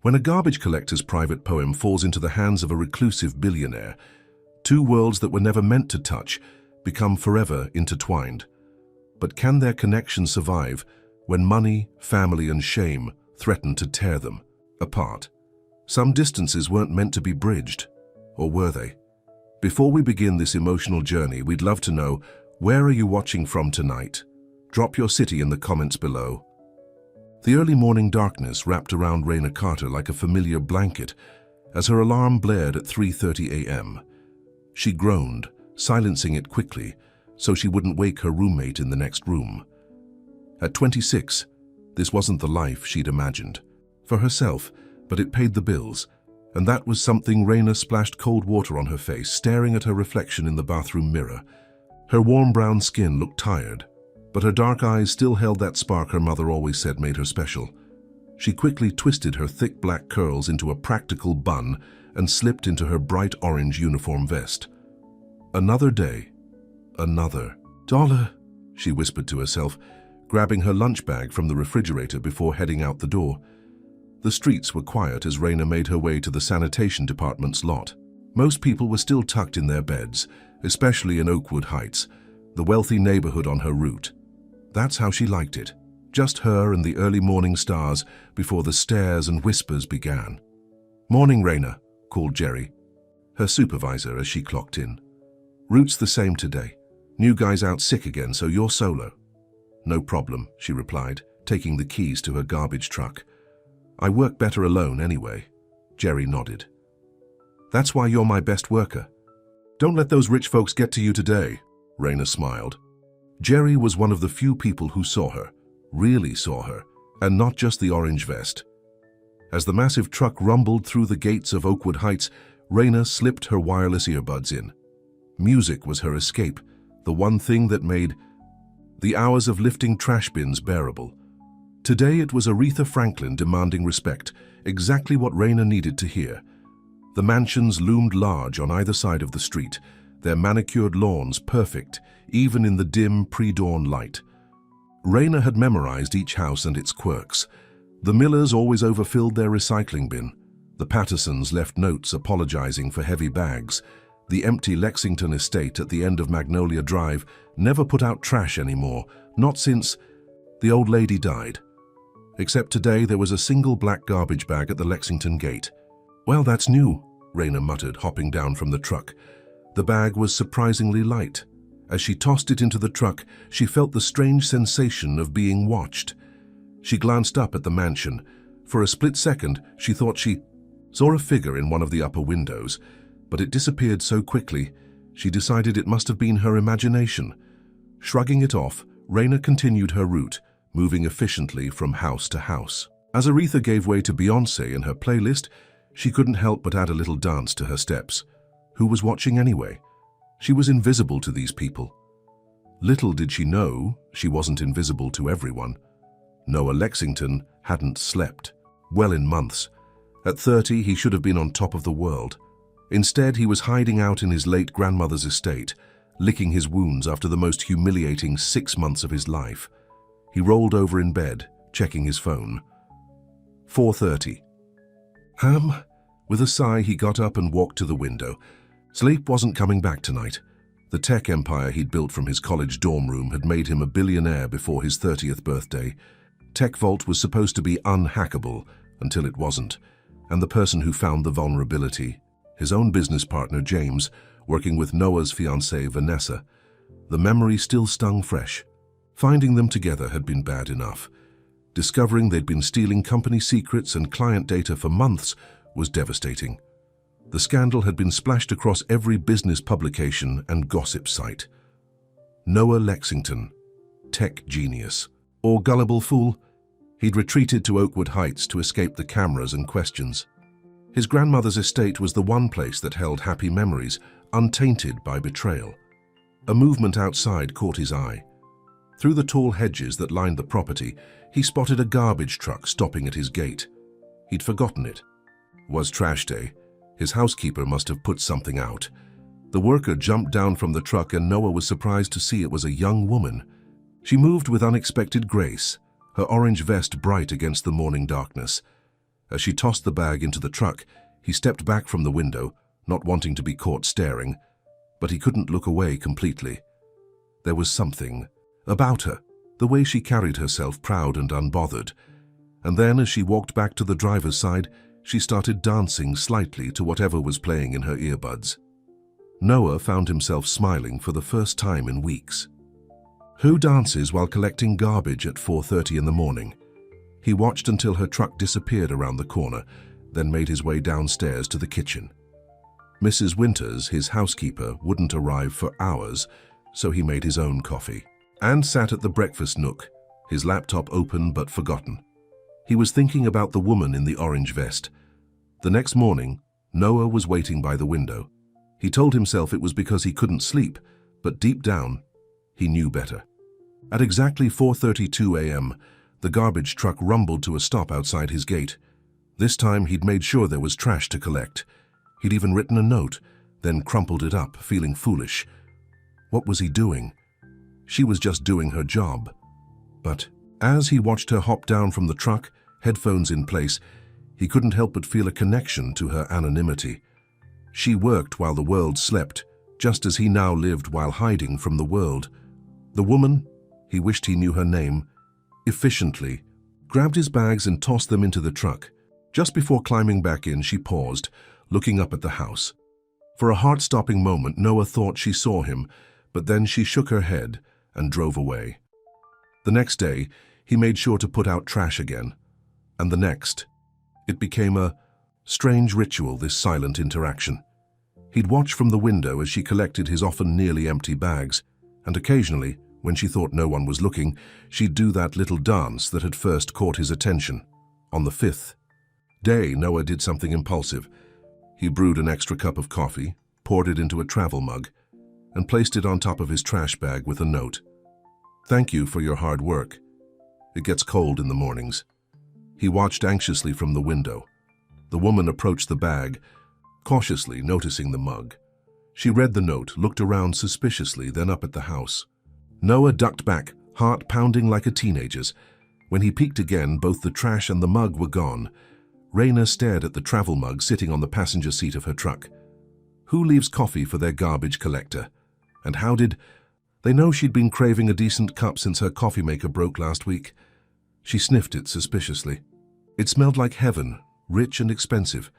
When a garbage collector's private poem falls into the hands of a reclusive billionaire, two worlds that were never meant to touch become forever intertwined. But can their connection survive when money, family, and shame threaten to tear them apart? Some distances weren't meant to be bridged, or were they? Before we begin this emotional journey, we'd love to know, where are you watching from tonight? Drop your city in the comments below. The early morning darkness wrapped around Raina Carter like a familiar blanket as her alarm blared at 3:30 a.m. She groaned, silencing it quickly so she wouldn't wake her roommate in the next room. At 26, this wasn't the life she'd imagined for herself, but it paid the bills, and that was something. Raina splashed cold water on her face, staring at her reflection in the bathroom mirror. Her warm brown skin looked tired, but her dark eyes still held that spark her mother always said made her special. She quickly twisted her thick black curls into a practical bun and slipped into her bright orange uniform vest. Another day. Another dollar, she whispered to herself, grabbing her lunch bag from the refrigerator before heading out the door. The streets were quiet as Raina made her way to the sanitation department's lot. Most people were still tucked in their beds, especially in Oakwood Heights, the wealthy neighborhood on her route. That's how she liked it. Just her and the early morning stars before the stares and whispers began. "Morning, Raina," called Jerry, her supervisor, as she clocked in. "Route's the same today. New guy's out sick again, so you're solo." "No problem," she replied, taking the keys to her garbage truck. "I work better alone anyway." Jerry nodded. "That's why you're my best worker. Don't let those rich folks get to you today," Raina smiled. Jerry was one of the few people who saw her, really saw her, and not just the orange vest. As the massive truck rumbled through the gates of Oakwood Heights, Raina slipped her wireless earbuds in. Music was her escape, the one thing that made the hours of lifting trash bins bearable. Today it was Aretha Franklin demanding respect, exactly what Raina needed to hear. The mansions loomed large on either side of the street, their manicured lawns perfect, even in the dim pre-dawn light. Raina had memorized each house and its quirks. The Millers always overfilled their recycling bin. The Pattersons left notes apologizing for heavy bags. The empty Lexington estate at the end of Magnolia Drive never put out trash anymore, not since the old lady died. Except today there was a single black garbage bag at the Lexington gate. "Well, that's new," Raina muttered, hopping down from the truck. The bag was surprisingly light. As she tossed it into the truck, she felt the strange sensation of being watched. She glanced up at the mansion. For a split second, she thought she saw a figure in one of the upper windows, but it disappeared so quickly, she decided it must have been her imagination. Shrugging it off, Raina continued her route, moving efficiently from house to house. As Aretha gave way to Beyoncé in her playlist, she couldn't help but add a little dance to her steps. Who was watching anyway? She was invisible to these people. Little did she know she wasn't invisible to everyone. Noah Lexington hadn't slept well in months. At 30, he should have been on top of the world. Instead, he was hiding out in his late grandmother's estate, licking his wounds after the most humiliating 6 months of his life. He rolled over in bed, checking his phone. 4:30. With a sigh, he got up and walked to the window. Sleep wasn't coming back tonight. The tech empire he'd built from his college dorm room had made him a billionaire before his 30th birthday. Tech Vault was supposed to be unhackable until it wasn't, and the person who found the vulnerability, his own business partner James, working with Noah's fiancée Vanessa. The memory still stung fresh. Finding them together had been bad enough. Discovering they'd been stealing company secrets and client data for months was devastating. The scandal had been splashed across every business publication and gossip site. Noah Lexington, tech genius, or gullible fool, he'd retreated to Oakwood Heights to escape the cameras and questions. His grandmother's estate was the one place that held happy memories, untainted by betrayal. A movement outside caught his eye. Through the tall hedges that lined the property, he spotted a garbage truck stopping at his gate. He'd forgotten it. It was trash day. His housekeeper must have put something out. The worker jumped down from the truck and Noah was surprised to see it was a young woman. She moved with unexpected grace, her orange vest bright against the morning darkness. As she tossed the bag into the truck, he stepped back from the window, not wanting to be caught staring, but he couldn't look away completely. There was something about her, the way she carried herself, proud and unbothered. And then, as she walked back to the driver's side, she started dancing slightly to whatever was playing in her earbuds. Noah found himself smiling for the first time in weeks. Who dances while collecting garbage at 4:30 in the morning? He watched until her truck disappeared around the corner, then made his way downstairs to the kitchen. Mrs. Winters, his housekeeper, wouldn't arrive for hours, so he made his own coffee and sat at the breakfast nook, his laptop open but forgotten. He was thinking about the woman in the orange vest. The next morning, Noah was waiting by the window. He told himself it was because he couldn't sleep, but deep down, he knew better. At exactly 4:32 a.m., the garbage truck rumbled to a stop outside his gate. This time, he'd made sure there was trash to collect. He'd even written a note, then crumpled it up, feeling foolish. What was he doing? She was just doing her job. But as he watched her hop down from the truck, headphones in place, he couldn't help but feel a connection to her anonymity. She worked while the world slept, just as he now lived while hiding from the world. The woman, he wished he knew her name, efficiently grabbed his bags and tossed them into the truck. Just before climbing back in, she paused, looking up at the house. For a heart-stopping moment, Noah thought she saw him, but then she shook her head and drove away. The next day, he made sure to put out trash again. And the next. It became a strange ritual, this silent interaction. He'd watch from the window as she collected his often nearly empty bags, and occasionally, when she thought no one was looking, she'd do that little dance that had first caught his attention. On the 5th day, Noah did something impulsive. He brewed an extra cup of coffee, poured it into a travel mug, and placed it on top of his trash bag with a note. "Thank you for your hard work. It gets cold in the mornings." He watched anxiously from the window. The woman approached the bag, cautiously noticing the mug. She read the note, looked around suspiciously, then up at the house. Noah ducked back, heart pounding like a teenager's. When he peeked again, both the trash and the mug were gone. Raina stared at the travel mug sitting on the passenger seat of her truck. Who leaves coffee for their garbage collector? And how did they know she'd been craving a decent cup since her coffee maker broke last week? She sniffed it suspiciously. It smelled like heaven, rich and expensive,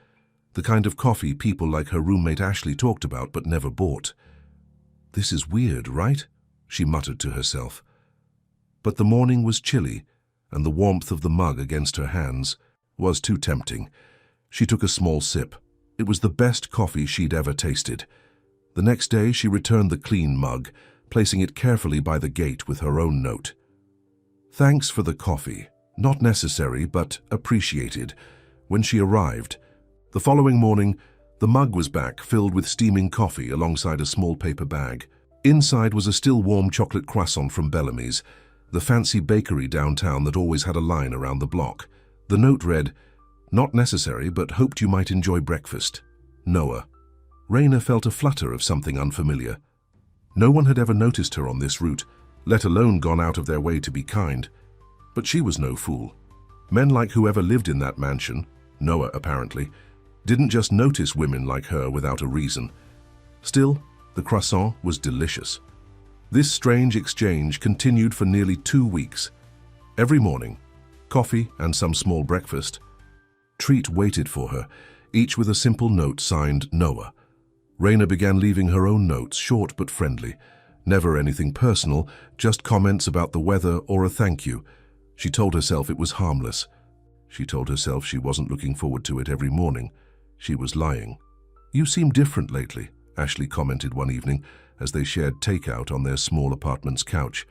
the kind of coffee people like her roommate Ashley talked about but never bought. "This is weird, right?" she muttered to herself. But the morning was chilly, and the warmth of the mug against her hands was too tempting. She took a small sip. It was the best coffee she'd ever tasted. The next day, she returned the clean mug, placing it carefully by the gate with her own note. "Thanks for the coffee. Not necessary, but appreciated." When she arrived, the following morning, the mug was back, filled with steaming coffee alongside a small paper bag. Inside was a still warm chocolate croissant from Bellamy's, the fancy bakery downtown that always had a line around the block. The note read, "Not necessary, but hoped you might enjoy breakfast. Noah." Raina felt a flutter of something unfamiliar. No one had ever noticed her on this route, let alone gone out of their way to be kind. But she was no fool. Men like whoever lived in that mansion, Noah apparently, didn't just notice women like her without a reason. Still, the croissant was delicious. This strange exchange continued for nearly 2 weeks. Every morning, coffee and some small breakfast. Treat waited for her, each with a simple note signed Noah. Raina began leaving her own notes, short but friendly. Never anything personal, just comments about the weather or a thank you. She told herself it was harmless. She told herself she wasn't looking forward to it every morning. She was lying. "You seem different lately," Ashley commented one evening as they shared takeout on their small apartment's couch.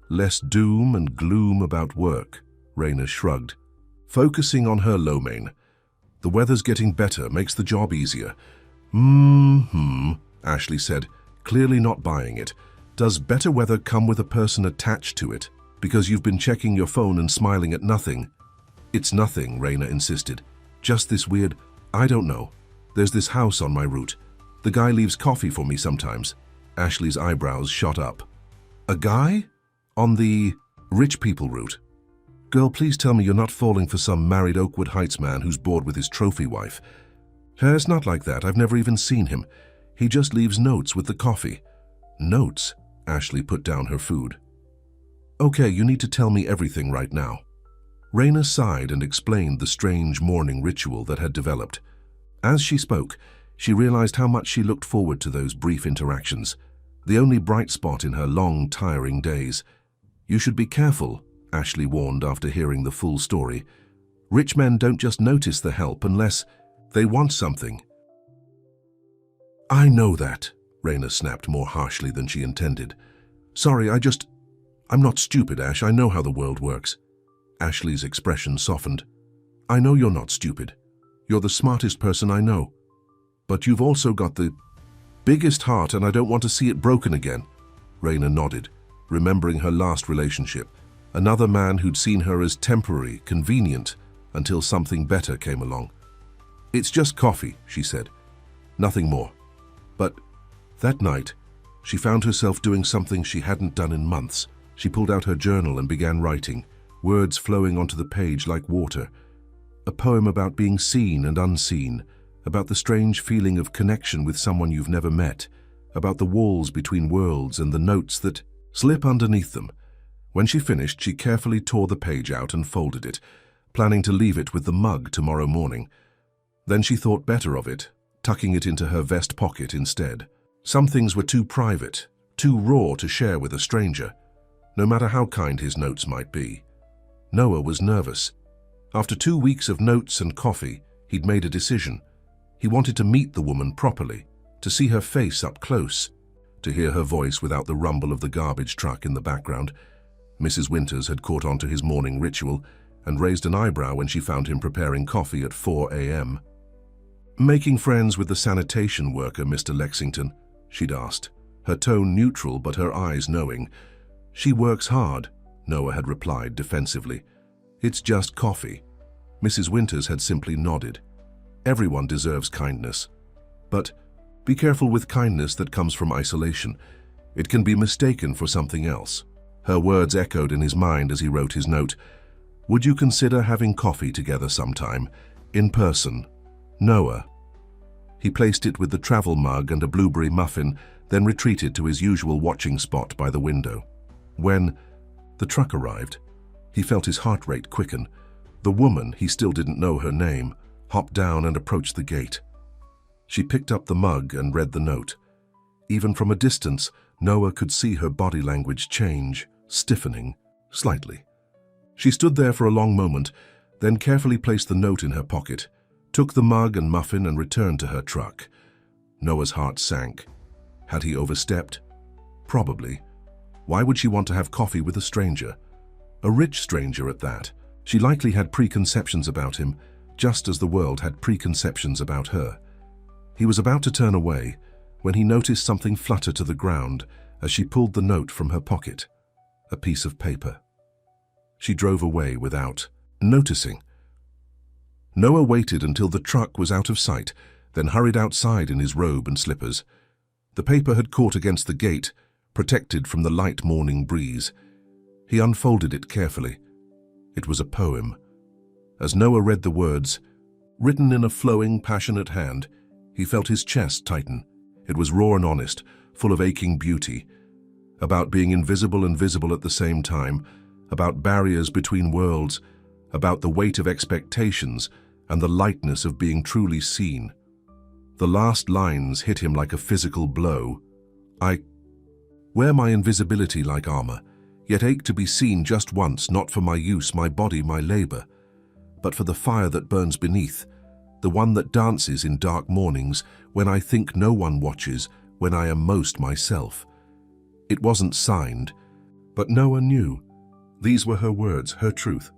"Less doom and gloom about work," Raina shrugged. Focusing on her lo mein. "The weather's getting better, makes the job easier." Ashley said, clearly not buying it. "Does better weather come with a person attached to it? Because you've been checking your phone and smiling at nothing?" "It's nothing," Raina insisted. "Just this weird, I don't know. There's this house on my route. The guy leaves coffee for me sometimes." Ashley's eyebrows shot up. "A guy? On the rich people route?" Girl, please tell me you're not falling for some married Oakwood Heights man who's bored with his trophy wife. It's not like that. I've never even seen him. He just leaves notes with the coffee. Notes? Ashley put down her food. Okay, you need to tell me everything right now. Raina sighed and explained the strange morning ritual that had developed. As she spoke, she realized how much she looked forward to those brief interactions, the only bright spot in her long, tiring days. You should be careful, Ashley warned after hearing the full story. Rich men don't just notice the help unless they want something. I know that, Raina snapped more harshly than she intended. Sorry, I'm not stupid, Ash. I know how the world works. Ashley's expression softened. I know you're not stupid. You're the smartest person I know. But you've also got the biggest heart, and I don't want to see it broken again. Raina nodded, remembering her last relationship. Another man who'd seen her as temporary, convenient, until something better came along. It's just coffee, she said. Nothing more. But that night, she found herself doing something she hadn't done in months. She pulled out her journal and began writing, words flowing onto the page like water. A poem about being seen and unseen, about the strange feeling of connection with someone you've never met, about the walls between worlds and the notes that slip underneath them. When she finished, she carefully tore the page out and folded it, planning to leave it with the mug tomorrow morning. Then she thought better of it, tucking it into her vest pocket instead. Some things were too private, too raw to share with a stranger, no matter how kind his notes might be. Noah was nervous. After 2 weeks of notes and coffee, he'd made a decision. He wanted to meet the woman properly, to see her face up close, to hear her voice without the rumble of the garbage truck in the background. Mrs. Winters had caught on to his morning ritual and raised an eyebrow when she found him preparing coffee at 4 a.m. Making friends with the sanitation worker, Mr. Lexington? She'd asked, her tone neutral but her eyes knowing. She works hard, Noah had replied defensively. It's just coffee. Mrs. Winters had simply nodded. Everyone deserves kindness. But be careful with kindness that comes from isolation. It can be mistaken for something else. Her words echoed in his mind as he wrote his note. Would you consider having coffee together sometime, in person? Noah. He placed it with the travel mug and a blueberry muffin, then retreated to his usual watching spot by the window. When the truck arrived, he felt his heart rate quicken. The woman, he still didn't know her name, hopped down and approached the gate. She picked up the mug and read the note. Even from a distance, Noah could see her body language change, stiffening slightly. She stood there for a long moment, then carefully placed the note in her pocket, took the mug and muffin and returned to her truck. Noah's heart sank. Had he overstepped? Probably. Why would she want to have coffee with a stranger? A rich stranger at that. She likely had preconceptions about him, just as the world had preconceptions about her. He was about to turn away when he noticed something flutter to the ground as she pulled the note from her pocket. A piece of paper. She drove away without noticing. Noah waited until the truck was out of sight, then hurried outside in his robe and slippers. The paper had caught against the gate, protected from the light morning breeze. He unfolded it carefully. It was a poem. As Noah read the words, written in a flowing, passionate hand, he felt his chest tighten. It was raw and honest, full of aching beauty, about being invisible and visible at the same time, about barriers between worlds, about the weight of expectations and the lightness of being truly seen. The last lines hit him like a physical blow. I wear my invisibility like armor, yet ache to be seen just once, not for my use, my body, my labor, but for the fire that burns beneath, the one that dances in dark mornings when I think no one watches, when I am most myself. It wasn't signed, but Noah knew. These were her words, her truth.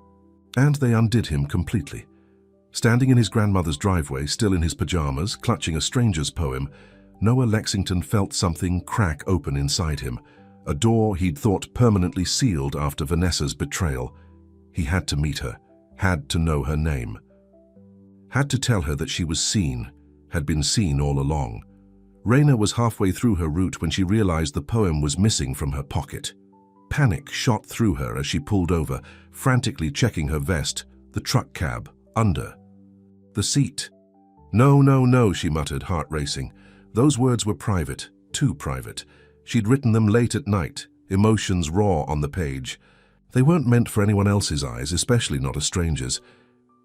And they undid him completely. Standing in his grandmother's driveway, still in his pajamas, clutching a stranger's poem, Noah Lexington felt something crack open inside him, a door he'd thought permanently sealed after Vanessa's betrayal. He had to meet her, had to know her name. Had to tell her that she was seen, had been seen all along. Raina was halfway through her route when she realized the poem was missing from her pocket. Panic shot through her as she pulled over, frantically checking her vest, the truck cab, under. The seat. No, no, no, she muttered, heart racing. Those words were private, too private. She'd written them late at night, emotions raw on the page. They weren't meant for anyone else's eyes, especially not a stranger's.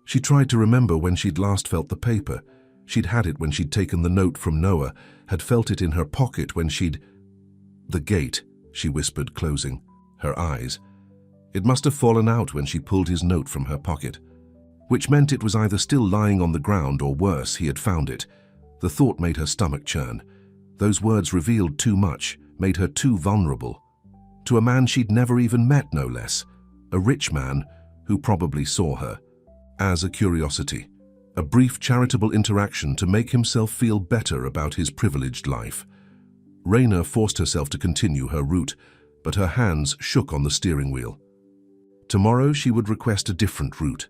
She tried to remember when she'd last felt the paper. She'd had it when she'd taken the note from Noah, had felt it in her pocket when she'd... The gate, she whispered, closing her eyes. It must have fallen out when she pulled his note from her pocket, which meant it was either still lying on the ground or worse, he had found it. The thought made her stomach churn. Those words revealed too much, made her too vulnerable. To a man she'd never even met, no less. A rich man who probably saw her as a curiosity, a brief charitable interaction to make himself feel better about his privileged life. Raina forced herself to continue her route, but her hands shook on the steering wheel. Tomorrow she would request a different route.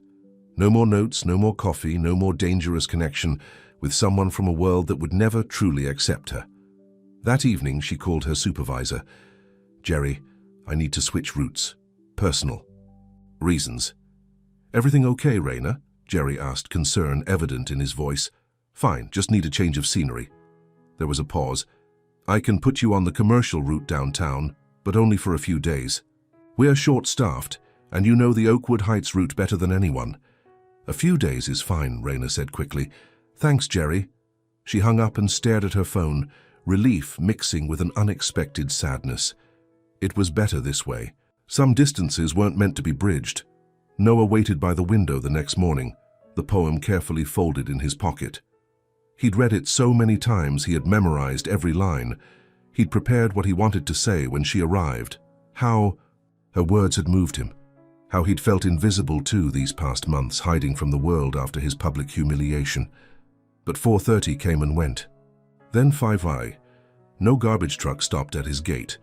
No more notes, no more coffee, no more dangerous connection with someone from a world that would never truly accept her. That evening she called her supervisor. Jerry, I need to switch routes. Personal reasons. Everything okay, Raina? Jerry asked, concern evident in his voice. Fine, just need a change of scenery. There was a pause. I can put you on the commercial route downtown, but only for a few days. We're short-staffed, and you know the Oakwood Heights route better than anyone. A few days is fine, Raina said quickly. Thanks, Jerry. She hung up and stared at her phone, relief mixing with an unexpected sadness. It was better this way. Some distances weren't meant to be bridged. Noah waited by the window the next morning, the poem carefully folded in his pocket. He'd read it so many times he had memorized every line. He'd prepared what he wanted to say when she arrived. How her words had moved him. How he'd felt invisible too these past months, hiding from the world after his public humiliation. But 4:30 came and went. Then 5:00. No garbage truck stopped at his gate.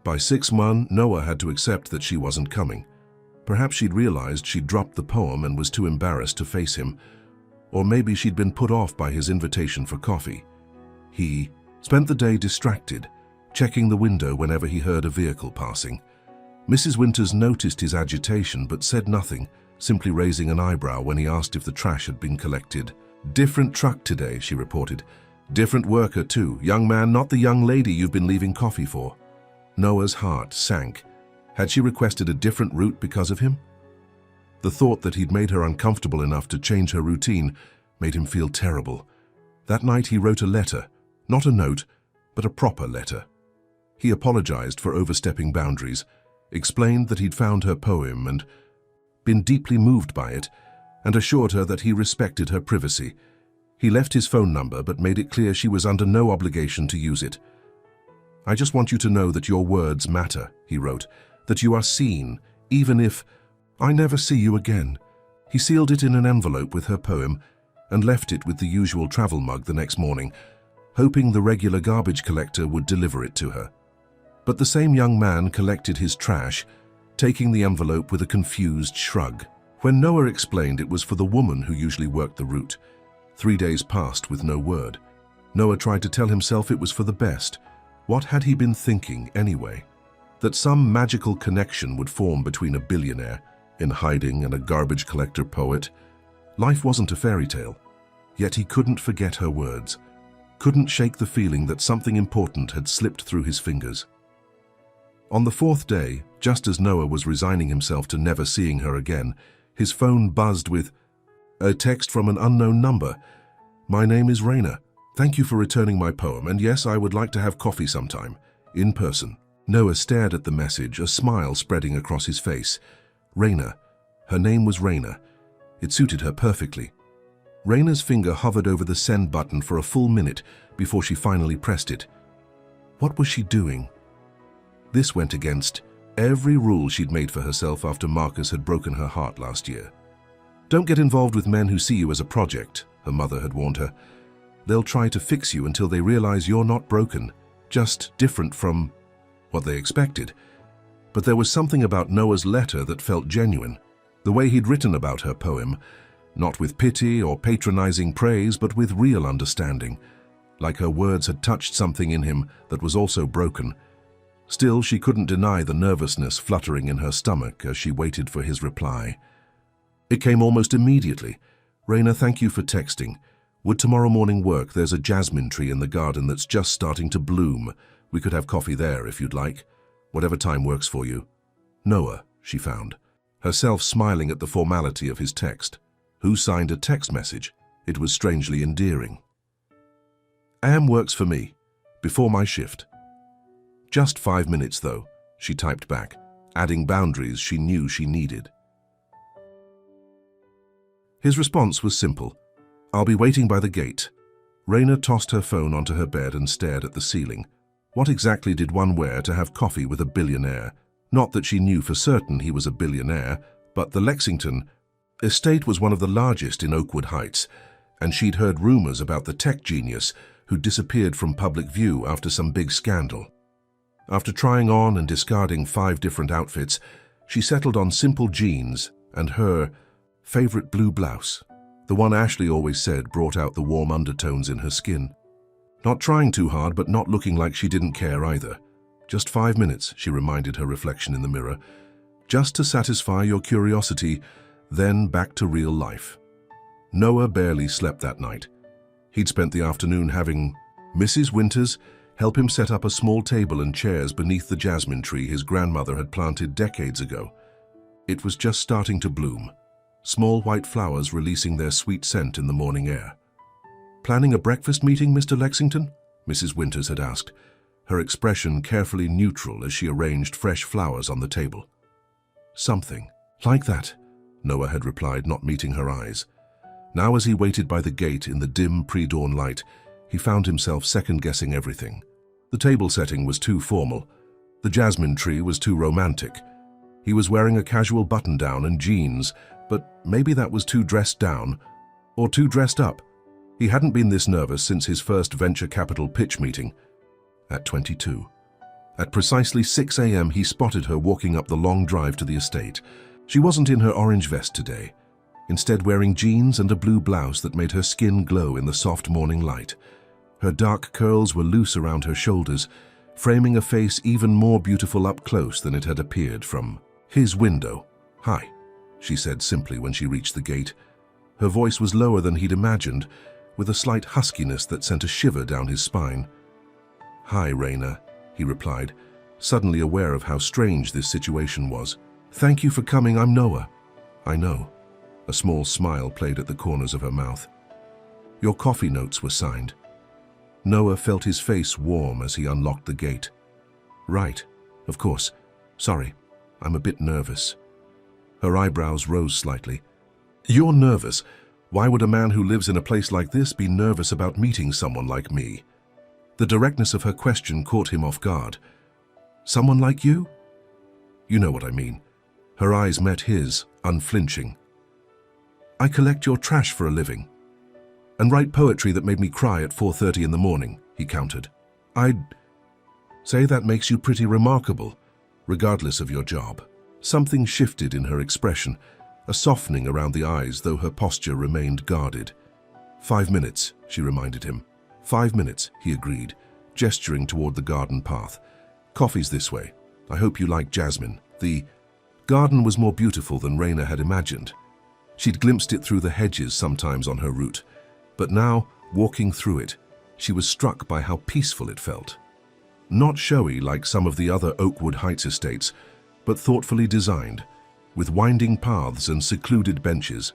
By 6:00, Noah had to accept that she wasn't coming. Perhaps she'd realized she'd dropped the poem and was too embarrassed to face him. Or maybe she'd been put off by his invitation for coffee. He spent the day distracted, checking the window whenever he heard a vehicle passing. Mrs. Winters noticed his agitation but said nothing, simply raising an eyebrow when he asked if the trash had been collected. Different truck today, she reported. Different worker too. Young man, not the young lady you've been leaving coffee for. Noah's heart sank. Had she requested a different route because of him? The thought that he'd made her uncomfortable enough to change her routine made him feel terrible. That night he wrote a letter, not a note, but a proper letter. He apologized for overstepping boundaries, explained that he'd found her poem and been deeply moved by it, and assured her that he respected her privacy. He left his phone number but made it clear she was under no obligation to use it. I just want you to know that your words matter, he wrote, that you are seen, even if I never see you again. He sealed it in an envelope with her poem and left it with the usual travel mug the next morning, hoping the regular garbage collector would deliver it to her. But the same young man collected his trash, taking the envelope with a confused shrug. When Noah explained it was for the woman who usually worked the route, 3 days passed with no word. Noah tried to tell himself it was for the best. What had he been thinking anyway? That some magical connection would form between a billionaire in hiding and a garbage collector poet. Life wasn't a fairy tale, yet he couldn't forget her words, couldn't shake the feeling that something important had slipped through his fingers. On the 4th day, just as Noah was resigning himself to never seeing her again, his phone buzzed with a text from an unknown number. My name is Raina. Thank you for returning my poem, and yes, I would like to have coffee sometime, in person. Noah stared at the message, a smile spreading across his face. Raina. Her name was Raina. It suited her perfectly. Raina's finger hovered over the send button for a full minute before she finally pressed it. What was she doing? This went against every rule she'd made for herself after Marcus had broken her heart last year. Don't get involved with men who see you as a project, her mother had warned her. They'll try to fix you until they realize you're not broken, just different from what they expected. But there was something about Noah's letter that felt genuine. The way he'd written about her poem, not with pity or patronizing praise, but with real understanding. Like her words had touched something in him that was also broken. Still, she couldn't deny the nervousness fluttering in her stomach as she waited for his reply. It came almost immediately. "Raina, thank you for texting. Would tomorrow morning work? There's a jasmine tree in the garden that's just starting to bloom. We could have coffee there if you'd like. Whatever time works for you." Noah, she found, herself smiling at the formality of his text. Who signed a text message? It was strangely endearing. "AM works for me. Before my shift." "Just 5 minutes, though," she typed back, adding boundaries she knew she needed. His response was simple. "I'll be waiting by the gate." Raina tossed her phone onto her bed and stared at the ceiling. What exactly did one wear to have coffee with a billionaire? Not that she knew for certain he was a billionaire, but the Lexington estate was one of the largest in Oakwood Heights, and she'd heard rumors about the tech genius who disappeared from public view after some big scandal. After trying on and discarding 5 different outfits, she settled on simple jeans and her favorite blue blouse, the one Ashley always said brought out the warm undertones in her skin. Not trying too hard, but not looking like she didn't care either. "Just 5 minutes," she reminded her reflection in the mirror. "Just to satisfy your curiosity, then back to real life." Noah barely slept that night. He'd spent the afternoon having Mrs. Winters help him set up a small table and chairs beneath the jasmine tree his grandmother had planted decades ago. It was just starting to bloom, small white flowers releasing their sweet scent in the morning air. "Planning a breakfast meeting, Mr. Lexington?" Mrs. Winters had asked, her expression carefully neutral as she arranged fresh flowers on the table. "Something like that," Noah had replied, not meeting her eyes. Now, as he waited by the gate in the dim pre-dawn light, he found himself second-guessing everything. The table setting was too formal. The jasmine tree was too romantic. He was wearing a casual button-down and jeans, but maybe that was too dressed down, or too dressed up. He hadn't been this nervous since his first venture capital pitch meeting at 22. At precisely 6 a.m., he spotted her walking up the long drive to the estate. She wasn't in her orange vest today, instead wearing jeans and a blue blouse that made her skin glow in the soft morning light. Her dark curls were loose around her shoulders, framing a face even more beautiful up close than it had appeared from his window. "Hi," she said simply when she reached the gate. Her voice was lower than he'd imagined, with a slight huskiness that sent a shiver down his spine. "Hi, Raina," he replied, suddenly aware of how strange this situation was. "Thank you for coming. I'm Noah." "I know." A small smile played at the corners of her mouth. "Your coffee notes were signed." Noah felt his face warm as he unlocked the gate. "Right, of course. Sorry, I'm a bit nervous." Her eyebrows rose slightly. "You're nervous? Why would a man who lives in a place like this be nervous about meeting someone like me?" The directness of her question caught him off guard. "Someone like you?" "You know what I mean." Her eyes met his, unflinching. "I collect your trash for a living. And write poetry that made me cry at 4:30 in the morning," he countered. "I'd say that makes you pretty remarkable, regardless of your job." Something shifted in her expression, a softening around the eyes, though her posture remained guarded. 5 minutes, she reminded him. 5 minutes, he agreed, gesturing toward the garden path. "Coffee's this way. I hope you like jasmine." The garden was more beautiful than Raina had imagined. She'd glimpsed it through the hedges sometimes on her route, but now, walking through it, she was struck by how peaceful it felt. Not showy like some of the other Oakwood Heights estates, but thoughtfully designed, with winding paths and secluded benches.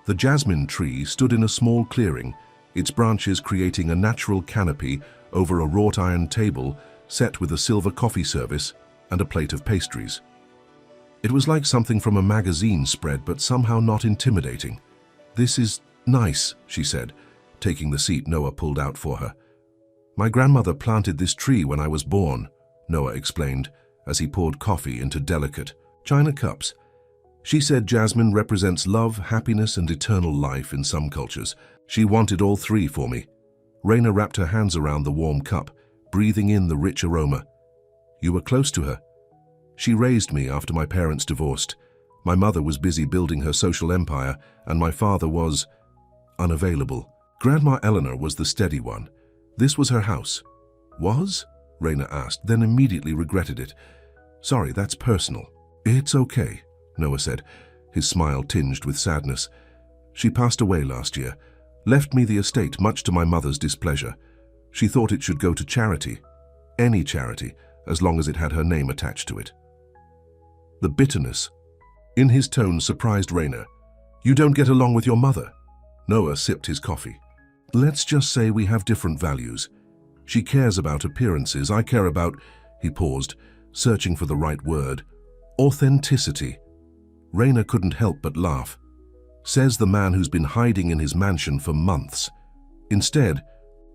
The jasmine tree stood in a small clearing, its branches creating a natural canopy over a wrought iron table set with a silver coffee service and a plate of pastries. It was like something from a magazine spread, but somehow not intimidating. "This is nice," she said, taking the seat Noah pulled out for her. "My grandmother planted this tree when I was born," Noah explained, as he poured coffee into delicate china cups. "She said jasmine represents love, happiness, and eternal life in some cultures. She wanted all three for me." Raina wrapped her hands around the warm cup, breathing in the rich aroma. "You were close to her." "She raised me after my parents divorced. My mother was busy building her social empire, and my father was unavailable. Grandma Eleanor was the steady one. This was her house." "Was?" Raina asked, then immediately regretted it. Sorry, that's personal. It's okay, Noah said, his smile tinged with sadness. She passed away last year, left me the estate much to my mother's displeasure. She thought it should go to charity, any charity, as long as it had her name attached to it. The bitterness in his tone surprised Raina. You don't get along with your mother? Noah sipped his coffee. Let's just say we have different values. She cares about appearances, I care about, he paused, searching for the right word, authenticity. Raina couldn't help but laugh. Says the man who's been hiding in his mansion for months. Instead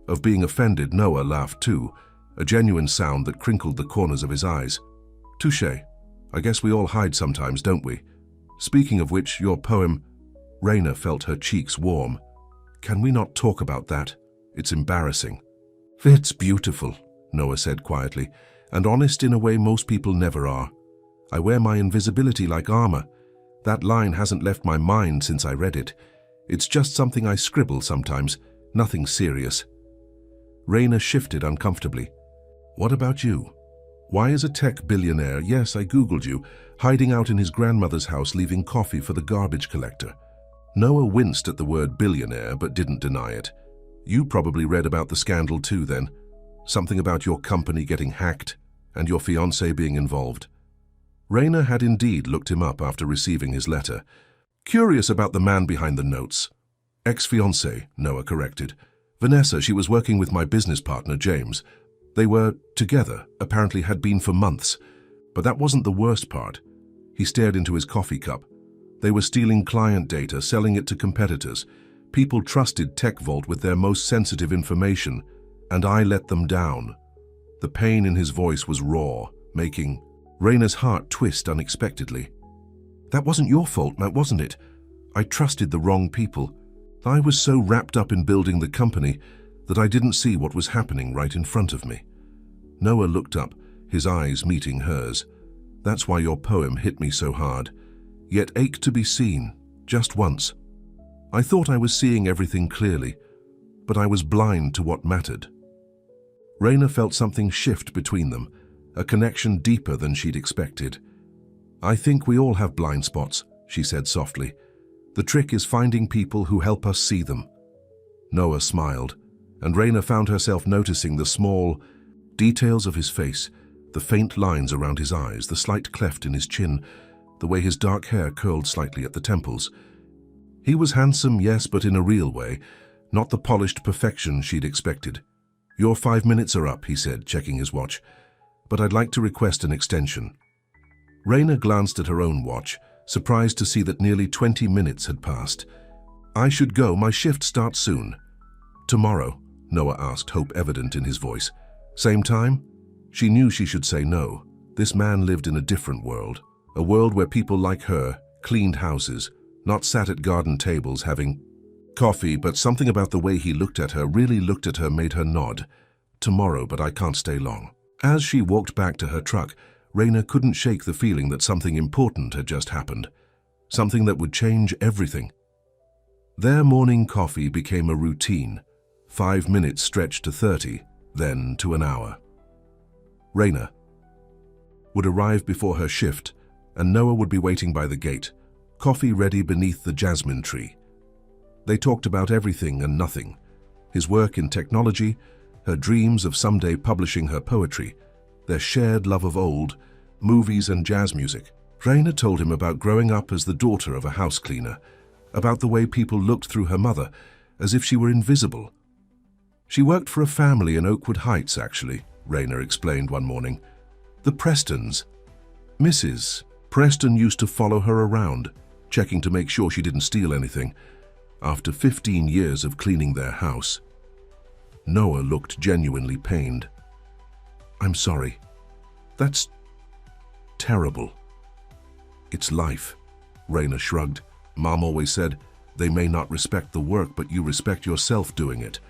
of being offended, Noah laughed too, a genuine sound that crinkled the corners of his eyes. Touché. I guess we all hide sometimes, don't we? Speaking of which, your poem... Raina felt her cheeks warm. Can we not talk about that? It's embarrassing. It's beautiful, Noah said quietly, and honest in a way most people never are. I wear my invisibility like armor. That line hasn't left my mind since I read it. It's just something I scribble sometimes, nothing serious. Raina shifted uncomfortably. What about you? Why is a tech billionaire, yes, I googled you, hiding out in his grandmother's house leaving coffee for the garbage collector? Noah winced at the word billionaire but didn't deny it. You probably read about the scandal too then. Something about your company getting hacked and your fiancé being involved. Raina had indeed looked him up after receiving his letter. Curious about the man behind the notes. Ex-fiancé, Noah corrected. Vanessa, she was working with my business partner, James. They were together, apparently had been for months. But that wasn't the worst part. He stared into his coffee cup. They were stealing client data, selling it to competitors. People trusted Tech Vault with their most sensitive information, and I let them down. The pain in his voice was raw, making Raina's heart twist unexpectedly. That wasn't your fault, Matt, wasn't it? I trusted the wrong people. I was so wrapped up in building the company that I didn't see what was happening right in front of me. Noah looked up, his eyes meeting hers. That's why your poem hit me so hard, yet ached to be seen, just once. I thought I was seeing everything clearly, but I was blind to what mattered. Raina felt something shift between them, a connection deeper than she'd expected. I think we all have blind spots, she said softly. The trick is finding people who help us see them. Noah smiled, and Raina found herself noticing the small details of his face, the faint lines around his eyes, the slight cleft in his chin, the way his dark hair curled slightly at the temples. He was handsome, yes, but in a real way, not the polished perfection she'd expected. Your 5 minutes are up, he said, checking his watch, but I'd like to request an extension. Raina glanced at her own watch, surprised to see that nearly 20 minutes had passed. I should go, my shift starts soon. Tomorrow, Noah asked, hope evident in his voice. Same time? She knew she should say no. This man lived in a different world, a world where people like her cleaned houses, not sat at garden tables having coffee, but something about the way he looked at her, really looked at her, made her nod. Tomorrow, but I can't stay long. As she walked back to her truck, Raina couldn't shake the feeling that something important had just happened, something that would change everything. Their morning coffee became a routine. 5 minutes stretched to 30, then to an hour. Raina would arrive before her shift, and Noah would be waiting by the gate, coffee ready beneath the jasmine tree. They talked about everything and nothing, his work in technology, her dreams of someday publishing her poetry, their shared love of old, movies and jazz music. Raina told him about growing up as the daughter of a house cleaner, about the way people looked through her mother, as if she were invisible. She worked for a family in Oakwood Heights, actually, Raina explained one morning. The Prestons. Mrs. Preston used to follow her around, checking to make sure she didn't steal anything, after 15 years of cleaning their house. Noah looked genuinely pained. I'm sorry. That's terrible. It's life, Raina shrugged. Mom always said, they may not respect the work, but you respect yourself doing it.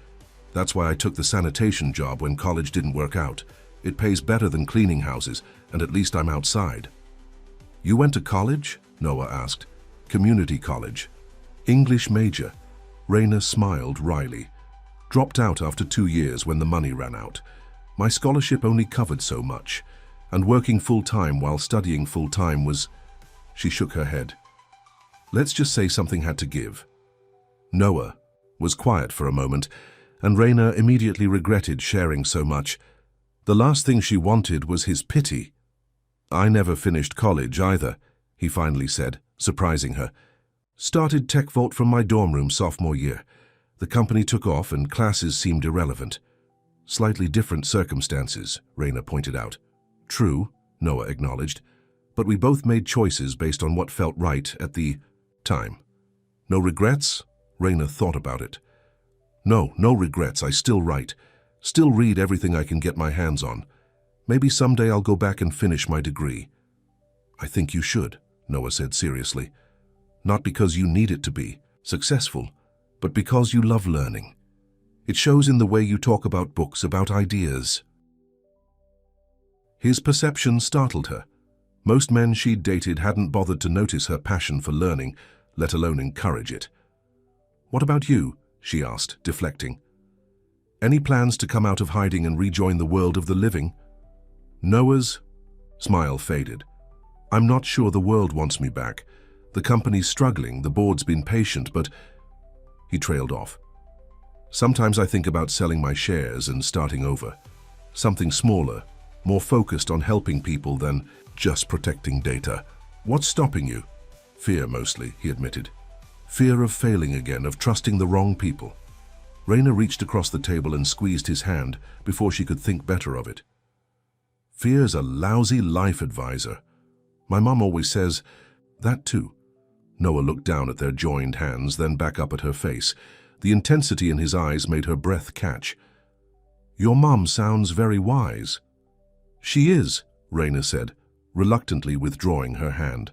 That's why I took the sanitation job when college didn't work out. It pays better than cleaning houses, and at least I'm outside. You went to college? Noah asked. Community college. English major. Raina smiled wryly. Dropped out after 2 years when the money ran out. My scholarship only covered so much, and working full-time while studying full-time was... She shook her head. Let's just say something had to give. Noah was quiet for a moment, and Raina immediately regretted sharing so much. The last thing she wanted was his pity. I never finished college either, he finally said, surprising her. Started Tech Vault from my dorm room sophomore year. The company took off and classes seemed irrelevant. Slightly different circumstances, Raina pointed out. True, Noah acknowledged, but we both made choices based on what felt right at the time. No regrets? Raina thought about it. No regrets. I still write. Still read everything I can get my hands on. Maybe someday I'll go back and finish my degree. I think you should, Noah said seriously. Not because you need it to be successful, but because you love learning. It shows in the way you talk about books, about ideas. His perception startled her. Most men she'd dated hadn't bothered to notice her passion for learning, let alone encourage it. What about you? She asked, deflecting. Any plans to come out of hiding and rejoin the world of the living? Noah's smile faded. I'm not sure the world wants me back. The company's struggling, the board's been patient, but... He trailed off. Sometimes I think about selling my shares and starting over. Something smaller, more focused on helping people than just protecting data. What's stopping you? Fear mostly, he admitted. Fear of failing again, of trusting the wrong people. Raina reached across the table and squeezed his hand before she could think better of it. Fear's a lousy life advisor. My mom always says that too. Noah looked down at their joined hands, then back up at her face. The intensity in his eyes made her breath catch. Your mom sounds very wise. She is, Raina said, reluctantly withdrawing her hand.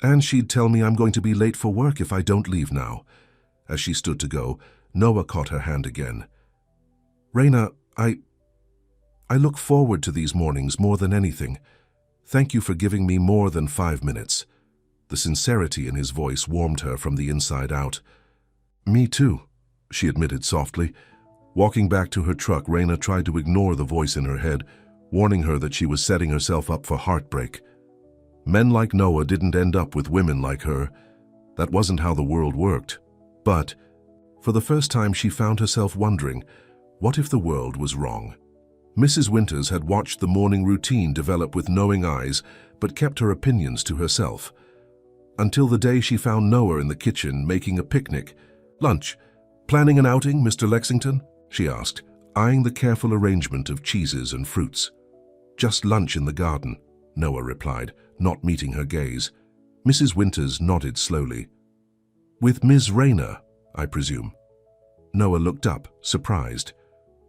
And she'd tell me I'm going to be late for work if I don't leave now. As she stood to go, Noah caught her hand again. Raina, I look forward to these mornings more than anything. Thank you for giving me more than 5 minutes. The sincerity in his voice warmed her from the inside out. Me too, she admitted softly. Walking back to her truck, Raina tried to ignore the voice in her head, warning her that she was setting herself up for heartbreak. Men like Noah didn't end up with women like her. That wasn't how the world worked. But, for the first time, she found herself wondering, what if the world was wrong? Mrs. Winters had watched the morning routine develop with knowing eyes, but kept her opinions to herself. Until the day she found Noah in the kitchen making a picnic. Lunch. Planning an outing, Mr. Lexington? She asked, eyeing the careful arrangement of cheeses and fruits. Just lunch in the garden, Noah replied, not meeting her gaze. Mrs. Winters nodded slowly. With Ms. Raina, I presume. Noah looked up, surprised.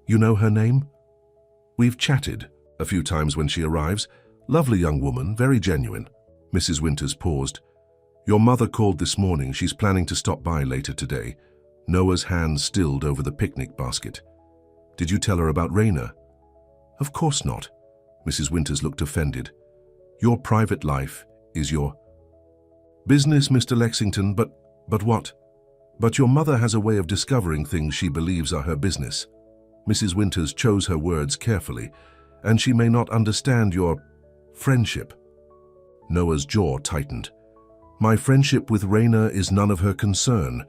You know her name? We've chatted a few times when she arrives. Lovely young woman, very genuine. Mrs. Winters paused. Your mother called this morning. She's planning to stop by later today. Noah's hand stilled over the picnic basket. Did you tell her about Raina? Of course not. Mrs. Winters looked offended. Your private life is your business, Mr. Lexington, but what? But your mother has a way of discovering things she believes are her business. Mrs. Winters chose her words carefully, and she may not understand your friendship. Noah's jaw tightened. My friendship with Raina is none of her concern.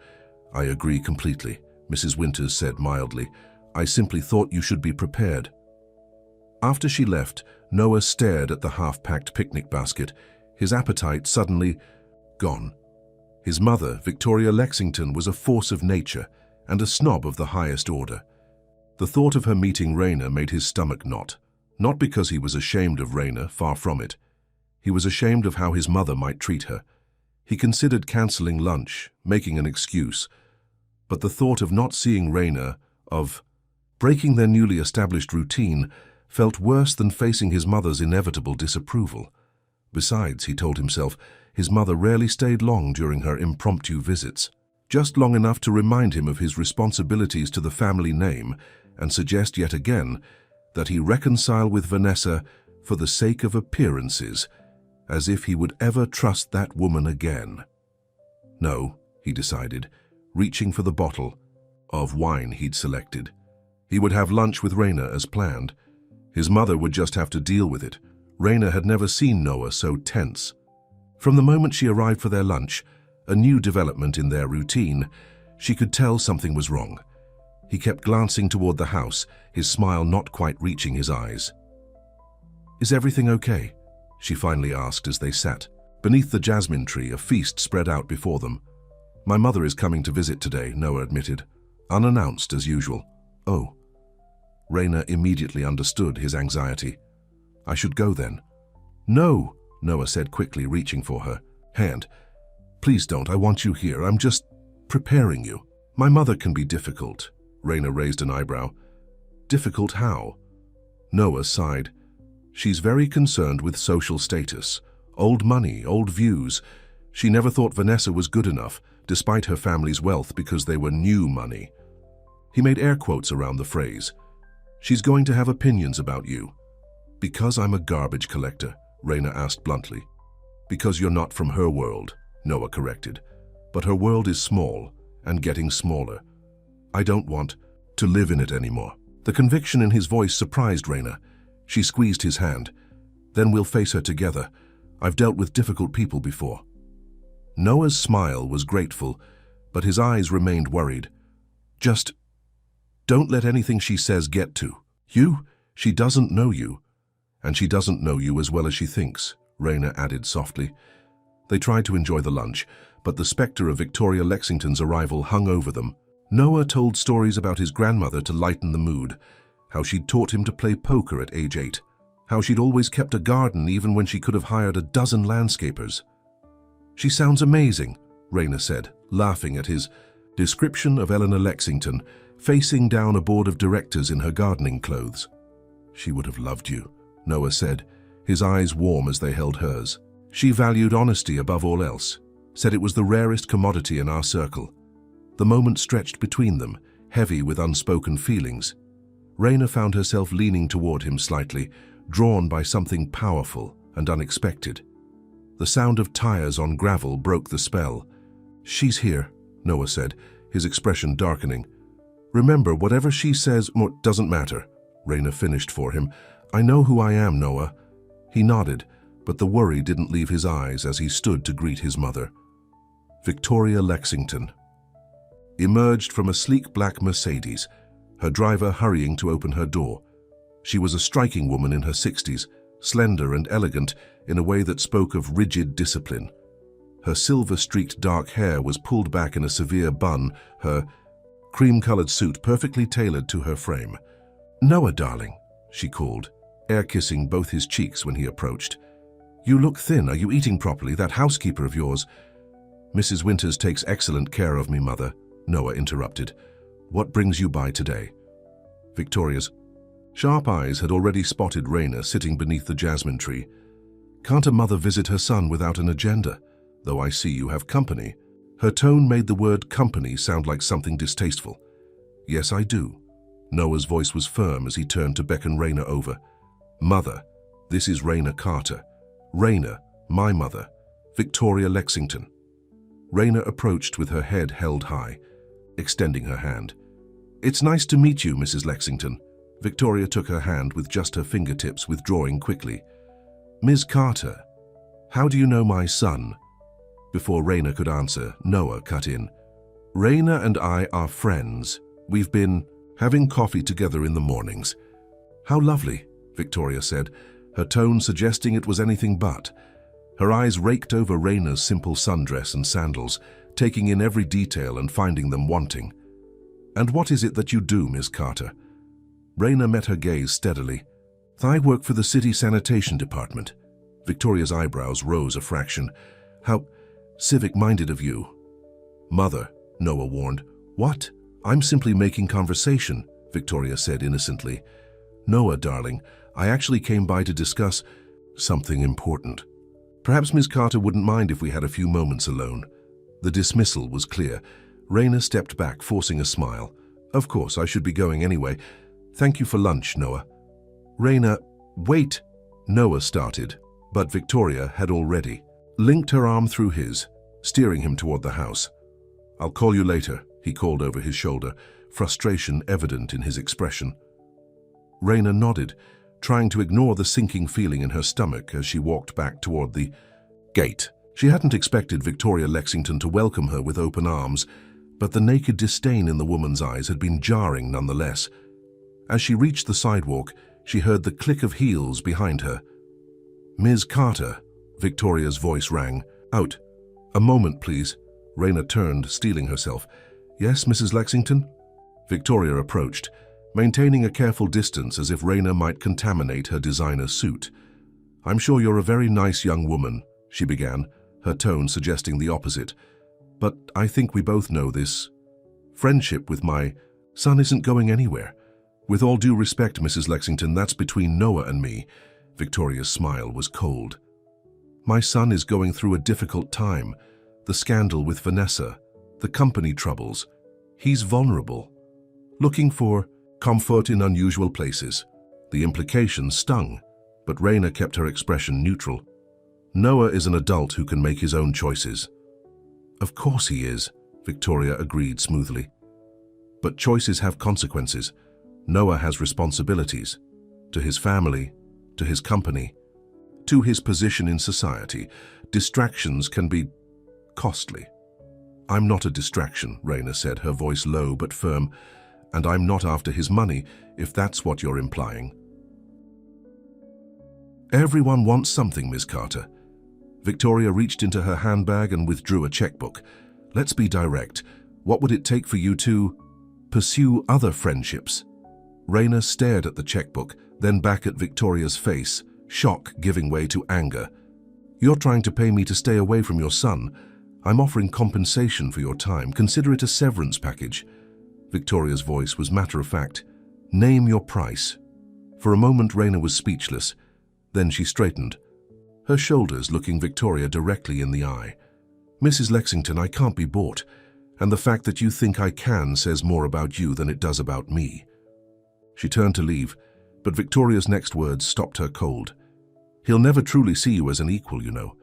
I agree completely, Mrs. Winters said mildly. I simply thought you should be prepared. After she left, Noah stared at the half-packed picnic basket, his appetite suddenly gone. His mother, Victoria Lexington, was a force of nature and a snob of the highest order. The thought of her meeting Raina made his stomach knot, not because he was ashamed of Raina, far from it. He was ashamed of how his mother might treat her. He considered cancelling lunch, making an excuse, but the thought of not seeing Raina, of breaking their newly established routine, felt worse than facing his mother's inevitable disapproval. Besides, he told himself, his mother rarely stayed long during her impromptu visits, just long enough to remind him of his responsibilities to the family name and suggest yet again that he reconcile with Vanessa for the sake of appearances, as if he would ever trust that woman again. No, he decided, reaching for the bottle of wine he'd selected. He would have lunch with Raina as planned, His mother would just have to deal with it. Raina had never seen Noah so tense. From the moment she arrived for their lunch, a new development in their routine, she could tell something was wrong. He kept glancing toward the house, his smile not quite reaching his eyes. "Is everything okay?" she finally asked as they sat. Beneath the jasmine tree, a feast spread out before them. "My mother is coming to visit today," Noah admitted, unannounced as usual. "Oh." Raina immediately understood his anxiety. "I should go then." "No," Noah said quickly, reaching for her hand. "Please don't, I want you here. I'm just preparing you." "My mother can be difficult." Raina raised an eyebrow. "Difficult how?" Noah sighed. "She's very concerned with social status. Old money, old views. She never thought Vanessa was good enough, despite her family's wealth, because they were new money." He made air quotes around the phrase. "She's going to have opinions about you." "Because I'm a garbage collector?" Raina asked bluntly. "Because you're not from her world," Noah corrected. "But her world is small, and getting smaller. I don't want to live in it anymore." The conviction in his voice surprised Raina. She squeezed his hand. "Then we'll face her together. I've dealt with difficult people before." Noah's smile was grateful, but his eyes remained worried. "Just don't let anything she says get to you. She doesn't know you. And she doesn't know you as well as she thinks," Raina added softly. They tried to enjoy the lunch, but the specter of Victoria Lexington's arrival hung over them. Noah told stories about his grandmother to lighten the mood, how she'd taught him to play poker at age 8, how she'd always kept a garden even when she could have hired a dozen landscapers. "She sounds amazing," Raina said, laughing at his description of Eleanor Lexington, facing down a board of directors in her gardening clothes. "She would have loved you," Noah said, his eyes warm as they held hers. "She valued honesty above all else, said it was the rarest commodity in our circle." The moment stretched between them, heavy with unspoken feelings. Raina found herself leaning toward him slightly, drawn by something powerful and unexpected. The sound of tires on gravel broke the spell. "She's here," Noah said, his expression darkening. "Remember, whatever she says doesn't matter," Raina finished for him. "I know who I am, Noah." He nodded, but the worry didn't leave his eyes as he stood to greet his mother. Victoria Lexington emerged from a sleek black Mercedes, her driver hurrying to open her door. She was a striking woman in her 60s, slender and elegant in a way that spoke of rigid discipline. Her silver-streaked dark hair was pulled back in a severe bun, her cream-colored suit perfectly tailored to her frame. "Noah, darling," she called, air-kissing both his cheeks when he approached. "You look thin. Are you eating properly? That housekeeper of yours—" "Mrs. Winters takes excellent care of me, Mother," Noah interrupted. "What brings you by today?" Victoria's sharp eyes had already spotted Raina sitting beneath the jasmine tree. "Can't a mother visit her son without an agenda? Though I see you have company." Her tone made the word company sound like something distasteful. "Yes, I do." Noah's voice was firm as he turned to beckon Raina over. "Mother, this is Raina Carter. Raina, my mother, Victoria Lexington." Raina approached with her head held high, extending her hand. "It's nice to meet you, Mrs. Lexington." Victoria took her hand with just her fingertips, withdrawing quickly. "Ms. Carter, how do you know my son?" Before Raina could answer, Noah cut in. "Raina and I are friends. We've been having coffee together in the mornings." "How lovely," Victoria said, her tone suggesting it was anything but. Her eyes raked over Raina's simple sundress and sandals, taking in every detail and finding them wanting. "And what is it that you do, Miss Carter?" Raina met her gaze steadily. "I work for the city sanitation department." Victoria's eyebrows rose a fraction. "How civic-minded of you." "Mother," Noah warned. "What? I'm simply making conversation," Victoria said innocently. "Noah, darling, I actually came by to discuss something important. Perhaps Miss Carter wouldn't mind if we had a few moments alone." The dismissal was clear. Raina stepped back, forcing a smile. "Of course, I should be going anyway. Thank you for lunch, Noah." "Raina, wait," Noah started, but Victoria had already linked her arm through his, steering him toward the house. "I'll call you later," he called over his shoulder, frustration evident in his expression. Raina nodded, trying to ignore the sinking feeling in her stomach as she walked back toward the gate. She hadn't expected Victoria Lexington to welcome her with open arms, but the naked disdain in the woman's eyes had been jarring nonetheless. As she reached the sidewalk, she heard the click of heels behind her. "Ms. Carter," Victoria's voice rang. "Out. A moment, please." Raina turned, steeling herself. "Yes, Mrs. Lexington?" Victoria approached, maintaining a careful distance as if Raina might contaminate her designer suit. "I'm sure you're a very nice young woman," she began, her tone suggesting the opposite. "But I think we both know this. Friendship with my son isn't going anywhere. With all due respect, Mrs. Lexington, that's between Noah and me." Victoria's smile was cold. "My son is going through a difficult time. The scandal with Vanessa, the company troubles. He's vulnerable. Looking for comfort in unusual places." The implication stung, but Raina kept her expression neutral. "Noah is an adult who can make his own choices." "Of course he is," Victoria agreed smoothly. "But choices have consequences. Noah has responsibilities. To his family, to his company, to his position in society. Distractions can be costly." "I'm not a distraction," Raina said, her voice low but firm. "And I'm not after his money, if that's what you're implying." "Everyone wants something, Miss Carter." Victoria reached into her handbag and withdrew a checkbook. "Let's be direct. What would it take for you to pursue other friendships?" Raina stared at the checkbook, then back at Victoria's face, shock giving way to anger. "You're trying to pay me to stay away from your son. I'm offering compensation for your time. Consider it a severance package." Victoria's voice was matter-of-fact. "Name your price." For a moment, Raina was speechless. Then she straightened, her shoulders looking Victoria directly in the eye. "Mrs. Lexington, I can't be bought, and the fact that you think I can says more about you than it does about me." She turned to leave, but Victoria's next words stopped her cold. "He'll never truly see you as an equal, you know.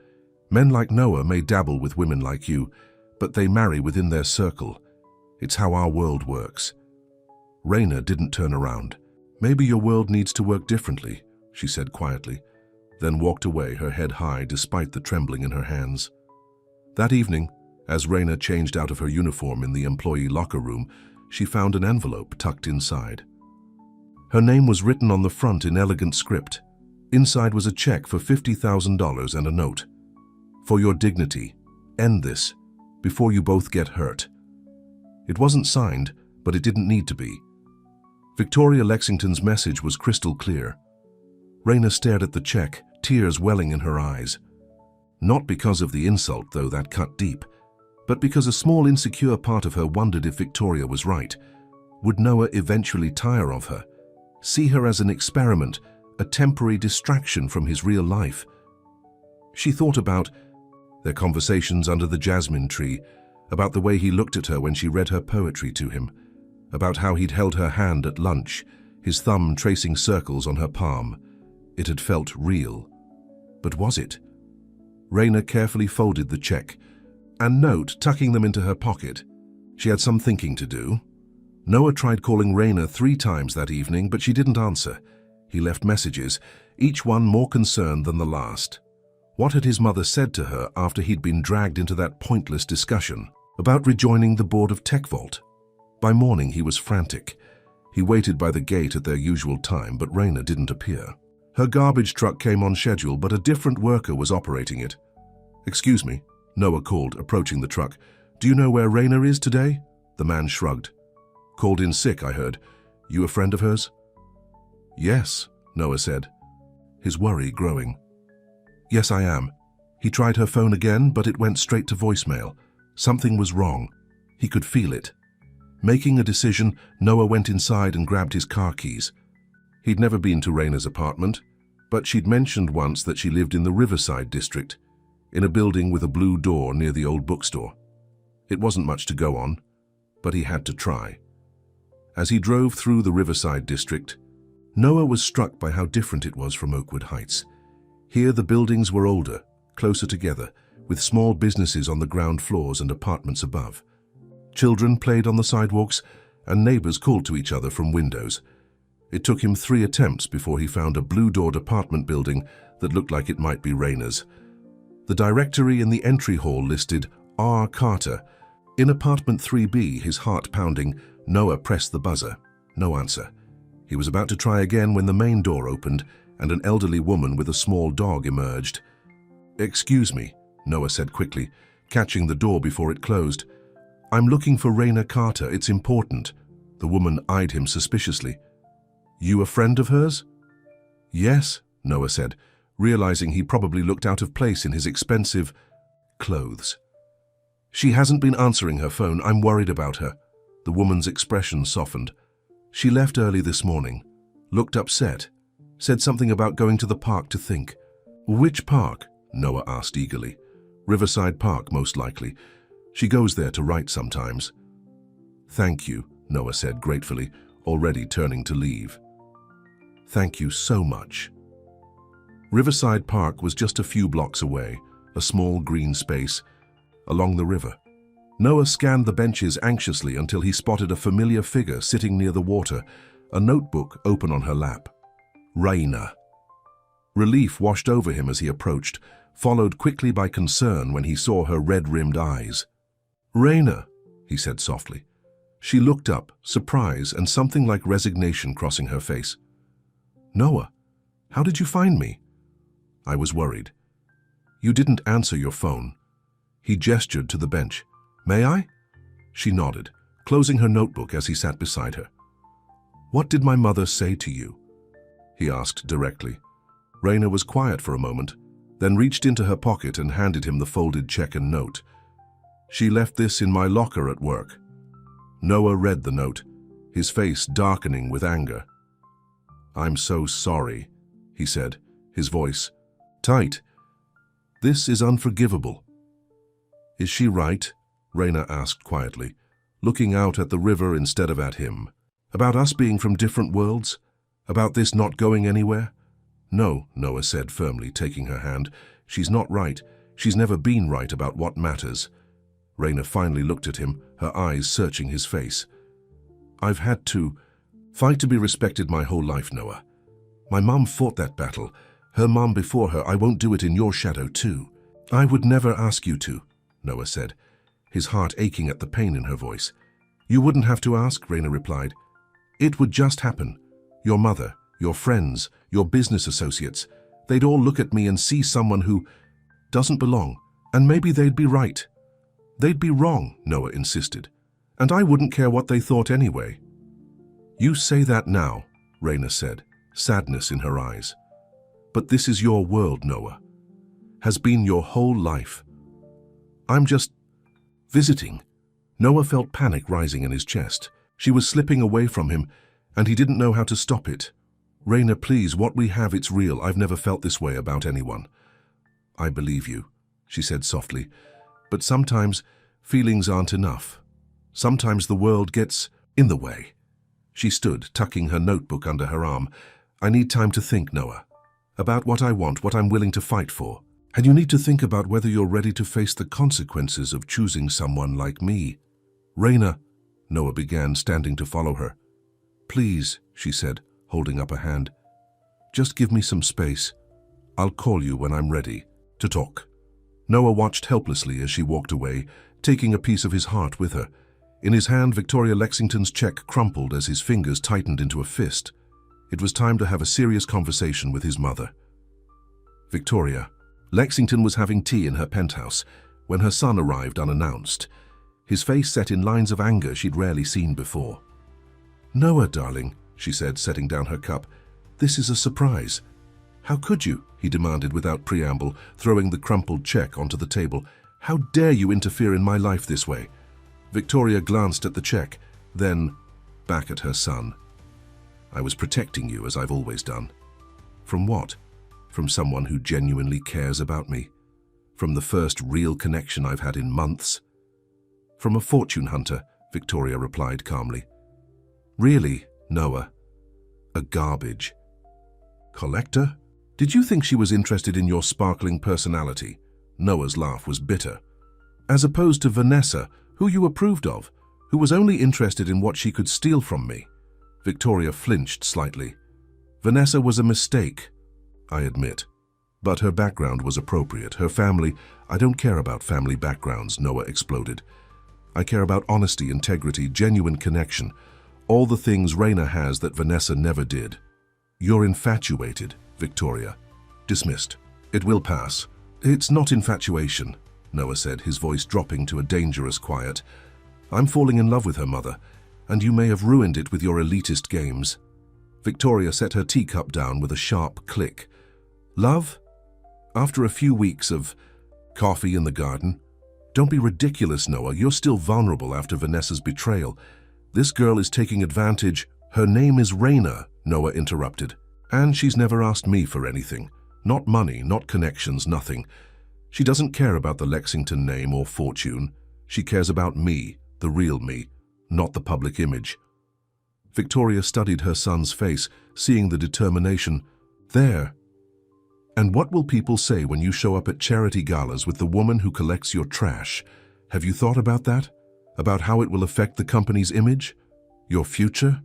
Men like Noah may dabble with women like you, but they marry within their circle. It's how our world works." Raina didn't turn around. "Maybe your world needs to work differently," she said quietly, then walked away, her head high despite the trembling in her hands. That evening, as Raina changed out of her uniform in the employee locker room, she found an envelope tucked inside. Her name was written on the front in elegant script. Inside was a check for $50,000 and a note. "For your dignity, end this, before you both get hurt." It wasn't signed, but it didn't need to be. Victoria Lexington's message was crystal clear. Raina stared at the check, tears welling in her eyes. Not because of the insult, though that cut deep, but because a small insecure part of her wondered if Victoria was right. Would Noah eventually tire of her? See her as an experiment, a temporary distraction from his real life? She thought about their conversations under the jasmine tree, about the way he looked at her when she read her poetry to him, about how he'd held her hand at lunch, his thumb tracing circles on her palm. It had felt real. But was it? Raina carefully folded the check and note, tucking them into her pocket. She had some thinking to do. Noah tried calling Raina 3 times that evening, but she didn't answer. He left messages, each one more concerned than the last. What had his mother said to her after he'd been dragged into that pointless discussion about rejoining the board of Tech Vault? By morning, he was frantic. He waited by the gate at their usual time, but Raina didn't appear. Her garbage truck came on schedule, but a different worker was operating it. "Excuse me," Noah called, approaching the truck. "Do you know where Raina is today?" The man shrugged. "Called in sick, I heard. You a friend of hers?" "Yes," Noah said, his worry growing. "Yes, I am." He tried her phone again, but it went straight to voicemail. Something was wrong. He could feel it. Making a decision, Noah went inside and grabbed his car keys. He'd never been to Raina's apartment, but she'd mentioned once that she lived in the Riverside district, in a building with a blue door near the old bookstore. It wasn't much to go on, but he had to try. As he drove through the Riverside district, Noah was struck by how different it was from Oakwood Heights. Here the buildings were older, closer together, with small businesses on the ground floors and apartments above. Children played on the sidewalks, and neighbors called to each other from windows. It took him 3 attempts before he found a blue-doored apartment building that looked like it might be Raina's. The directory in the entry hall listed R. Carter. In apartment 3B, his heart pounding, Noah pressed the buzzer. No answer. He was about to try again when the main door opened and an elderly woman with a small dog emerged. "Excuse me," Noah said quickly, catching the door before it closed. "I'm looking for Raina Carter. It's important." The woman eyed him suspiciously. "You a friend of hers?" "Yes," Noah said, realizing he probably looked out of place in his expensive clothes. "She hasn't been answering her phone. I'm worried about her." The woman's expression softened. "She left early this morning, looked upset, said something about going to the park to think." "Which park?" Noah asked eagerly. "Riverside Park, most likely. She goes there to write sometimes." "Thank you," Noah said gratefully, already turning to leave. "Thank you so much." Riverside Park was just a few blocks away, a small green space, along the river. Noah scanned the benches anxiously until he spotted a familiar figure sitting near the water, a notebook open on her lap. Raina. Relief washed over him as he approached, followed quickly by concern when he saw her red-rimmed eyes. "Raina," he said softly. She looked up, surprise and something like resignation crossing her face. "Noah, how did you find me?" "I was worried. You didn't answer your phone." He gestured to the bench. "May I?" She nodded, closing her notebook as he sat beside her. "What did my mother say to you?" he asked directly. Raina was quiet for a moment, then reached into her pocket and handed him the folded check and note. "She left this in my locker at work." Noah read the note, his face darkening with anger. "I'm so sorry," he said, his voice tight. "This is unforgivable." "Is she right?" Raina asked quietly, looking out at the river instead of at him. "About us being from different worlds? About this not going anywhere?" "No," Noah said firmly, taking her hand. "She's not right. She's never been right about what matters." Raina finally looked at him, her eyes searching his face. "I've had to fight to be respected my whole life, Noah. My mum fought that battle. Her mum before her. I won't do it in your shadow too." "I would never ask you to," Noah said, his heart aching at the pain in her voice. "You wouldn't have to ask," Raina replied. "It would just happen. Your mother, your friends, your business associates, they'd all look at me and see someone who doesn't belong, and maybe they'd be right." "They'd be wrong," Noah insisted, "and I wouldn't care what they thought anyway." "You say that now," Raina said, sadness in her eyes. "But this is your world, Noah. Has been your whole life. I'm just visiting." Noah felt panic rising in his chest. She was slipping away from him, and he didn't know how to stop it. "Raina, please, what we have, it's real. I've never felt this way about anyone." "I believe you," she said softly. "But sometimes feelings aren't enough. Sometimes the world gets in the way." She stood, tucking her notebook under her arm. "I need time to think, Noah, about what I want, what I'm willing to fight for. And you need to think about whether you're ready to face the consequences of choosing someone like me." "Raina," Noah began, standing to follow her. "Please," she said, holding up a hand. "Just give me some space. I'll call you when I'm ready to talk." Noah watched helplessly as she walked away, taking a piece of his heart with her. In his hand, Victoria Lexington's check crumpled as his fingers tightened into a fist. It was time to have a serious conversation with his mother. Victoria. Lexington was having tea in her penthouse when her son arrived unannounced, his face set in lines of anger she'd rarely seen before. "Noah, darling," she said, setting down her cup, "this is a surprise." "How could you?" he demanded without preamble, throwing the crumpled check onto the table. "How dare you interfere in my life this way?" Victoria glanced at the check, then back at her son. "I was protecting you, as I've always done." "From what?" "From someone who genuinely cares about me. From the first real connection I've had in months." "From a fortune hunter," Victoria replied calmly. "Really, Noah? A garbage collector? Did you think she was interested in your sparkling personality?" Noah's laugh was bitter. "As opposed to Vanessa, who you approved of, who was only interested in what she could steal from me." Victoria flinched slightly. Vanessa was a mistake, I admit. But her background was appropriate. Her family— I don't care about family backgrounds, Noah exploded. I care about honesty, integrity, genuine connection. All the things Raina has that Vanessa never did. You're infatuated, Victoria. Dismissed. It will pass. It's not infatuation, Noah said, his voice dropping to a dangerous quiet. I'm falling in love with her mother, and you may have ruined it with your elitist games. Victoria set her teacup down with a sharp click. Love? After a few weeks of coffee in the garden? Don't be ridiculous, Noah. You're still vulnerable after Vanessa's betrayal. This girl is taking advantage. Her name is Raina, Noah interrupted. And she's never asked me for anything. Not money, not connections, nothing. She doesn't care about the Lexington name or fortune. She cares about me, the real me, not the public image. Victoria studied her son's face, seeing the determination. There. And what will people say when you show up at charity galas with the woman who collects your trash? Have you thought about that? About how it will affect the company's image? Your future?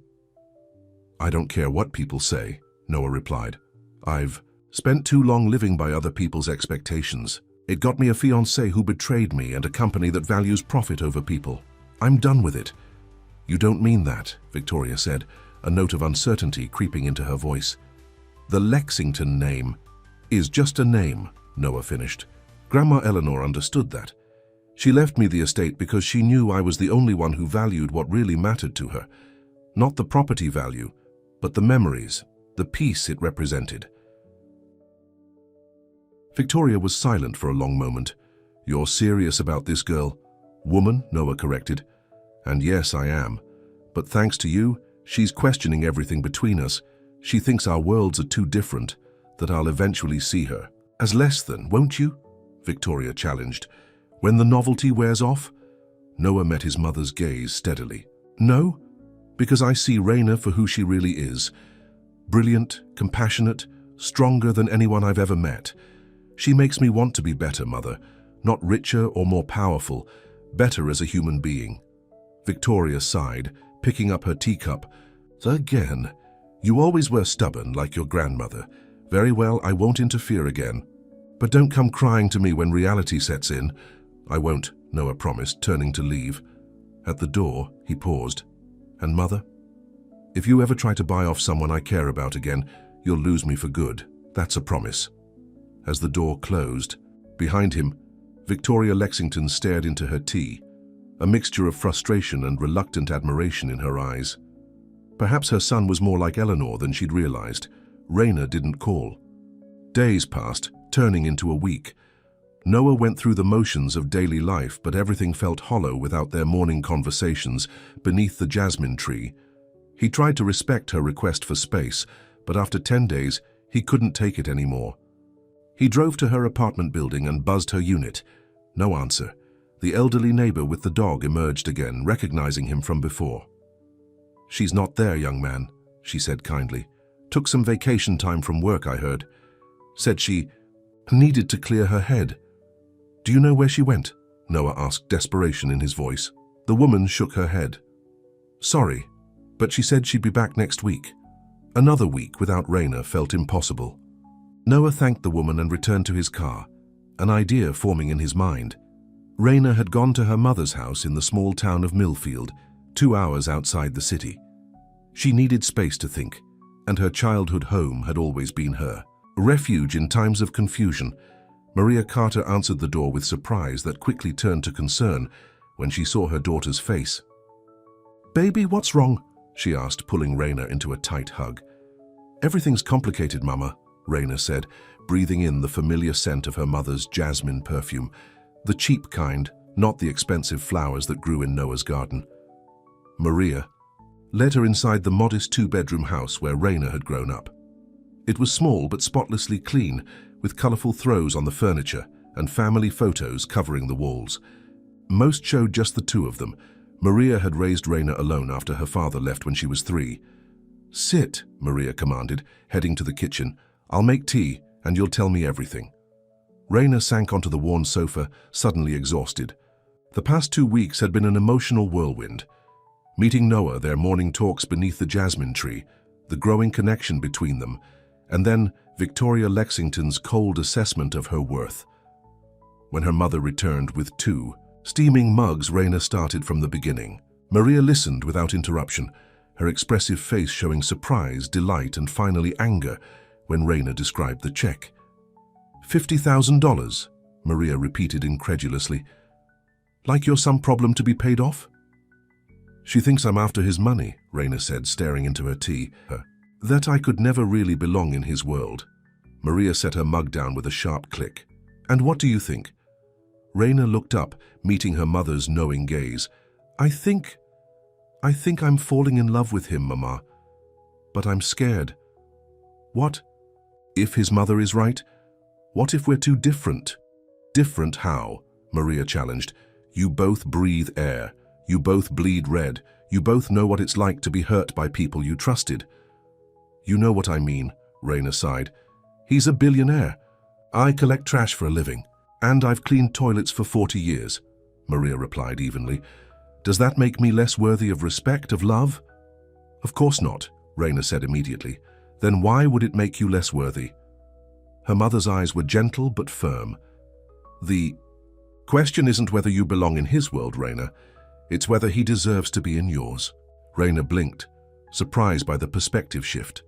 I don't care what people say, Noah replied. I've spent too long living by other people's expectations. It got me a fiancé who betrayed me and a company that values profit over people. I'm done with it. You don't mean that, Victoria said, a note of uncertainty creeping into her voice. The Lexington name is just a name, Noah finished. Grandma Eleanor understood that. She left me the estate because she knew I was the only one who valued what really mattered to her. Not the property value, but the memories, the peace it represented. Victoria was silent for a long moment. You're serious about this girl? Woman, Noah corrected. And yes, I am. But thanks to you, she's questioning everything between us. She thinks our worlds are too different, that I'll eventually see her as less than, won't you? Victoria challenged. When the novelty wears off? Noah met his mother's gaze steadily. No, because I see Raina for who she really is. Brilliant, compassionate, stronger than anyone I've ever met. She makes me want to be better, Mother. Not richer or more powerful, better as a human being. Victoria sighed, picking up her teacup. Again, you always were stubborn like your grandmother. Very well, I won't interfere again. But don't come crying to me when reality sets in. I won't, Noah promised, turning to leave. At the door, he paused. And Mother? If you ever try to buy off someone I care about again, you'll lose me for good. That's a promise. As the door closed, behind him, Victoria Lexington stared into her tea, a mixture of frustration and reluctant admiration in her eyes. Perhaps her son was more like Eleanor than she'd realized. Raina didn't call. Days passed, turning into a week. Noah went through the motions of daily life, but everything felt hollow without their morning conversations beneath the jasmine tree. He tried to respect her request for space, but after 10 days, he couldn't take it anymore. He drove to her apartment building and buzzed her unit. No answer. The elderly neighbor with the dog emerged again, recognizing him from before. She's not there, young man, she said kindly. Took some vacation time from work, I heard. Said she needed to clear her head. Do you know where she went? Noah asked, desperation in his voice. The woman shook her head. Sorry, but she said she'd be back next week. Another week without Raina felt impossible. Noah thanked the woman and returned to his car, an idea forming in his mind. Raina had gone to her mother's house in the small town of Millfield, 2 hours outside the city. She needed space to think, and her childhood home had always been her refuge in times of confusion. Maria Carter answered the door with surprise that quickly turned to concern when she saw her daughter's face. Baby, what's wrong? She asked, pulling Raina into a tight hug. Everything's complicated, Mama, Raina said, breathing in the familiar scent of her mother's jasmine perfume, the cheap kind, not the expensive flowers that grew in Noah's garden. Maria led her inside the modest 2-bedroom house where Raina had grown up. It was small but spotlessly clean, with colorful throws on the furniture and family photos covering the walls. Most showed just the two of them. Maria had raised Raina alone after her father left when she was 3. Sit, Maria commanded, heading to the kitchen. I'll make tea, and you'll tell me everything. Raina sank onto the worn sofa, suddenly exhausted. The past 2 weeks had been an emotional whirlwind. Meeting Noah, their morning talks beneath the jasmine tree, the growing connection between them, and then Victoria Lexington's cold assessment of her worth. When her mother returned with 2 steaming mugs, Raina started from the beginning. Maria listened without interruption, her expressive face showing surprise, delight, and finally anger when Raina described the check. $50,000, Maria repeated incredulously. Like you're some problem to be paid off? She thinks I'm after his money, Raina said, staring into her tea. That I could never really belong in his world. Maria set her mug down with a sharp click. And what do you think? Raina looked up, meeting her mother's knowing gaze. I think I'm falling in love with him, Mama. But I'm scared. What? If his mother is right? What if we're too different? Different how? Maria challenged. You both breathe air. You both bleed red. You both know what it's like to be hurt by people you trusted. You know what I mean, Raina sighed. He's a billionaire. I collect trash for a living. And I've cleaned toilets for 40 years, Maria replied evenly. Does that make me less worthy of respect, of love? Of course not, Raina said immediately. Then why would it make you less worthy? Her mother's eyes were gentle but firm. The question isn't whether you belong in his world, Raina. It's whether he deserves to be in yours. Raina blinked, surprised by the perspective shift.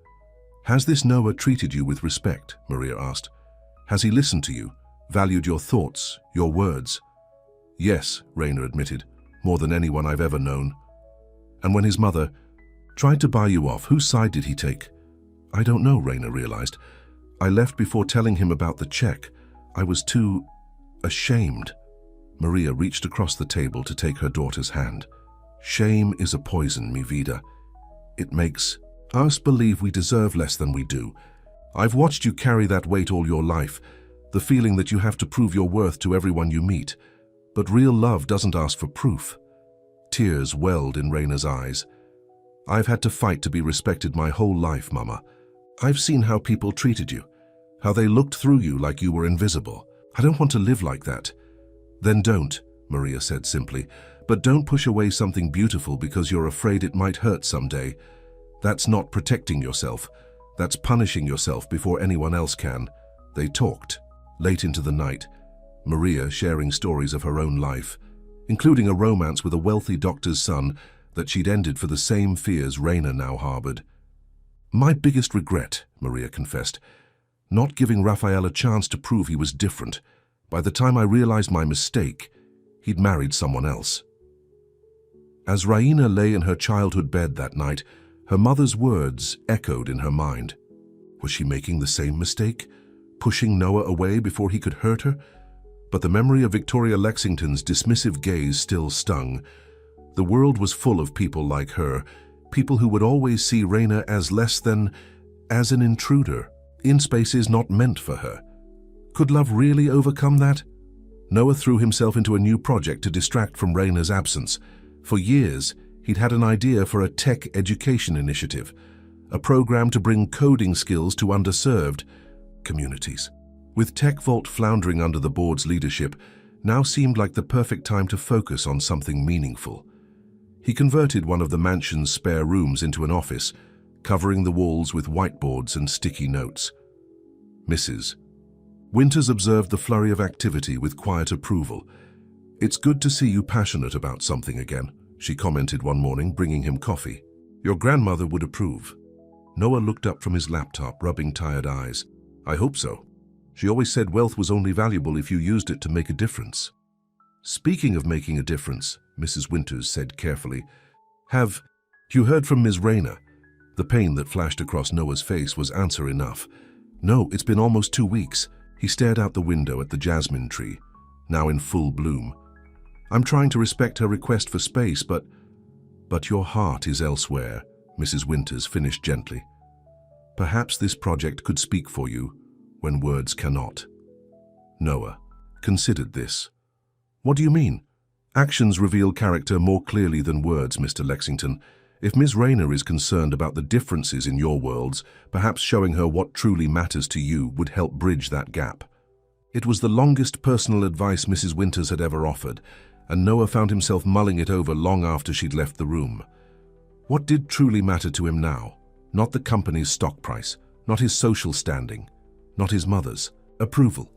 Has this Noah treated you with respect? Maria asked. Has he listened to you, valued your thoughts, your words? Yes, Raina admitted, more than anyone I've ever known. And when his mother tried to buy you off, whose side did he take? I don't know, Raina realized. I left before telling him about the check. I was too ashamed. Maria reached across the table to take her daughter's hand. Shame is a poison, mi vida. It makes us believe we deserve less than we do. I've watched you carry that weight all your life, the feeling that you have to prove your worth to everyone you meet. But real love doesn't ask for proof. Tears welled in Raina's eyes. I've had to fight to be respected my whole life, Mama. I've seen how people treated you, how they looked through you like you were invisible. I don't want to live like that. Then don't, Maria said simply. But don't push away something beautiful because you're afraid it might hurt someday. That's not protecting yourself. That's punishing yourself before anyone else can. They talked, late into the night, Maria sharing stories of her own life, including a romance with a wealthy doctor's son that she'd ended for the same fears Raina now harbored. My biggest regret, Maria confessed, not giving Raphael a chance to prove he was different. By the time I realized my mistake, he'd married someone else. As Raina lay in her childhood bed that night, her mother's words echoed in her mind. Was she making the same mistake, pushing Noah away before he could hurt her? But the memory of Victoria Lexington's dismissive gaze still stung. The world was full of people like her, people who would always see Raina as less than, as an intruder, in spaces not meant for her. Could love really overcome that? Noah threw himself into a new project to distract from Raina's absence. For years, he'd had an idea for a tech education initiative, a program to bring coding skills to underserved communities. With Tech Vault floundering under the board's leadership, now seemed like the perfect time to focus on something meaningful. He converted one of the mansion's spare rooms into an office, covering the walls with whiteboards and sticky notes. Mrs. Winters observed the flurry of activity with quiet approval. It's good to see you passionate about something again, she commented one morning, bringing him coffee. Your grandmother would approve. Noah looked up from his laptop, rubbing tired eyes. I hope so. She always said wealth was only valuable if you used it to make a difference. Speaking of making a difference, Mrs. Winters said carefully, have you heard from Ms. Raina? The pain that flashed across Noah's face was answer enough. No, it's been almost 2 weeks. He stared out the window at the jasmine tree, now in full bloom. I'm trying to respect her request for space, but your heart is elsewhere, Mrs. Winters finished gently. Perhaps this project could speak for you when words cannot. Noah considered this. What do you mean? Actions reveal character more clearly than words, Mr. Lexington. If Ms. Raina is concerned about the differences in your worlds, perhaps showing her what truly matters to you would help bridge that gap. It was the longest personal advice Mrs. Winters had ever offered, and Noah found himself mulling it over long after she'd left the room. What did truly matter to him now? Not the company's stock price, not his social standing, not his mother's approval.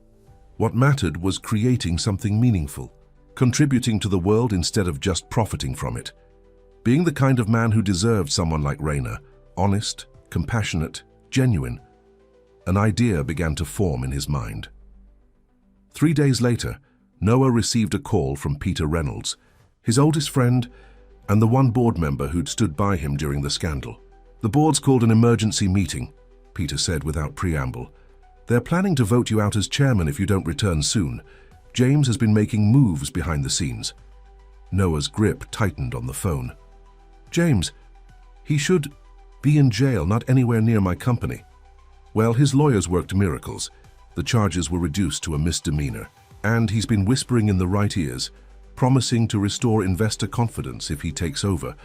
What mattered was creating something meaningful, contributing to the world instead of just profiting from it. Being the kind of man who deserved someone like Raina, honest, compassionate, genuine. An idea began to form in his mind. 3 days later, Noah received a call from Peter Reynolds, his oldest friend and the one board member who'd stood by him during the scandal. "The board's called an emergency meeting," Peter said without preamble. "They're planning to vote you out as chairman if you don't return soon. James has been making moves behind the scenes." Noah's grip tightened on the phone. "James, he should be in jail, not anywhere near my company." Well, his lawyers worked miracles. The charges were reduced to a misdemeanor, and he's been whispering in the right ears, promising to restore investor confidence if he takes over,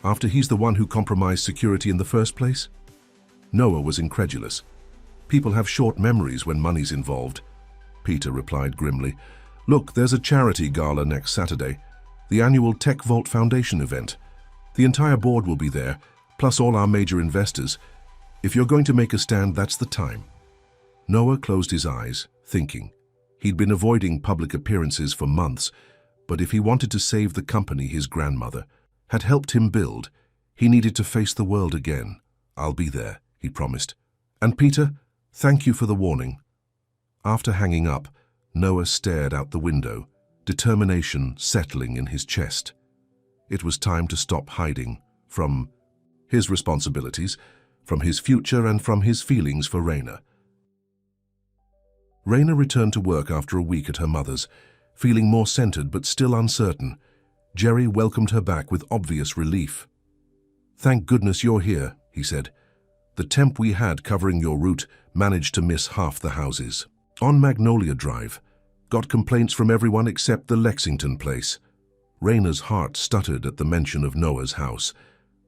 after he's the one who compromised security in the first place? Noah was incredulous. "People have short memories when money's involved." Peter replied grimly, "Look, there's a charity gala next Saturday, the annual Tech Vault Foundation event. The entire board will be there, plus all our major investors. If you're going to make a stand, that's the time." Noah closed his eyes, thinking. He'd been avoiding public appearances for months, but if he wanted to save the company his grandmother had helped him build, he needed to face the world again. "I'll be there," he promised. "And Peter, thank you for the warning." After hanging up, Noah stared out the window, determination settling in his chest. It was time to stop hiding from his responsibilities, from his future, and from his feelings for Raina. Raina returned to work after a week at her mother's, feeling more centered but still uncertain. Jerry welcomed her back with obvious relief. "Thank goodness you're here," he said. "The temp we had covering your route managed to miss half the houses. On Magnolia Drive. Got complaints from everyone except the Lexington place." Raina's heart stuttered at the mention of Noah's house.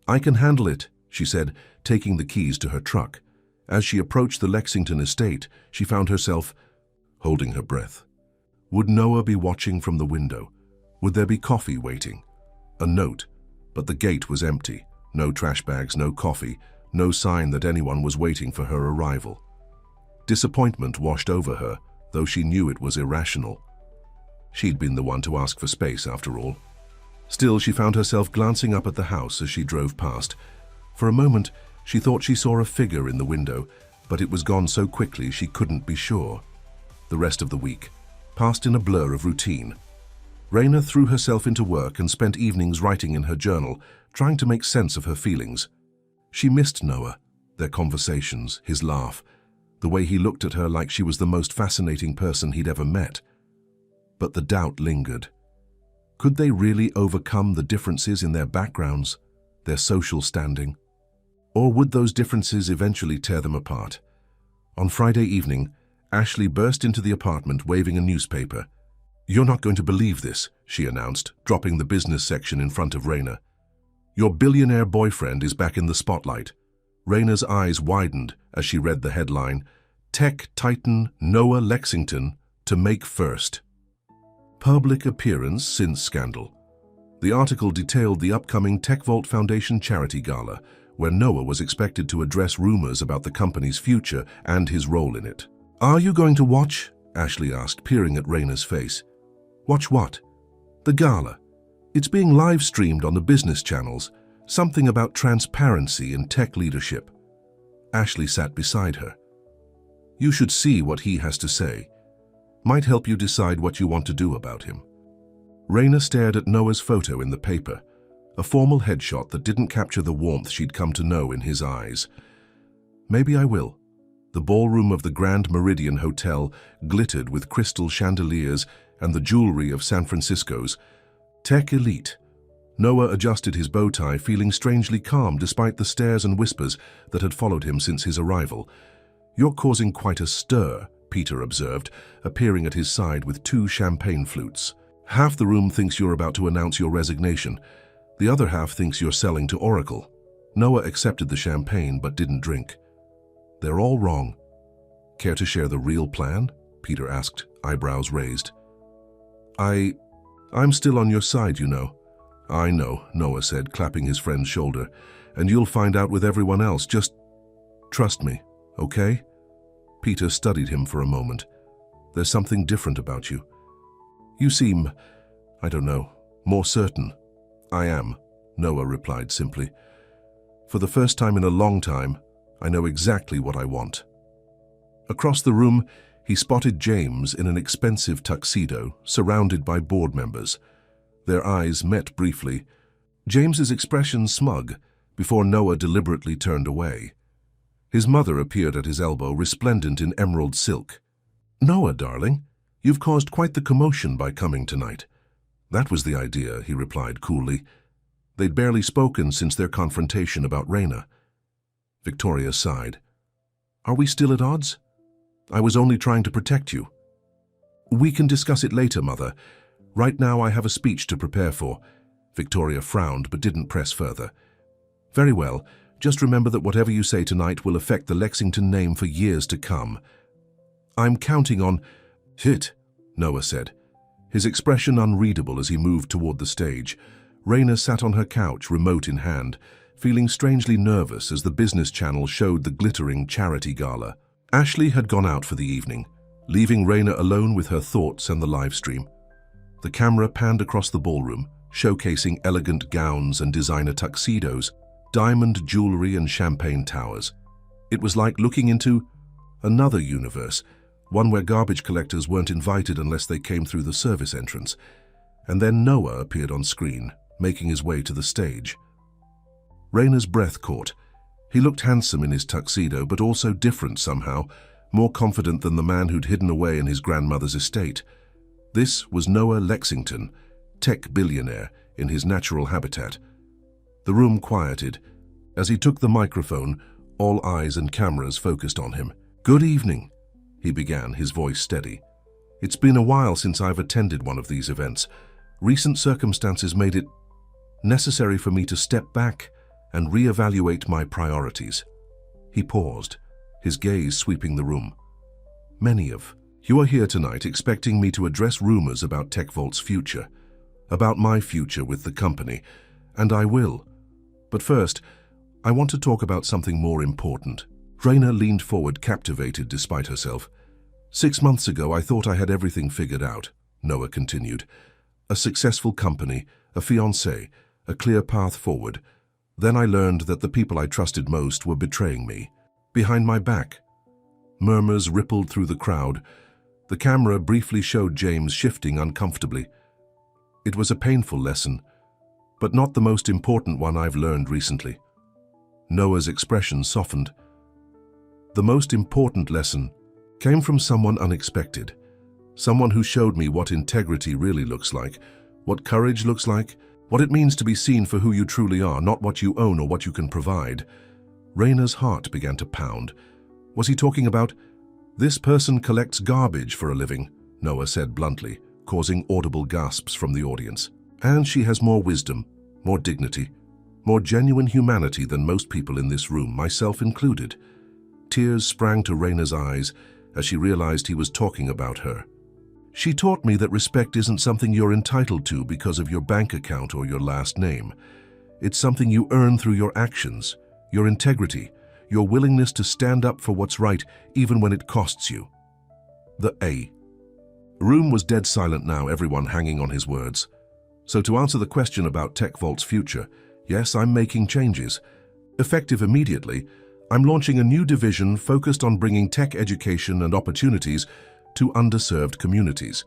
"I can handle it," she said, taking the keys to her truck. As she approached the Lexington estate, she found herself holding her breath. Would Noah be watching from the window? Would there be coffee waiting? A note, but the gate was empty. No trash bags, no coffee, no sign that anyone was waiting for her arrival. Disappointment washed over her, though she knew it was irrational. She'd been the one to ask for space, after all. Still, she found herself glancing up at the house as she drove past. For a moment, she thought she saw a figure in the window, but it was gone so quickly she couldn't be sure. The rest of the week passed in a blur of routine. Raina threw herself into work and spent evenings writing in her journal, trying to make sense of her feelings. She missed Noah, their conversations, his laugh, the way he looked at her like she was the most fascinating person he'd ever met. But the doubt lingered. Could they really overcome the differences in their backgrounds, their social standing? Or would those differences eventually tear them apart? On Friday evening, Ashley burst into the apartment waving a newspaper. "You're not going to believe this," she announced, dropping the business section in front of Raina. "Your billionaire boyfriend is back in the spotlight." Raina's eyes widened as she read the headline, "Tech Titan Noah Lexington to make first. Public appearance since scandal." The article detailed the upcoming Tech Vault Foundation charity gala, where Noah was expected to address rumors about the company's future and his role in it. "Are you going to watch?" Ashley asked, peering at Raina's face. "Watch what?" "The gala. It's being live-streamed on the business channels, something about transparency and tech leadership." Ashley sat beside her. "You should see what he has to say. Might help you decide what you want to do about him." Raina stared at Noah's photo in the paper, a formal headshot that didn't capture the warmth she'd come to know in his eyes. "Maybe I will." The ballroom of the Grand Meridian Hotel glittered with crystal chandeliers and the jewelry of San Francisco's tech elite. Noah adjusted his bow tie, feeling strangely calm despite the stares and whispers that had followed him since his arrival. "You're causing quite a stir," Peter observed, appearing at his side with 2 champagne flutes. "Half the room thinks you're about to announce your resignation. The other half thinks you're selling to Oracle." Noah accepted the champagne but didn't drink. "They're all wrong." "Care to share the real plan?" Peter asked, eyebrows raised. I'm still on your side, you know. I know, Noah said, clapping his friend's shoulder. And you'll find out with everyone else. Just trust me, okay? Peter studied him for a moment. There's something different about you. You seem, I don't know, more certain. I am, Noah replied simply. For the first time in a long time, I know exactly what I want. Across the room, he spotted James in an expensive tuxedo, surrounded by board members. Their eyes met briefly, James's expression smug, before Noah deliberately turned away. His mother appeared at his elbow, resplendent in emerald silk. Noah, darling, you've caused quite the commotion by coming tonight. That was the idea, he replied coolly. They'd barely spoken since their confrontation about Raina. Victoria sighed. Are we still at odds? I was only trying to protect you. We can discuss it later, Mother. Right now I have a speech to prepare for. Victoria frowned but didn't press further. Very well. Just remember that whatever you say tonight will affect the Lexington name for years to come. I'm counting on... Hit, Noah said, his expression unreadable as he moved toward the stage. Raina sat on her couch, remote in hand, feeling strangely nervous as the business channel showed the glittering charity gala. Ashley had gone out for the evening, leaving Raina alone with her thoughts and the live stream. The camera panned across the ballroom, showcasing elegant gowns and designer tuxedos, diamond jewelry and champagne towers. It was like looking into another universe, one where garbage collectors weren't invited unless they came through the service entrance. And then Noah appeared on screen, making his way to the stage. Raina's breath caught. He looked handsome in his tuxedo, but also different somehow, more confident than the man who'd hidden away in his grandmother's estate. This was Noah Lexington, tech billionaire, in his natural habitat. The room quieted. As he took the microphone, all eyes and cameras focused on him. Good evening, he began, his voice steady. It's been a while since I've attended one of these events. Recent circumstances made it necessary for me to step back and reevaluate my priorities. He paused, his gaze sweeping the room. Many of you are here tonight expecting me to address rumors about TechVault's future, about my future with the company, and I will. But first, I want to talk about something more important. Raina leaned forward, captivated despite herself. 6 months ago, I thought I had everything figured out, Noah continued. A successful company, a fiancé, a clear path forward. Then I learned that the people I trusted most were betraying me. Behind my back. Murmurs rippled through the crowd. The camera briefly showed James shifting uncomfortably. It was a painful lesson, but not the most important one I've learned recently. Noah's expression softened. The most important lesson came from someone unexpected, someone who showed me what integrity really looks like, what courage looks like, what it means to be seen for who you truly are, not what you own or what you can provide. Raina's heart began to pound. Was he talking about, this person collects garbage for a living, Noah said bluntly, causing audible gasps from the audience. And she has more wisdom, more dignity, more genuine humanity than most people in this room, myself included. Tears sprang to Raina's eyes as she realized he was talking about her. She taught me that respect isn't something you're entitled to because of your bank account or your last name. It's something you earn through your actions, your integrity, your willingness to stand up for what's right even when it costs you. The room was dead silent now, everyone hanging on his words. So to answer the question about TechVault's future, yes, I'm making changes. Effective immediately, I'm launching a new division focused on bringing tech education and opportunities to underserved communities.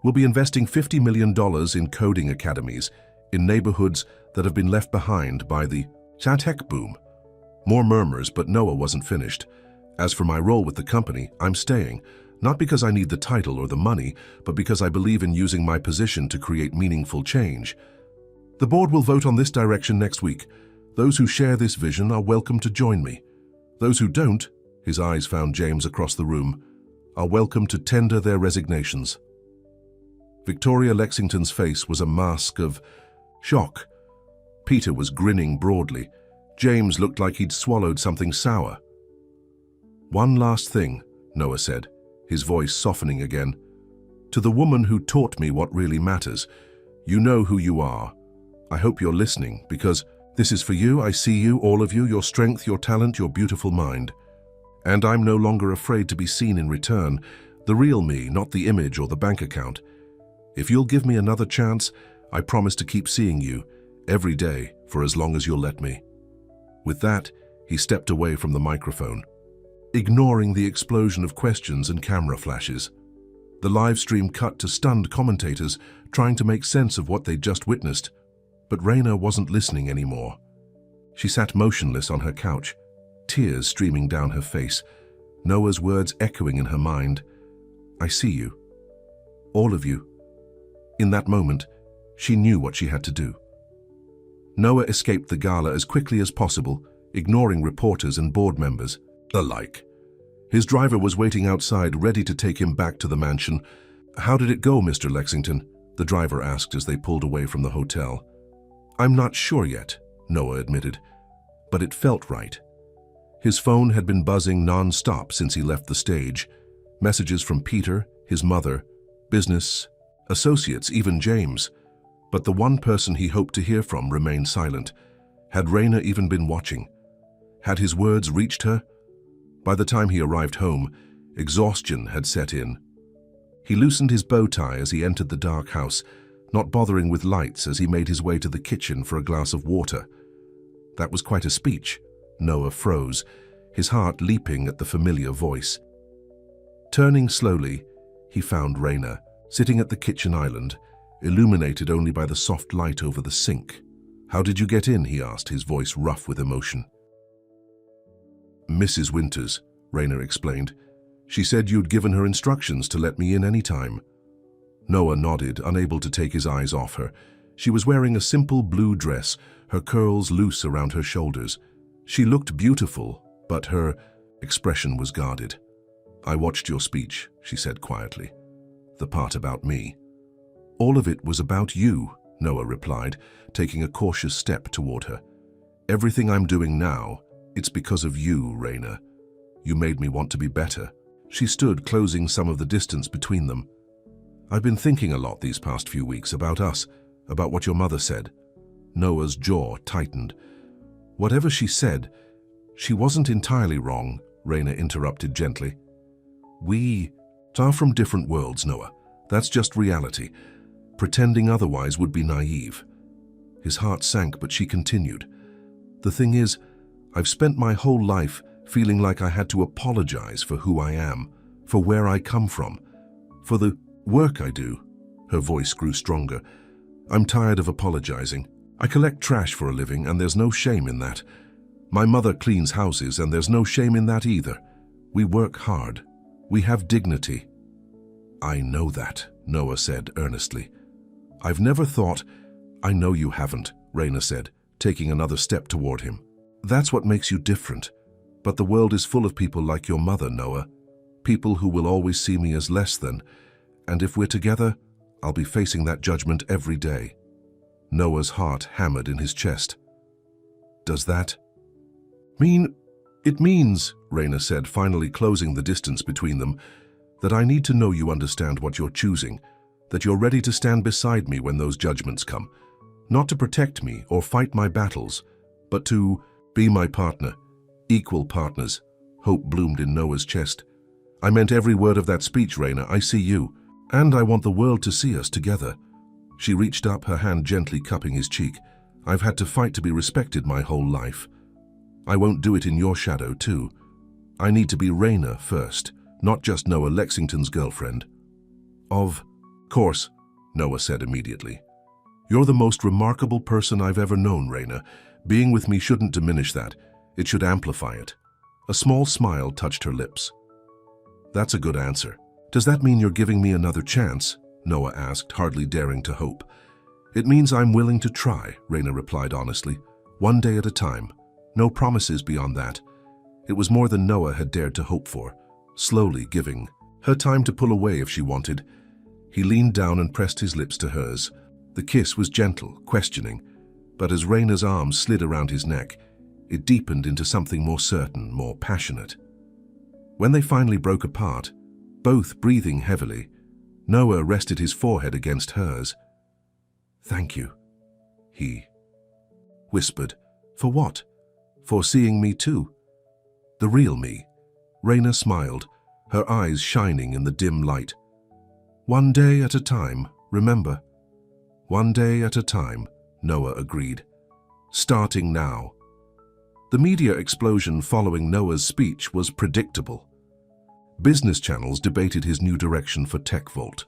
We'll be investing $50 million in coding academies in neighborhoods that have been left behind by the tech boom. More murmurs, but Noah wasn't finished. As for my role with the company, I'm staying, not because I need the title or the money, but because I believe in using my position to create meaningful change. The board will vote on this direction next week. Those who share this vision are welcome to join me. Those who don't, his eyes found James across the room, are welcome to tender their resignations. Victoria Lexington's face was a mask of shock. Peter was grinning broadly. James looked like he'd swallowed something sour. One last thing, Noah said, his voice softening again. To the woman who taught me what really matters, you know who you are. I hope you're listening, because this is for you. I see you, all of you, your strength, your talent, your beautiful mind. And I'm no longer afraid to be seen in return, the real me, not the image or the bank account. If you'll give me another chance, I promise to keep seeing you every day for as long as you'll let me." With that, he stepped away from the microphone, ignoring the explosion of questions and camera flashes. The live stream cut to stunned commentators trying to make sense of what they'd just witnessed, but Raina wasn't listening anymore. She sat motionless on her couch, tears streaming down her face, Noah's words echoing in her mind. "I see you. All of you." In that moment, she knew what she had to do. Noah escaped the gala as quickly as possible, ignoring reporters and board members alike. His driver was waiting outside, ready to take him back to the mansion. "How did it go, Mr. Lexington?" the driver asked as they pulled away from the hotel. "I'm not sure yet," Noah admitted, "but it felt right." His phone had been buzzing non-stop since he left the stage. Messages from Peter, his mother, business, associates, even James. But the one person he hoped to hear from remained silent. Had Raina even been watching? Had his words reached her? By the time he arrived home, exhaustion had set in. He loosened his bow tie as he entered the dark house, not bothering with lights as he made his way to the kitchen for a glass of water. That was quite a speech. Noah froze, his heart leaping at the familiar voice. Turning slowly, he found Raina, sitting at the kitchen island, illuminated only by the soft light over the sink. "How did you get in?" he asked, his voice rough with emotion. "Mrs. Winters," Raina explained. "She said you'd given her instructions to let me in any time." Noah nodded, unable to take his eyes off her. She was wearing a simple blue dress, her curls loose around her shoulders. She looked beautiful, but her expression was guarded. "I watched your speech," she said quietly. "The part about me." "All of it was about you," Noah replied, taking a cautious step toward her. "Everything I'm doing now, it's because of you, Raina. You made me want to be better." She stood, closing some of the distance between them. "I've been thinking a lot these past few weeks about us, about what your mother said." Noah's jaw tightened. "Whatever she said, she wasn't entirely wrong," Raina interrupted gently. "We are from different worlds, Noah. That's just reality. Pretending otherwise would be naive." His heart sank, but she continued. "The thing is, I've spent my whole life feeling like I had to apologize for who I am, for where I come from, for the work I do." Her voice grew stronger. "I'm tired of apologizing. I collect trash for a living, and there's no shame in that. My mother cleans houses, and there's no shame in that either. We work hard. We have dignity." "I know that," Noah said earnestly. "I've never thought—" "I know you haven't," Raina said, taking another step toward him. "That's what makes you different. But the world is full of people like your mother, Noah. People who will always see me as less than. And if we're together, I'll be facing that judgment every day." Noah's heart hammered in his chest. "Does that mean—" "It means," Raina said, finally closing the distance between them, "that I need to know you understand what you're choosing, that you're ready to stand beside me when those judgments come. Not to protect me or fight my battles, but to be my partner. Equal partners." Hope bloomed in Noah's chest. "I meant every word of that speech, Raina. I see you, and I want the world to see us together." She reached up, her hand gently cupping his cheek. "I've had to fight to be respected my whole life. I won't do it in your shadow, too. I need to be Raina first, not just Noah Lexington's girlfriend." "Of course," Noah said immediately. "You're the most remarkable person I've ever known, Raina. Being with me shouldn't diminish that. It should amplify it." A small smile touched her lips. "That's a good answer. Does that mean you're giving me another chance?" Noah asked, hardly daring to hope. "It means I'm willing to try," Raina replied honestly. "One day at a time. No promises beyond that." It was more than Noah had dared to hope for, slowly giving her time to pull away if she wanted. He leaned down and pressed his lips to hers. The kiss was gentle, questioning, but as Raina's arms slid around his neck, it deepened into something more certain, more passionate. When they finally broke apart, both breathing heavily, Noah rested his forehead against hers. "Thank you," he whispered. For what? For seeing me too. The real me. Raina smiled, her eyes shining in the dim light. One day at a time, remember? One day at a time, Noah agreed. Starting now. The media explosion following Noah's speech was predictable. Business channels debated his new direction for Tech Vault.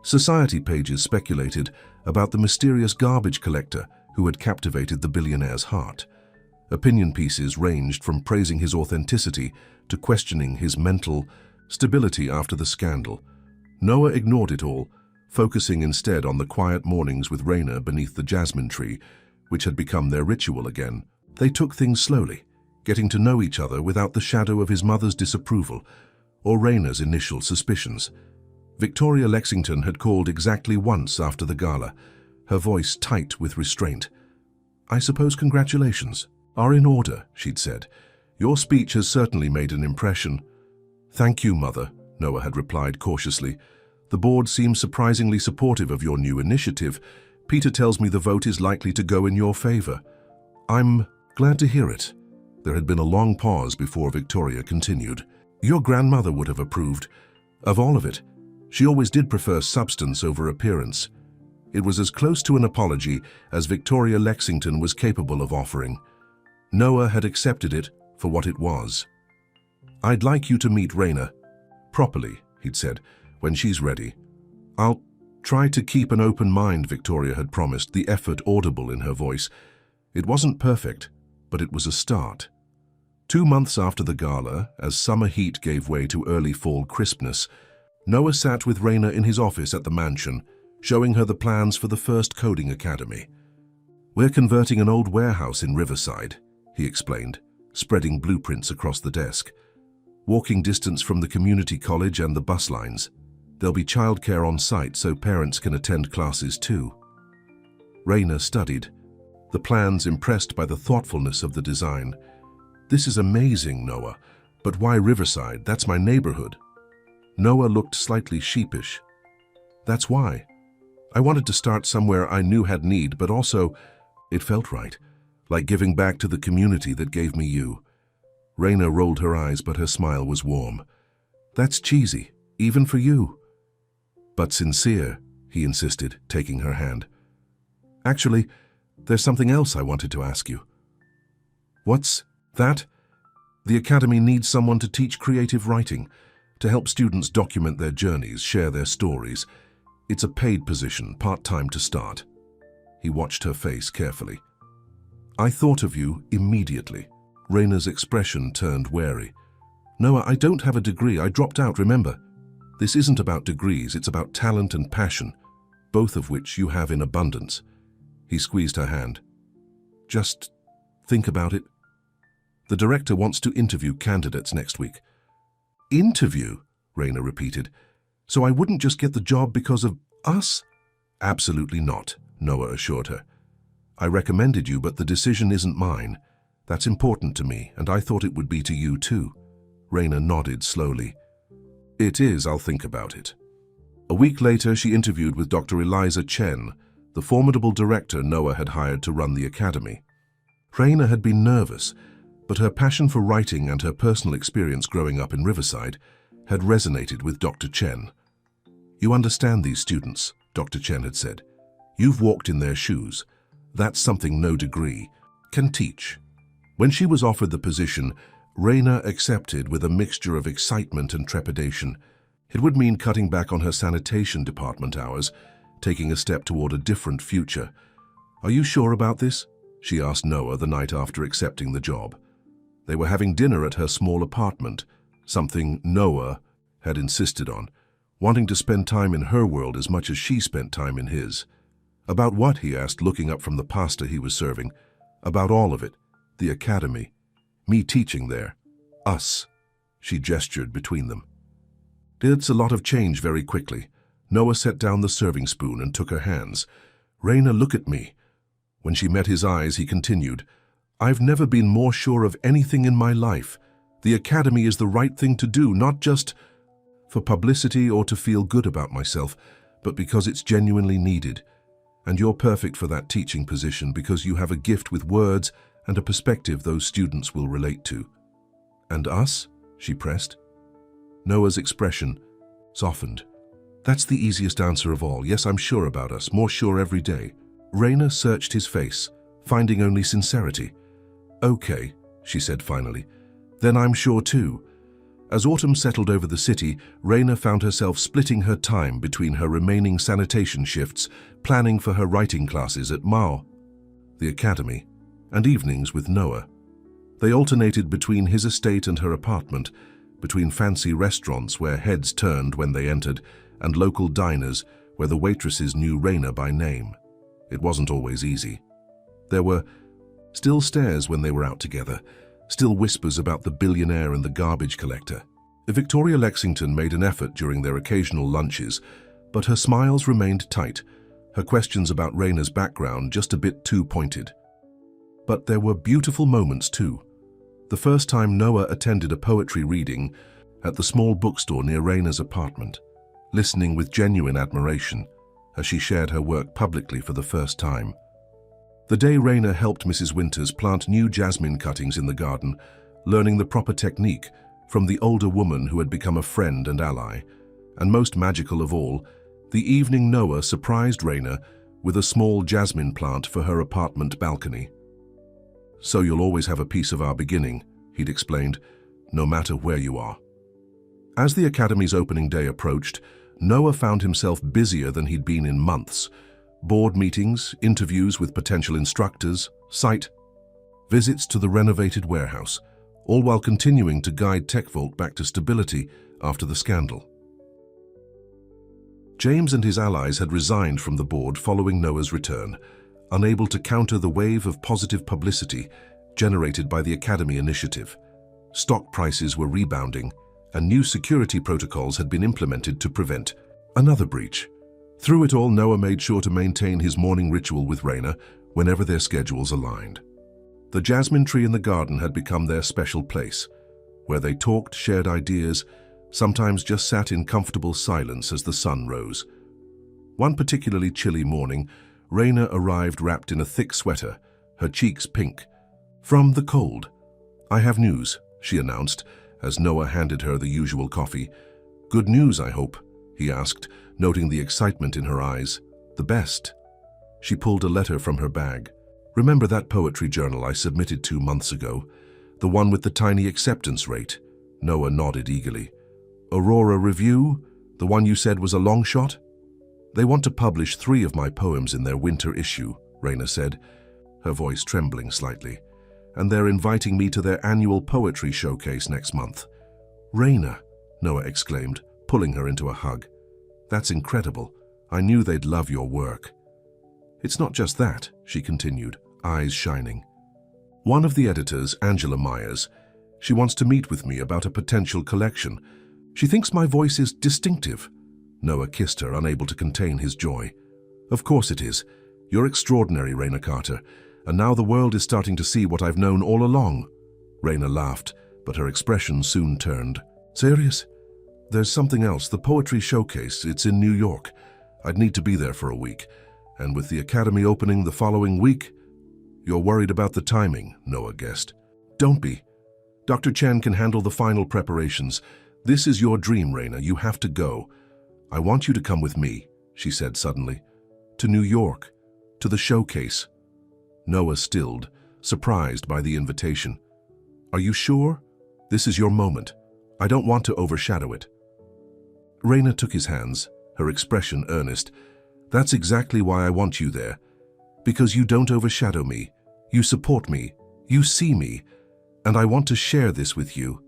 Society pages speculated about the mysterious garbage collector who had captivated the billionaire's heart. Opinion pieces ranged from praising his authenticity to questioning his mental stability after the scandal. Noah ignored it all, focusing instead on the quiet mornings with Raina beneath the jasmine tree, which had become their ritual again. They took things slowly, getting to know each other without the shadow of his mother's disapproval or Raina's initial suspicions. Victoria Lexington had called exactly once after the gala, her voice tight with restraint. I suppose congratulations are in order, she'd said. Your speech has certainly made an impression. Thank you, Mother, Noah had replied cautiously. The board seems surprisingly supportive of your new initiative. Peter tells me the vote is likely to go in your favor. I'm glad to hear it. There had been a long pause before Victoria continued. Your grandmother would have approved of all of it. She always did prefer substance over appearance. It was as close to an apology as Victoria Lexington was capable of offering. Noah had accepted it for what it was. I'd like you to meet Raina. Properly, he'd said, when she's ready. I'll try to keep an open mind, Victoria had promised, the effort audible in her voice. It wasn't perfect, but it was a start. 2 months after the gala, as summer heat gave way to early fall crispness, Noah sat with Raina in his office at the mansion, showing her the plans for the first coding academy. We're converting an old warehouse in Riverside, he explained, spreading blueprints across the desk. Walking distance from the community college and the bus lines. There'll be childcare on site so parents can attend classes too. Raina studied, the plans impressed by the thoughtfulness of the design. This is amazing, Noah, but why Riverside? That's my neighborhood. Noah looked slightly sheepish. That's why. I wanted to start somewhere I knew had need, but also it felt right, like giving back to the community that gave me you. Raina rolled her eyes, but her smile was warm. That's cheesy, even for you. But sincere, he insisted, taking her hand. Actually, there's something else I wanted to ask you. What's that? The academy needs someone to teach creative writing, to help students document their journeys, share their stories. It's a paid position, part-time to start. He watched her face carefully. I thought of you immediately. Raina's expression turned wary. Noah, I don't have a degree. I dropped out, remember? This isn't about degrees, it's about talent and passion, both of which you have in abundance. He squeezed her hand. Just think about it. The director wants to interview candidates next week. Interview? Raina repeated. So I wouldn't just get the job because of us? Absolutely not, Noah assured her. I recommended you, but the decision isn't mine. That's important to me, and I thought it would be to you too. Raina nodded slowly. It is, I'll think about it. A week later, she interviewed with Dr. Eliza Chen, the formidable director Noah had hired to run the academy. Raina had been nervous, but her passion for writing and her personal experience growing up in Riverside had resonated with Dr. Chen. You understand these students, Dr. Chen had said. You've walked in their shoes. That's something no degree can teach. When she was offered the position, Raina accepted with a mixture of excitement and trepidation. It would mean cutting back on her sanitation department hours, taking a step toward a different future. Are you sure about this? She asked Noah the night after accepting the job. They were having dinner at her small apartment, something Noah had insisted on, wanting to spend time in her world as much as she spent time in his. About what, he asked, looking up from the pasta he was serving. About all of it. The academy. Me teaching there. Us. She gestured between them. It's a lot of change very quickly. Noah set down the serving spoon and took her hands. Raina, look at me. When she met his eyes, he continued, I've never been more sure of anything in my life. The academy is the right thing to do, not just for publicity or to feel good about myself, but because it's genuinely needed. And you're perfect for that teaching position because you have a gift with words and a perspective those students will relate to. And us? She pressed. Noah's expression softened. That's the easiest answer of all. Yes, I'm sure about us, more sure every day. Raina searched his face, finding only sincerity. Okay, she said finally. Then I'm sure too. As autumn settled over the city, Raina found herself splitting her time between her remaining sanitation shifts, planning for her writing classes at Mao, the academy, and evenings with Noah. They alternated between his estate and her apartment, between fancy restaurants where heads turned when they entered, and local diners where the waitresses knew Raina by name. It wasn't always easy. There were still stares when they were out together, still whispers about the billionaire and the garbage collector. Victoria Lexington made an effort during their occasional lunches, but her smiles remained tight, her questions about Raina's background just a bit too pointed. But there were beautiful moments too. The first time Noah attended a poetry reading at the small bookstore near Raina's apartment, listening with genuine admiration as she shared her work publicly for the first time. The day Raina helped Mrs. Winters plant new jasmine cuttings in the garden, learning the proper technique from the older woman who had become a friend and ally. And most magical of all, the evening Noah surprised Raina with a small jasmine plant for her apartment balcony. So you'll always have a piece of our beginning, he'd explained, no matter where you are. As the academy's opening day approached, Noah found himself busier than he'd been in months. Board meetings, interviews with potential instructors, site visits to the renovated warehouse, all while continuing to guide TechVault back to stability after the scandal. James and his allies had resigned from the board following Noah's return, unable to counter the wave of positive publicity generated by the Academy initiative. Stock prices were rebounding, and new security protocols had been implemented to prevent another breach. Through it all, Noah made sure to maintain his morning ritual with Raina whenever their schedules aligned. The jasmine tree in the garden had become their special place, where they talked, shared ideas, sometimes just sat in comfortable silence as the sun rose. One particularly chilly morning, Raina arrived wrapped in a thick sweater, her cheeks pink. From the cold. I have news, she announced, as Noah handed her the usual coffee. Good news, I hope, he asked, noting the excitement in her eyes. The best. She pulled a letter from her bag. Remember that poetry journal I submitted 2 months ago? The one with the tiny acceptance rate? Noah nodded eagerly. Aurora Review? The one you said was a long shot? They want to publish 3 of my poems in their winter issue, Raina said, her voice trembling slightly. And they're inviting me to their annual poetry showcase next month. Raina, Noah exclaimed, pulling her into a hug. That's incredible. I knew they'd love your work. It's not just that, she continued, eyes shining. One of the editors, Angela Myers, she wants to meet with me about a potential collection. She thinks my voice is distinctive. Noah kissed her, unable to contain his joy. Of course it is. You're extraordinary, Raina Carter, and now the world is starting to see what I've known all along. Raina laughed, but her expression soon turned. Serious? There's something else, the poetry showcase. It's in New York. I'd need to be there for a week. And with the academy opening the following week, you're worried about the timing, Noah guessed. Don't be. Dr. Chen can handle the final preparations. This is your dream, Raina. You have to go. I want you to come with me, she said suddenly. To New York. To the showcase. Noah stilled, surprised by the invitation. Are you sure? This is your moment. I don't want to overshadow it. Raina took his hands, her expression earnest. That's exactly why I want you there. Because you don't overshadow me. You support me. You see me. And I want to share this with you.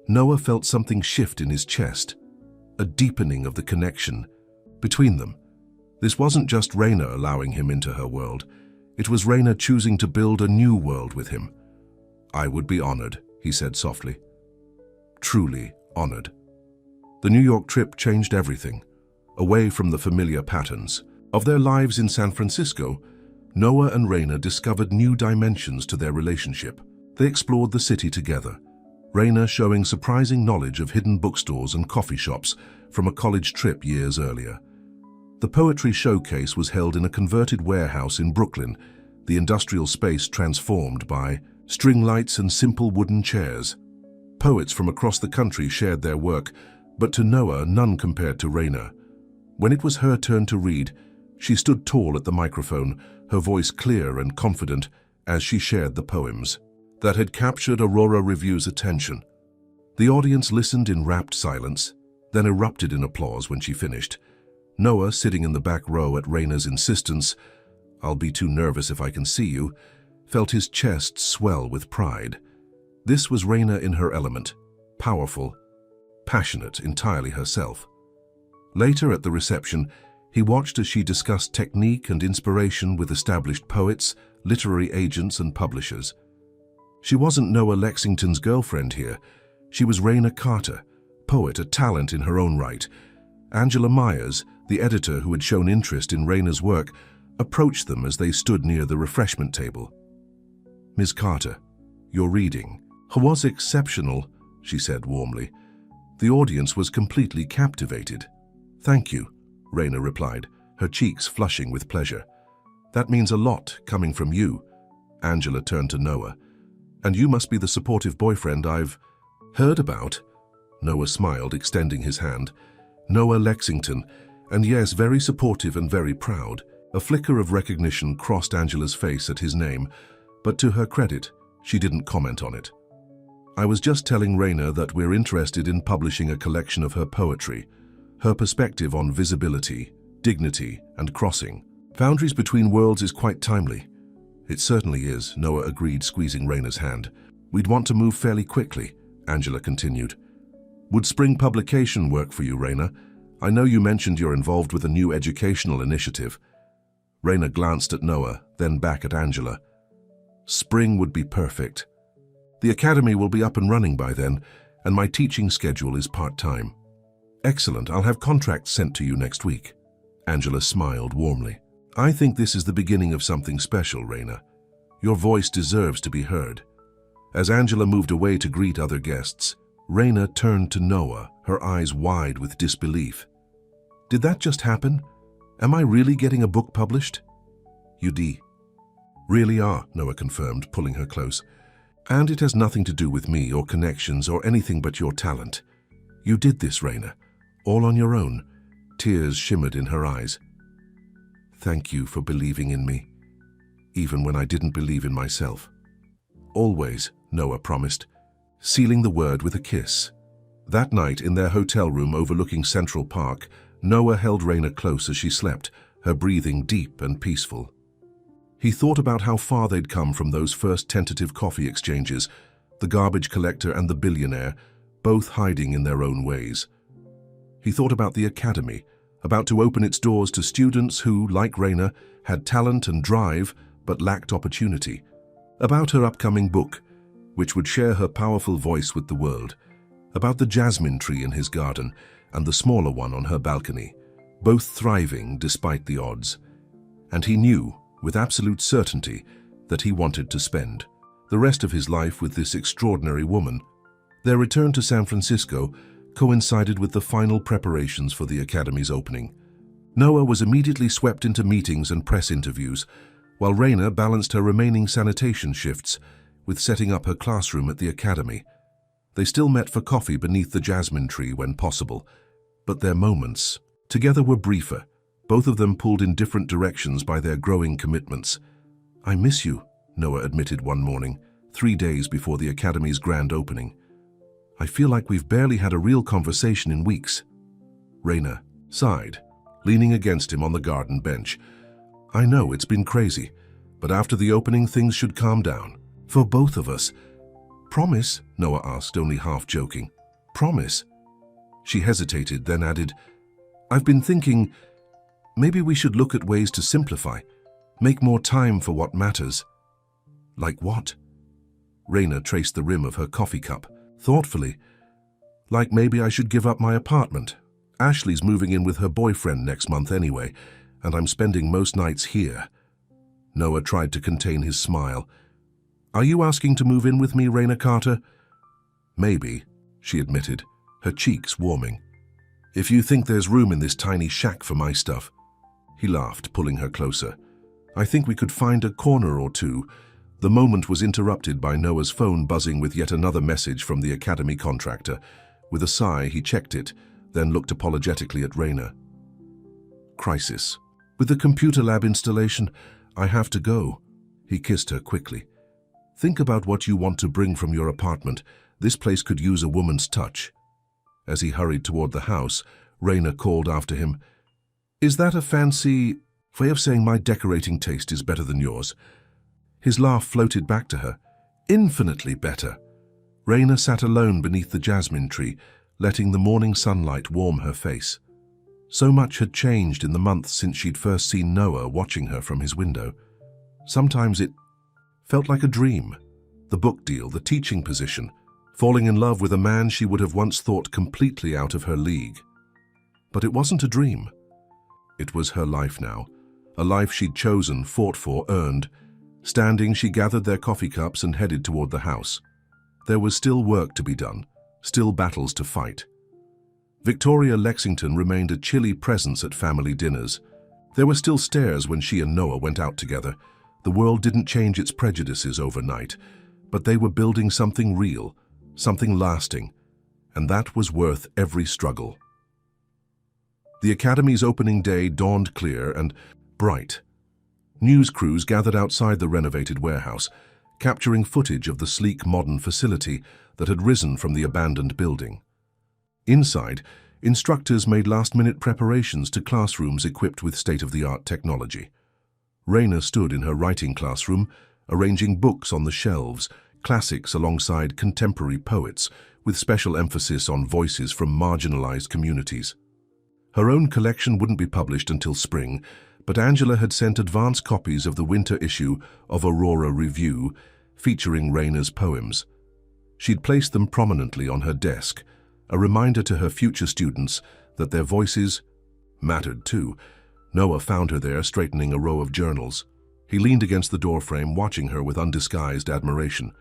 Noah felt something shift in his chest, a deepening of the connection between them. This wasn't just Raina allowing him into her world. It was Raina choosing to build a new world with him. I would be honored, he said softly. Truly honored. The New York trip changed everything. Away from the familiar patterns of their lives in San Francisco, Noah and Raina discovered new dimensions to their relationship. They explored the city together, Raina showing surprising knowledge of hidden bookstores and coffee shops from a college trip years earlier. The poetry showcase was held in a converted warehouse in Brooklyn, the industrial space transformed by string lights and simple wooden chairs. Poets from across the country shared their work, but to Noah, none compared to Raina. When it was her turn to read, she stood tall at the microphone, her voice clear and confident as she shared the poems that had captured Aurora Review's attention. The audience listened in rapt silence, then erupted in applause when she finished. Noah, sitting in the back row at Raina's insistence, "I'll be too nervous if I can see you," felt his chest swell with pride. This was Raina in her element, powerful, passionate, entirely herself. Later at the reception, he watched as she discussed technique and inspiration with established poets, literary agents, and publishers. She wasn't Noah Lexington's girlfriend here. She was Raina Carter, poet, a talent in her own right. Angela Myers, the editor who had shown interest in Raina's work, approached them as they stood near the refreshment table. "Ms. Carter, your reading was exceptional," she said warmly. The audience was completely captivated. "Thank you," Raina replied, her cheeks flushing with pleasure. "That means a lot coming from you." Angela turned to Noah. "And you must be the supportive boyfriend I've heard about." Noah smiled, extending his hand. "Noah Lexington, and yes, very supportive and very proud." A flicker of recognition crossed Angela's face at his name, but to her credit, she didn't comment on it. "I was just telling Raina that we're interested in publishing a collection of her poetry. Her perspective on visibility, dignity, and crossing boundaries between worlds is quite timely." "It certainly is," Noah agreed, squeezing Raina's hand. "We'd want to move fairly quickly," Angela continued. "Would spring publication work for you, Raina? I know you mentioned you're involved with a new educational initiative." Raina glanced at Noah, then back at Angela. "Spring would be perfect. The academy will be up and running by then, and my teaching schedule is part-time." "Excellent, I'll have contracts sent to you next week." Angela smiled warmly. "I think this is the beginning of something special, Raina. Your voice deserves to be heard." As Angela moved away to greet other guests, Raina turned to Noah, her eyes wide with disbelief. "Did that just happen? Am I really getting a book published?" "You really are," Noah confirmed, pulling her close. "And it has nothing to do with me or connections or anything but your talent. You did this, Raina, all on your own." Tears shimmered in her eyes. "Thank you for believing in me, even when I didn't believe in myself." "Always," Noah promised, sealing the word with a kiss. That night, in their hotel room overlooking Central Park, Noah held Raina close as she slept, her breathing deep and peaceful. He thought about how far they'd come from those first tentative coffee exchanges, the garbage collector and the billionaire, both hiding in their own ways. He thought about the academy, about to open its doors to students who, like Raina, had talent and drive but lacked opportunity. About her upcoming book, which would share her powerful voice with the world. About the jasmine tree in his garden and the smaller one on her balcony, both thriving despite the odds. And he knew, with absolute certainty, that he wanted to spend the rest of his life with this extraordinary woman. Their return to San Francisco coincided with the final preparations for the academy's opening. Noah was immediately swept into meetings and press interviews, while Raina balanced her remaining sanitation shifts with setting up her classroom at the academy. They still met for coffee beneath the jasmine tree when possible, but their moments together were briefer, both of them pulled in different directions by their growing commitments. "I miss you," Noah admitted one morning, 3 days before the academy's grand opening. "I feel like we've barely had a real conversation in weeks." Raina sighed, leaning against him on the garden bench. "I know it's been crazy, but after the opening things should calm down. For both of us." "Promise?" Noah asked, only half joking. "Promise?" She hesitated, then added, "I've been thinking, maybe we should look at ways to simplify, make more time for what matters." "Like what?" Raina traced the rim of her coffee cup, thoughtfully. "Like maybe I should give up my apartment. Ashley's moving in with her boyfriend next month anyway, and I'm spending most nights here." Noah tried to contain his smile. "Are you asking to move in with me, Raina Carter?" "Maybe," she admitted, her cheeks warming. "If you think there's room in this tiny shack for my stuff." He laughed, pulling her closer. I think we could find a corner or two. The moment was interrupted by Noah's phone buzzing with yet another message from the academy contractor. With a sigh, he checked it, then looked apologetically at Raina. Crisis. With the computer lab installation, I have to go. He kissed her quickly. Think about what you want to bring from your apartment. This place could use a woman's touch. As he hurried toward the house, Raina called after him. Is that a fancy way of saying my decorating taste is better than yours? His laugh floated back to her. Infinitely better. Raina sat alone beneath the jasmine tree, letting the morning sunlight warm her face. So much had changed in the months since she'd first seen Noah watching her from his window. Sometimes it felt like a dream. The book deal, the teaching position, falling in love with a man she would have once thought completely out of her league. But it wasn't a dream. It was her life now, a life she'd chosen, fought for, earned. Standing, she gathered their coffee cups and headed toward the house. There was still work to be done, still battles to fight. Victoria Lexington remained a chilly presence at family dinners. There were still stares when she and Noah went out together. The world didn't change its prejudices overnight, but they were building something real, something lasting, and that was worth every struggle. The Academy's opening day dawned clear and bright. News crews gathered outside the renovated warehouse, capturing footage of the sleek modern facility that had risen from the abandoned building. Inside, instructors made last-minute preparations to classrooms equipped with state-of-the-art technology. Raina stood in her writing classroom, arranging books on the shelves, classics alongside contemporary poets, with special emphasis on voices from marginalized communities. Her own collection wouldn't be published until spring, but Angela had sent advance copies of the winter issue of Aurora Review, featuring Raina's poems. She'd placed them prominently on her desk, a reminder to her future students that their voices mattered too. Noah found her there, straightening a row of journals. He leaned against the doorframe, watching her with undisguised admiration.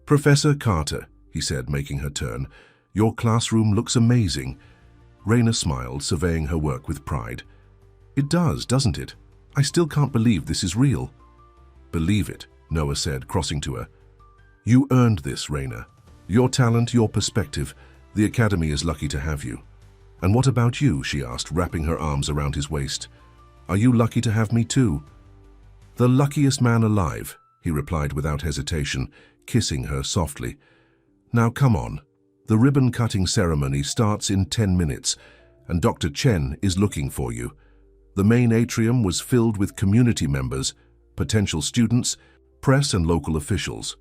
Professor Carter, he said, making her turn, your classroom looks amazing. Raina smiled, surveying her work with pride. It does, doesn't it? I still can't believe this is real. Believe it, Noah said, crossing to her. You earned this, Raina. Your talent, your perspective. The Academy is lucky to have you. And what about you? She asked, wrapping her arms around his waist. Are you lucky to have me too? The luckiest man alive, he replied without hesitation, kissing her softly. Now come on. The ribbon-cutting ceremony starts in 10 minutes, and Dr. Chen is looking for you. The main atrium was filled with community members, potential students, press and local officials.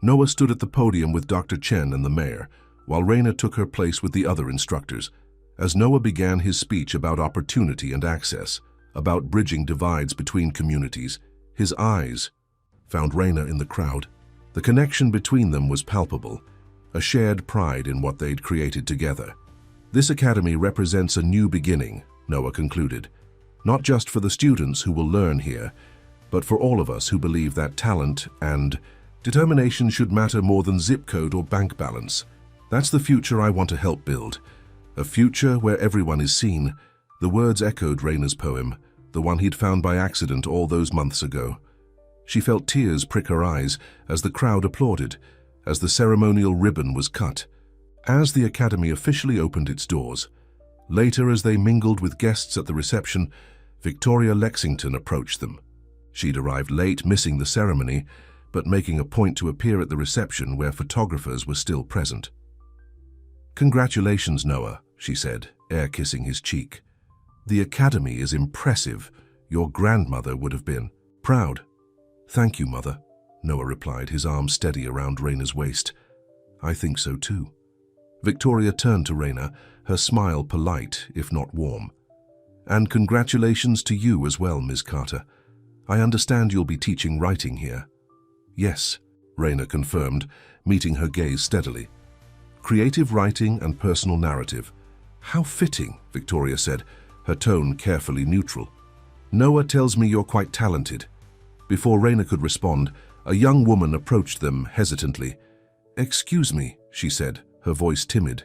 Noah stood at the podium with Dr. Chen and the mayor, while Raina took her place with the other instructors. As Noah began his speech about opportunity and access, about bridging divides between communities, his eyes found Raina in the crowd. The connection between them was palpable, a shared pride in what they'd created together. This academy represents a new beginning, Noah concluded, not just for the students who will learn here, but for all of us who believe that talent and determination should matter more than zip code or bank balance. That's the future I want to help build. A future where everyone is seen. The words echoed Raina's poem, the one he'd found by accident all those months ago. She felt tears prick her eyes as the crowd applauded, as the ceremonial ribbon was cut, as the Academy officially opened its doors. Later, as they mingled with guests at the reception, Victoria Lexington approached them. She'd arrived late, missing the ceremony, but making a point to appear at the reception where photographers were still present. Congratulations, Noah, she said, air-kissing his cheek. The Academy is impressive. Your grandmother would have been proud. Thank you, Mother, Noah replied, his arm steady around Raina's waist. I think so too. Victoria turned to Raina, her smile polite, if not warm. And congratulations to you as well, Ms. Carter. I understand you'll be teaching writing here. Yes, Raina confirmed, meeting her gaze steadily. Creative writing and personal narrative. How fitting, Victoria said, her tone carefully neutral. Noah tells me you're quite talented. Before Raina could respond, a young woman approached them hesitantly. Excuse me, she said, her voice timid.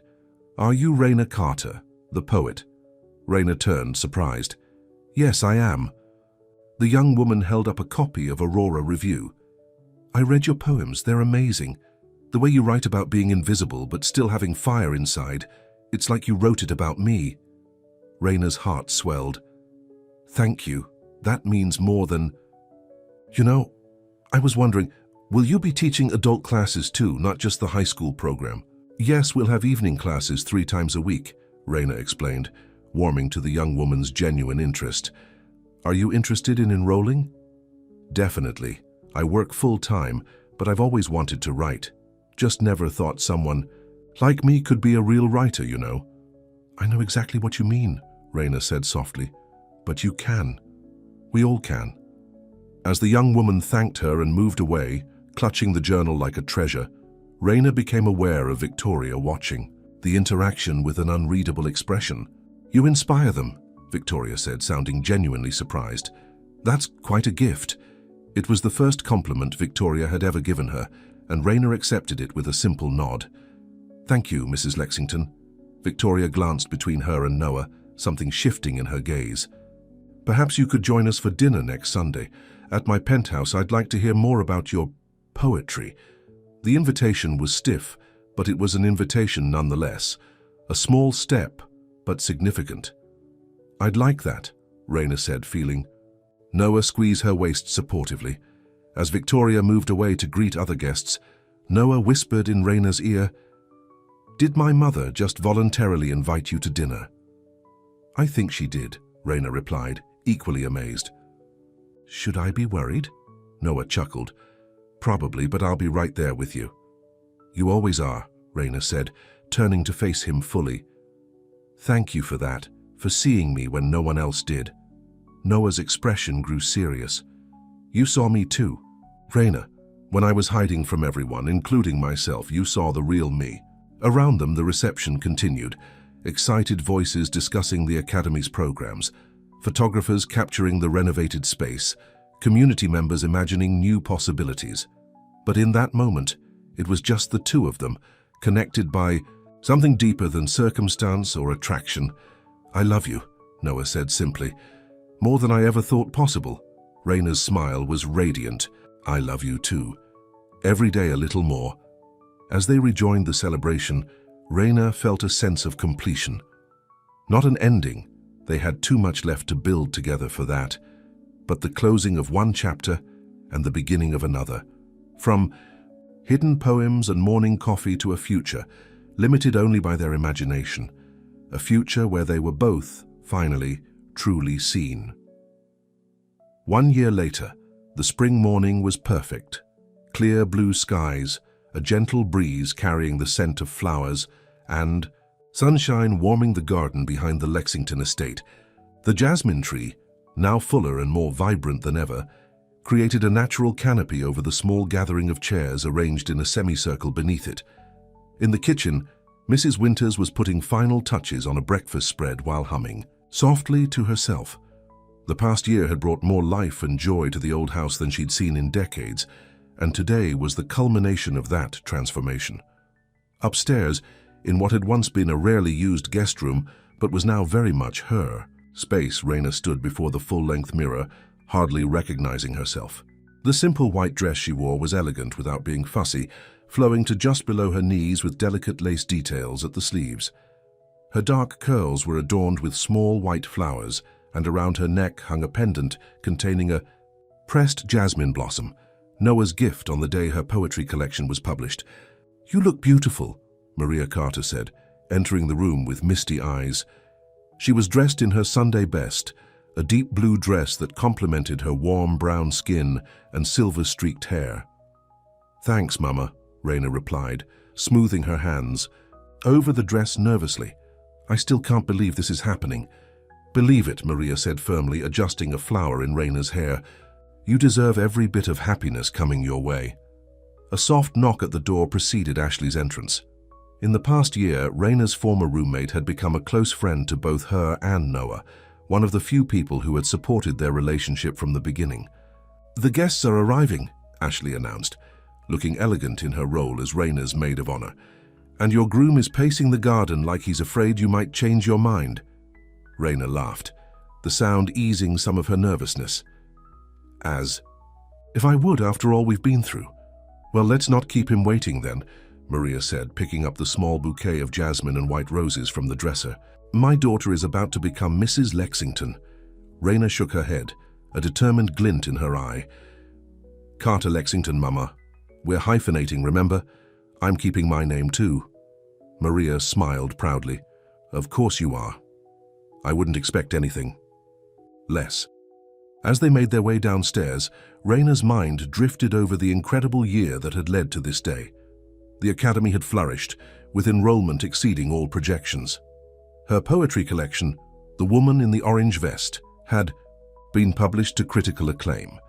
Are you Raina Carter, the poet? Raina turned, surprised. Yes, I am. The young woman held up a copy of Aurora Review. I read your poems, they're amazing. The way you write about being invisible but still having fire inside, it's like you wrote it about me. Raina's heart swelled. Thank you. That means more than... You know, I was wondering, will you be teaching adult classes too, not just the high school program? Yes, we'll have evening classes 3 times a week, Raina explained, warming to the young woman's genuine interest. Are you interested in enrolling? Definitely. I work full-time, but I've always wanted to write. Just never thought someone like me could be a real writer, you know. I know exactly what you mean, Raina said softly. But you can. We all can. As the young woman thanked her and moved away, clutching the journal like a treasure, Raina became aware of Victoria watching, the interaction with an unreadable expression. You inspire them, Victoria said, sounding genuinely surprised. That's quite a gift. It was the first compliment Victoria had ever given her, and Raina accepted it with a simple nod. Thank you, Mrs. Lexington. Victoria glanced between her and Noah, something shifting in her gaze. Perhaps you could join us for dinner next Sunday. At my penthouse, I'd like to hear more about your poetry. The invitation was stiff, but it was an invitation nonetheless. A small step, but significant. I'd like that, Raina said, feeling. Noah squeezed her waist supportively. As Victoria moved away to greet other guests, Noah whispered in Raina's ear, Did my mother just voluntarily invite you to dinner? I think she did, Raina replied, equally amazed. Should I be worried? Noah chuckled. Probably, but I'll be right there with you. You always are, Raina said, turning to face him fully. Thank you for that, for seeing me when no one else did. Noah's expression grew serious. You saw me too. Raina, when I was hiding from everyone, including myself, you saw the real me. Around them, the reception continued, excited voices discussing the Academy's programs, photographers capturing the renovated space, community members imagining new possibilities. But in that moment, it was just the two of them, connected by something deeper than circumstance or attraction. I love you, Noah said simply. More than I ever thought possible. Raina's smile was radiant. I love you too. Every day a little more. As they rejoined the celebration, Raina felt a sense of completion. Not an ending. They had too much left to build together for that. But the closing of one chapter and the beginning of another. From hidden poems and morning coffee to a future, limited only by their imagination. A future where they were both, finally, truly seen. 1 year later, the spring morning was perfect. Clear blue skies, a gentle breeze carrying the scent of flowers, and sunshine warming the garden behind the Lexington estate. The jasmine tree, now fuller and more vibrant than ever, created a natural canopy over the small gathering of chairs arranged in a semicircle beneath it. In the kitchen, Mrs. Winters was putting final touches on a breakfast spread while humming, softly to herself. The past year had brought more life and joy to the old house than she'd seen in decades, and today was the culmination of that transformation. Upstairs, in what had once been a rarely used guest room, but was now very much her space, Raina stood before the full-length mirror, hardly recognizing herself. The simple white dress she wore was elegant without being fussy, flowing to just below her knees with delicate lace details at the sleeves. Her dark curls were adorned with small white flowers, and around her neck hung a pendant containing a pressed jasmine blossom, Noah's gift on the day her poetry collection was published. You look beautiful, Maria Carter said, entering the room with misty eyes. She was dressed in her Sunday best, a deep blue dress that complemented her warm brown skin and silver-streaked hair. Thanks, Mama, Raina replied, smoothing her hands over the dress nervously. I still can't believe this is happening. Believe it, Maria said firmly, adjusting a flower in Raina's hair. You deserve every bit of happiness coming your way. A soft knock at the door preceded Ashley's entrance. In the past year, Raina's former roommate had become a close friend to both her and Noah, one of the few people who had supported their relationship from the beginning. The guests are arriving, Ashley announced, looking elegant in her role as Raina's maid of honor. And your groom is pacing the garden like he's afraid you might change your mind. Raina laughed, the sound easing some of her nervousness. If I would, after all we've been through. Well, let's not keep him waiting then, Maria said, picking up the small bouquet of jasmine and white roses from the dresser. My daughter is about to become Mrs. Lexington. Raina shook her head, a determined glint in her eye. Carter Lexington, Mama. We're hyphenating, remember? I'm keeping my name too. Maria smiled proudly. Of course you are. I wouldn't expect anything less. As they made their way downstairs, Raina's mind drifted over the incredible year that had led to this day. The academy had flourished, with enrollment exceeding all projections. Her poetry collection, The Woman in the Orange Vest, had been published to critical acclaim,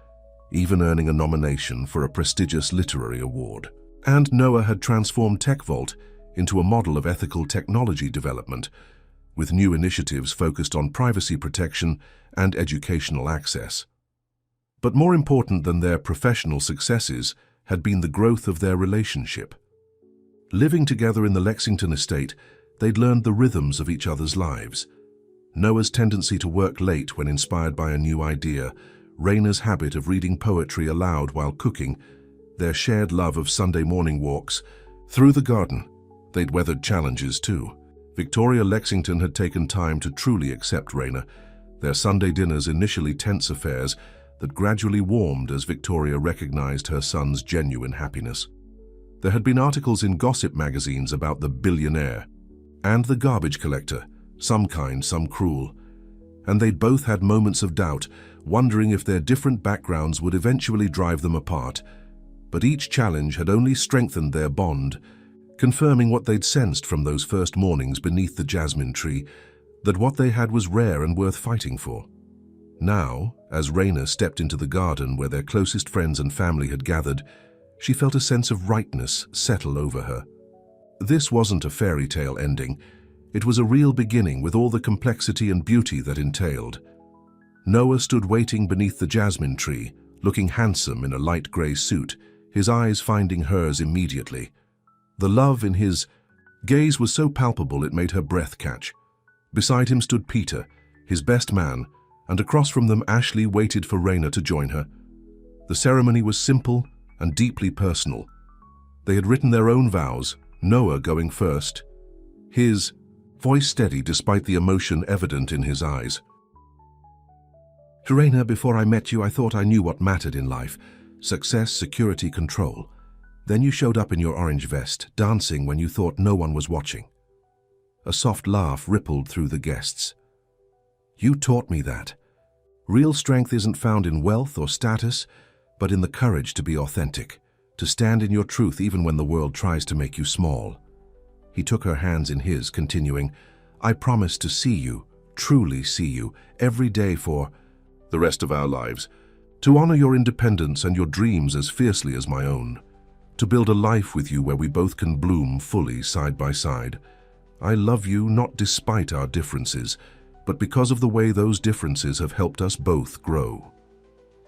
even earning a nomination for a prestigious literary award. And Noah had transformed TechVault into a model of ethical technology development, with new initiatives focused on privacy protection and educational access. But more important than their professional successes had been the growth of their relationship. Living together in the Lexington estate, they'd learned the rhythms of each other's lives. Noah's tendency to work late when inspired by a new idea, Raina's habit of reading poetry aloud while cooking, their shared love of Sunday morning walks. Through the garden, they'd weathered challenges too. Victoria Lexington had taken time to truly accept Raina, their Sunday dinners initially tense affairs that gradually warmed as Victoria recognized her son's genuine happiness. There had been articles in gossip magazines about the billionaire and the garbage collector, some kind, some cruel, and they'd both had moments of doubt, wondering if their different backgrounds would eventually drive them apart. But each challenge had only strengthened their bond, confirming what they'd sensed from those first mornings beneath the jasmine tree, that what they had was rare and worth fighting for. Now, as Raina stepped into the garden where their closest friends and family had gathered, she felt a sense of rightness settle over her. This wasn't a fairy tale ending. It was a real beginning with all the complexity and beauty that entailed. Noah stood waiting beneath the jasmine tree, looking handsome in a light grey suit, his eyes finding hers immediately. The love in his gaze was so palpable it made her breath catch. Beside him stood Peter, his best man, and across from them Ashley waited for Raina to join her. The ceremony was simple and deeply personal. They had written their own vows, Noah going first, his voice steady despite the emotion evident in his eyes. Raina, before I met you, I thought I knew what mattered in life: success, security, control. Then you showed up in your orange vest, dancing when you thought no one was watching. A soft laugh rippled through the guests. You taught me that. Real strength isn't found in wealth or status, but in the courage to be authentic, to stand in your truth even when the world tries to make you small. He took her hands in his, continuing, I promise to see you, truly see you, every day for the rest of our lives, to honor your independence and your dreams as fiercely as my own. To build a life with you where we both can bloom fully side by side. I love you not despite our differences, but because of the way those differences have helped us both grow.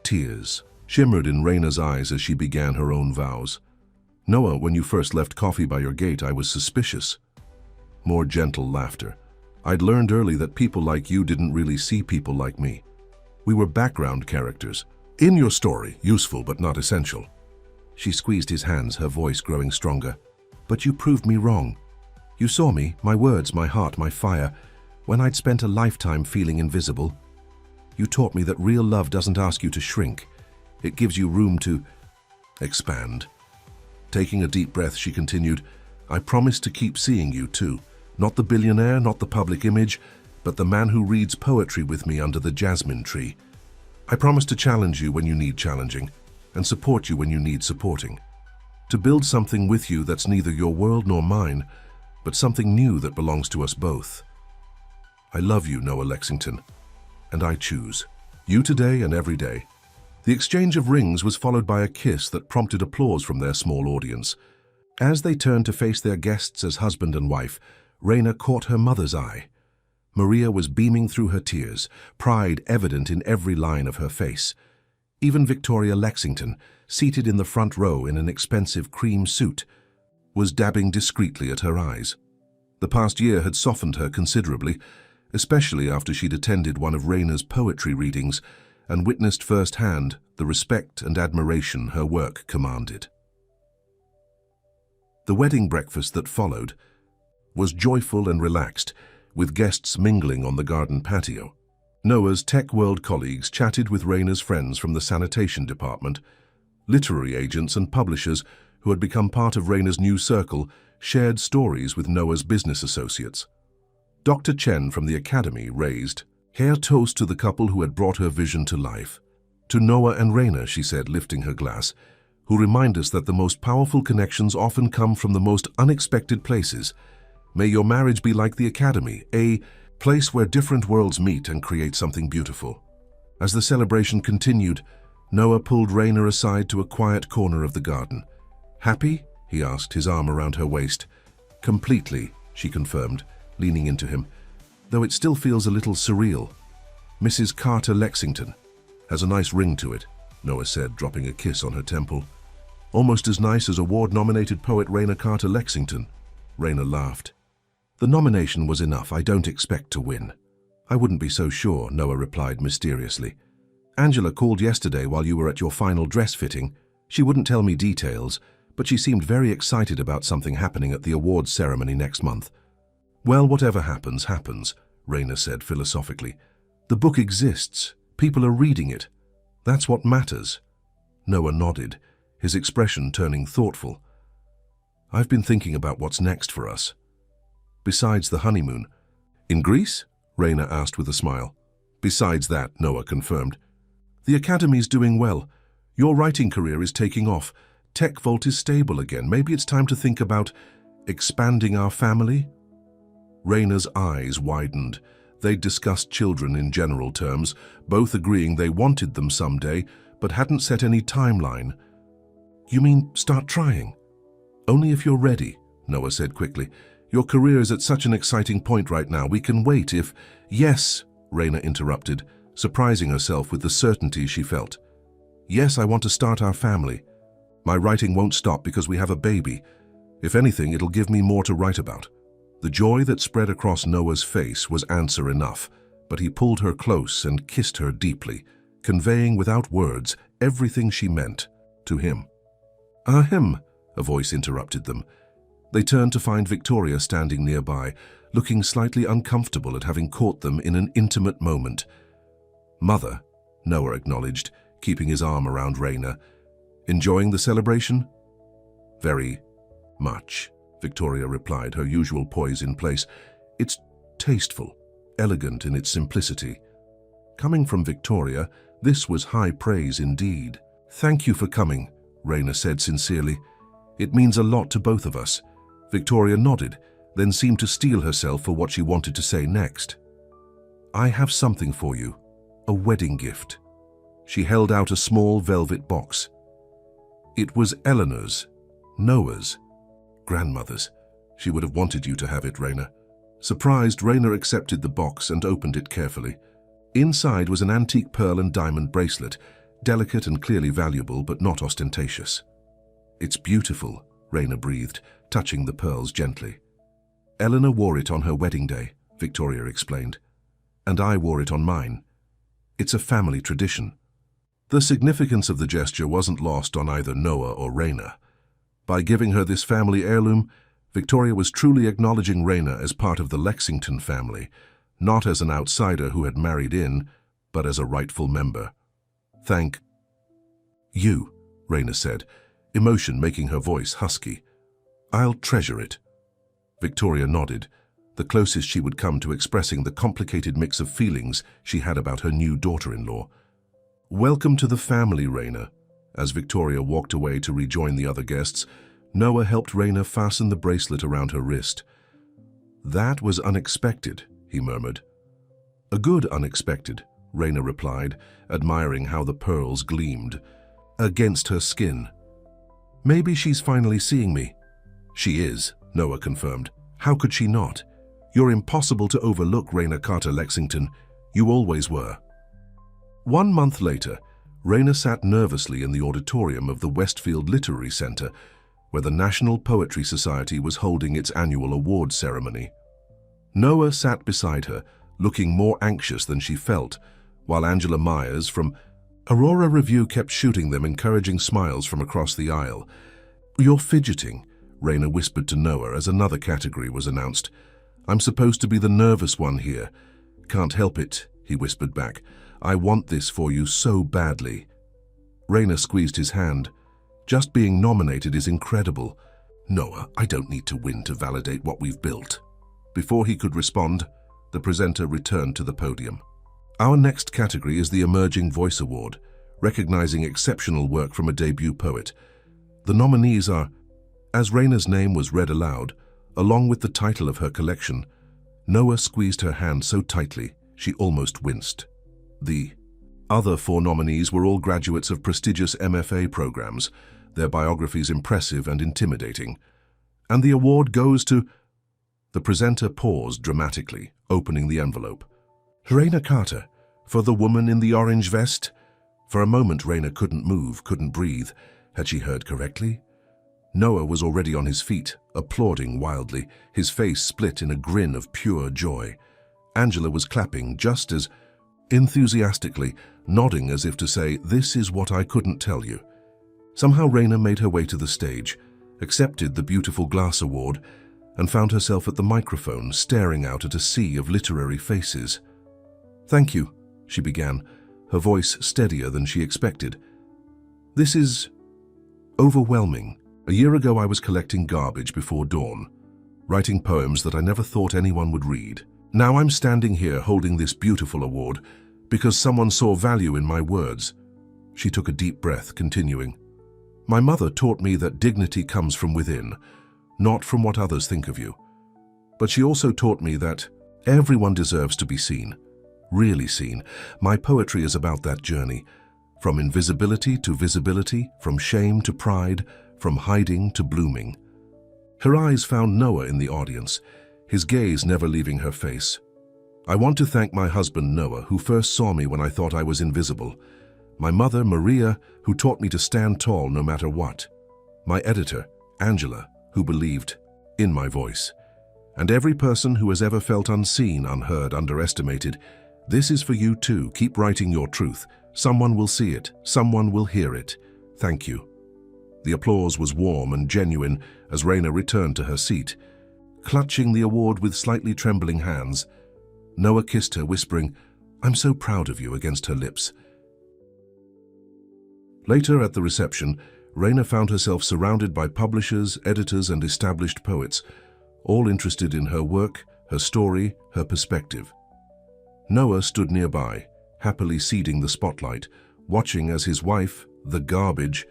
Tears shimmered in Raina's eyes as she began her own vows. Noah, when you first left coffee by your gate, I was suspicious. More gentle laughter. I'd learned early that people like you didn't really see people like me. We were background characters. In your story, useful but not essential. She squeezed his hands, her voice growing stronger. But you proved me wrong. You saw me, my words, my heart, my fire, when I'd spent a lifetime feeling invisible. You taught me that real love doesn't ask you to shrink. It gives you room to expand. Taking a deep breath, she continued, I promise to keep seeing you too. Not the billionaire, not the public image, but the man who reads poetry with me under the jasmine tree. I promise to challenge you when you need challenging, and support you when you need supporting. To build something with you that's neither your world nor mine, but something new that belongs to us both. I love you, Noah Lexington, and I choose you today and every day. The exchange of rings was followed by a kiss that prompted applause from their small audience. As they turned to face their guests as husband and wife, Raina caught her mother's eye. Maria was beaming through her tears, pride evident in every line of her face. Even Victoria Lexington, seated in the front row in an expensive cream suit, was dabbing discreetly at her eyes. The past year had softened her considerably, especially after she'd attended one of Raina's poetry readings and witnessed firsthand the respect and admiration her work commanded. The wedding breakfast that followed was joyful and relaxed, with guests mingling on the garden patio. Noah's Tech World colleagues chatted with Raina's friends from the sanitation department. Literary agents and publishers who had become part of Raina's new circle shared stories with Noah's business associates. Dr. Chen from the academy raised her toast to the couple who had brought her vision to life. To Noah and Raina, she said, lifting her glass, who remind us that the most powerful connections often come from the most unexpected places. May your marriage be like the academy, a place where different worlds meet and create something beautiful. As the celebration continued, Noah pulled Raina aside to a quiet corner of the garden. Happy? He asked, his arm around her waist. Completely, she confirmed, leaning into him, though it still feels a little surreal. Mrs. Carter Lexington has a nice ring to it, Noah said, dropping a kiss on her temple. Almost as nice as award-nominated poet Raina Carter Lexington. Raina laughed. The nomination was enough. I don't expect to win. I wouldn't be so sure, Noah replied mysteriously. Angela called yesterday while you were at your final dress fitting. She wouldn't tell me details, but she seemed very excited about something happening at the awards ceremony next month. Well, whatever happens, happens, Raina said philosophically. The book exists. People are reading it. That's what matters. Noah nodded, his expression turning thoughtful. I've been thinking about what's next for us. Besides the honeymoon. In Greece? Raina asked with a smile. Besides that, Noah confirmed. The academy's doing well. Your writing career is taking off. Tech Vault is stable again. Maybe it's time to think about expanding our family? Raina's eyes widened. They'd discussed children in general terms, both agreeing they wanted them someday, but hadn't set any timeline. You mean start trying? Only if you're ready, Noah said quickly. Your career is at such an exciting point right now. We can wait if... Yes, Raina interrupted, surprising herself with the certainty she felt. Yes, I want to start our family. My writing won't stop because we have a baby. If anything, it'll give me more to write about. The joy that spread across Noah's face was answer enough, but he pulled her close and kissed her deeply, conveying without words everything she meant to him. Ahem, a voice interrupted them. They turned to find Victoria standing nearby, looking slightly uncomfortable at having caught them in an intimate moment. Mother, Noah acknowledged, keeping his arm around Raina. Enjoying the celebration? Very much, Victoria replied, her usual poise in place. It's tasteful, elegant in its simplicity. Coming from Victoria, this was high praise indeed. Thank you for coming, Raina said sincerely. It means a lot to both of us. Victoria nodded, then seemed to steel herself for what she wanted to say next. I have something for you, a wedding gift. She held out a small velvet box. It was Eleanor's, Noah's, grandmother's. She would have wanted you to have it, Raina. Surprised, Raina accepted the box and opened it carefully. Inside was an antique pearl and diamond bracelet, delicate and clearly valuable, but not ostentatious. It's beautiful, Raina breathed, touching the pearls gently. Eleanor wore it on her wedding day, Victoria explained. And I wore it on mine. It's a family tradition. The significance of the gesture wasn't lost on either Noah or Raina. By giving her this family heirloom, Victoria was truly acknowledging Raina as part of the Lexington family, not as an outsider who had married in, but as a rightful member. Thank you, Raina said, emotion making her voice husky. I'll treasure it. Victoria nodded, the closest she would come to expressing the complicated mix of feelings she had about her new daughter-in-law. Welcome to the family, Raina. As Victoria walked away to rejoin the other guests, Noah helped Raina fasten the bracelet around her wrist. That was unexpected, he murmured. A good unexpected, Raina replied, admiring how the pearls gleamed against her skin. Maybe she's finally seeing me. She is, Noah confirmed. How could she not? You're impossible to overlook, Raina Carter Lexington. You always were. 1 month later, Raina sat nervously in the auditorium of the Westfield Literary Center, where the National Poetry Society was holding its annual award ceremony. Noah sat beside her, looking more anxious than she felt, while Angela Myers from Aurora Review kept shooting them encouraging smiles from across the aisle. "You're fidgeting," Raina whispered to Noah as another category was announced. "I'm supposed to be the nervous one here." "Can't help it," he whispered back. "I want this for you so badly." Raina squeezed his hand. "Just being nominated is incredible. Noah, I don't need to win to validate what we've built." Before he could respond, the presenter returned to the podium. Our next category is the Emerging Voice Award, recognizing exceptional work from a debut poet. The nominees are, as Raina's name was read aloud, along with the title of her collection, Noah squeezed her hand so tightly she almost winced. The other 4 nominees were all graduates of prestigious MFA programs, their biographies impressive and intimidating. And the award goes to... The presenter paused dramatically, opening the envelope. "Raina Carter, for the woman in the orange vest?" For a moment, Raina couldn't move, couldn't breathe. Had she heard correctly? Noah was already on his feet, applauding wildly, his face split in a grin of pure joy. Angela was clapping just as enthusiastically, nodding as if to say, "This is what I couldn't tell you." Somehow Raina made her way to the stage, accepted the beautiful glass award, and found herself at the microphone, staring out at a sea of literary faces. "Thank you," she began, her voice steadier than she expected. "This is overwhelming. A year ago I was collecting garbage before dawn, writing poems that I never thought anyone would read. Now I'm standing here holding this beautiful award because someone saw value in my words." She took a deep breath, continuing, "My mother taught me that dignity comes from within, not from what others think of you. But she also taught me that everyone deserves to be seen, really seen. My poetry is about that journey, from invisibility to visibility, from shame to pride, from hiding to blooming." Her eyes found Noah in the audience, his gaze never leaving her face. "I want to thank my husband Noah, who first saw me when I thought I was invisible. My mother Maria, who taught me to stand tall no matter what. My editor, Angela, who believed in my voice. And every person who has ever felt unseen, unheard, underestimated. This is for you too. Keep writing your truth. Someone will see it. Someone will hear it. Thank you." The applause was warm and genuine as Raina returned to her seat. Clutching the award with slightly trembling hands, Noah kissed her, whispering, "I'm so proud of you," against her lips. Later at the reception, Raina found herself surrounded by publishers, editors, and established poets, all interested in her work, her story, her perspective. Noah stood nearby, happily ceding the spotlight, watching as his wife, the garbage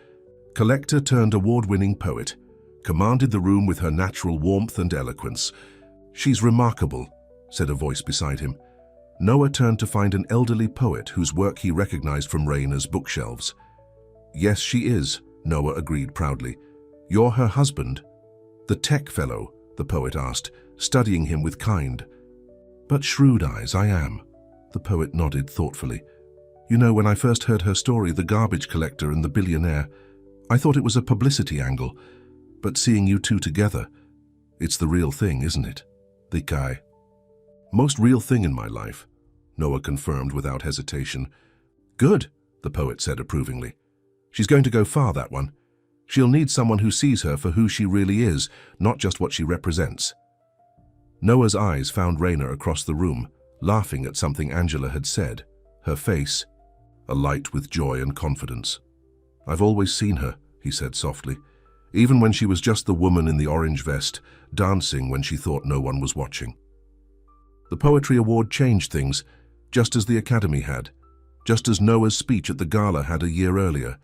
collector turned award-winning poet, commanded the room with her natural warmth and eloquence. "She's remarkable," said a voice beside him. Noah turned to find an elderly poet whose work he recognized from Raina's bookshelves. "Yes, she is," Noah agreed proudly. "You're her husband?" "The tech fellow," the poet asked, studying him with kind but shrewd eyes. "I am." The poet nodded thoughtfully. "You know, when I first heard her story, the garbage collector and the billionaire, I thought it was a publicity angle. But seeing you two together, it's the real thing, isn't it? The guy." "Most real thing in my life," Noah confirmed without hesitation. "Good," the poet said approvingly. "She's going to go far, that one. She'll need someone who sees her for who she really is, not just what she represents." Noah's eyes found Raina across the room, laughing at something Angela had said, her face alight with joy and confidence. "I've always seen her," he said softly, "even when she was just the woman in the orange vest, dancing when she thought no one was watching." The Poetry Award changed things, just as the Academy had, just as Noah's speech at the gala had a year earlier.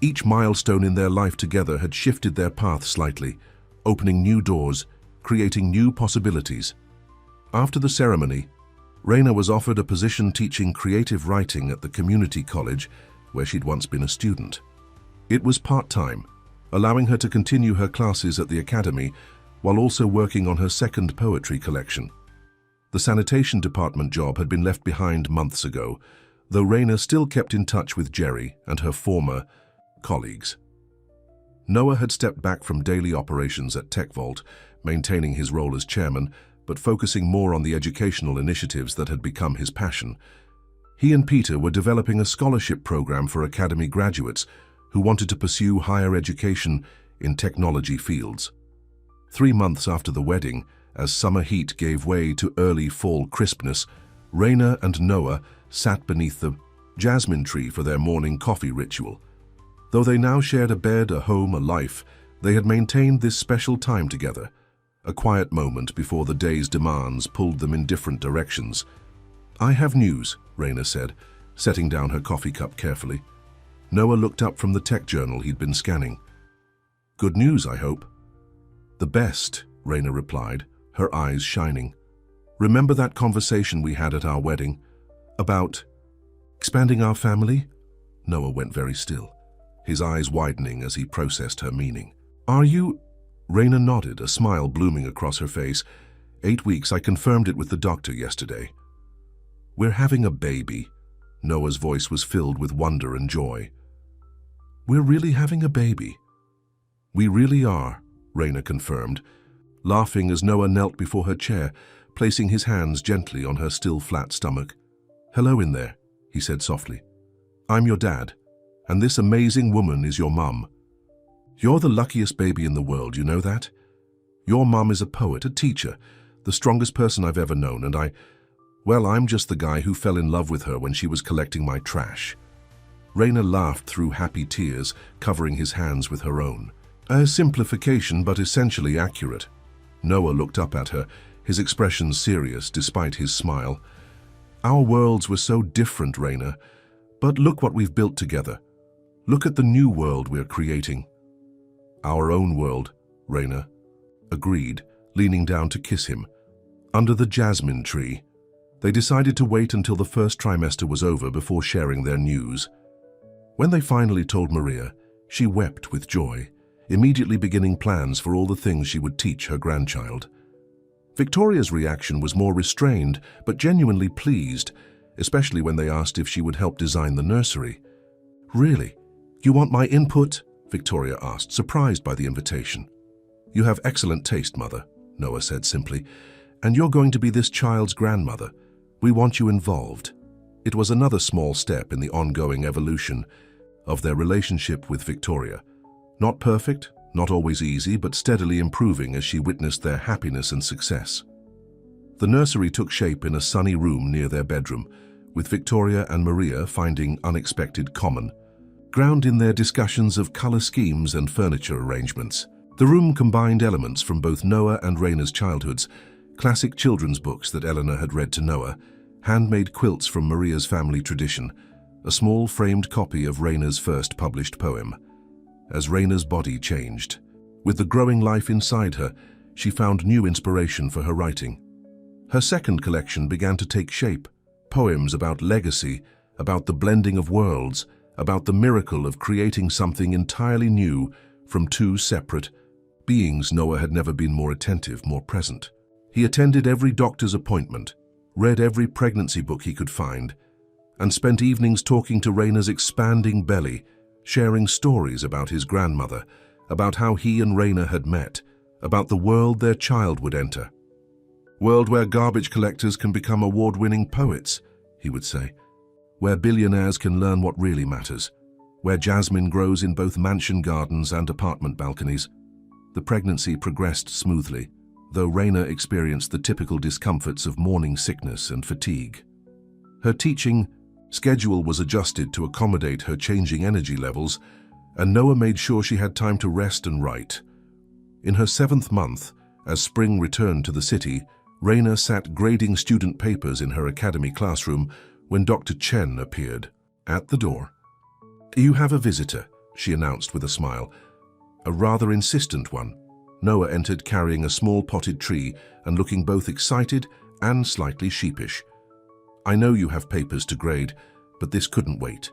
Each milestone in their life together had shifted their path slightly, opening new doors, creating new possibilities. After the ceremony, Raina was offered a position teaching creative writing at the community college where she'd once been a student. It was part-time, allowing her to continue her classes at the academy while also working on her second poetry collection. The sanitation department job had been left behind months ago, though Raina still kept in touch with Jerry and her former colleagues. Noah had stepped back from daily operations at Tech Vault, maintaining his role as chairman, but focusing more on the educational initiatives that had become his passion. He and Peter were developing a scholarship program for academy graduates who wanted to pursue higher education in technology fields. 3 months after the wedding, as summer heat gave way to early fall crispness, Raina and Noah sat beneath the jasmine tree for their morning coffee ritual. Though they now shared a bed, a home, a life, they had maintained this special time together, a quiet moment before the day's demands pulled them in different directions. "I have news," Raina said, setting down her coffee cup carefully. Noah looked up from the tech journal he'd been scanning. "Good news, I hope." "The best," Raina replied, her eyes shining. "Remember that conversation we had at our wedding? About expanding our family?" Noah went very still, his eyes widening as he processed her meaning. "Are you—" Raina nodded, a smile blooming across her face. 8 weeks, I confirmed it with the doctor yesterday." "We're having a baby." Noah's voice was filled with wonder and joy. "We're really having a baby?" "We really are," Raina confirmed, laughing as Noah knelt before her chair, placing his hands gently on her still flat stomach. "Hello in there," he said softly. "I'm your dad, and this amazing woman is your mum. You're the luckiest baby in the world, you know that? Your mum is a poet, a teacher, the strongest person I've ever known, and I'm just the guy who fell in love with her when she was collecting my trash." Raina laughed through happy tears, covering his hands with her own. A simplification, but essentially accurate. Noah looked up at her, his expression serious despite his smile. "Our worlds were so different, Raina, but look what we've built together. Look at the new world we're creating." "Our own world," Raina agreed, leaning down to kiss him. Under the jasmine tree, they decided to wait until the first trimester was over before sharing their news. When they finally told Maria, she wept with joy, immediately beginning plans for all the things she would teach her grandchild. Victoria's reaction was more restrained, but genuinely pleased, especially when they asked if she would help design the nursery. "Really? You want my input?" Victoria asked, surprised by the invitation. "You have excellent taste, Mother," Noah said simply, "and you're going to be this child's grandmother. We want you involved." It was another small step in the ongoing evolution of their relationship with Victoria. Not perfect, not always easy, but steadily improving as she witnessed their happiness and success. The nursery took shape in a sunny room near their bedroom, with Victoria and Maria finding unexpected common ground in their discussions of color schemes and furniture arrangements. The room combined elements from both Noah and Raina's childhoods, classic children's books that Eleanor had read to Noah, handmade quilts from Maria's family tradition, a small framed copy of Raina's first published poem. As Raina's body changed, with the growing life inside her, she found new inspiration for her writing. Her second collection began to take shape, poems about legacy, about the blending of worlds, about the miracle of creating something entirely new from two separate beings. Noah had never been more attentive, more present. He attended every doctor's appointment, read every pregnancy book he could find, and spent evenings talking to Raina's expanding belly, sharing stories about his grandmother, about how he and Raina had met, about the world their child would enter. "World where garbage collectors can become award-winning poets," he would say. "Where billionaires can learn what really matters. Where jasmine grows in both mansion gardens and apartment balconies." The pregnancy progressed smoothly, though Raina experienced the typical discomforts of morning sickness and fatigue. Her teaching schedule was adjusted to accommodate her changing energy levels, and Noah made sure she had time to rest and write. In her 7th month, as spring returned to the city, Raina sat grading student papers in her academy classroom when Dr. Chen appeared at the door. "You have a visitor," she announced with a smile. A rather insistent one. Noah entered carrying a small potted tree and looking both excited and slightly sheepish. "I know you have papers to grade, but this couldn't wait."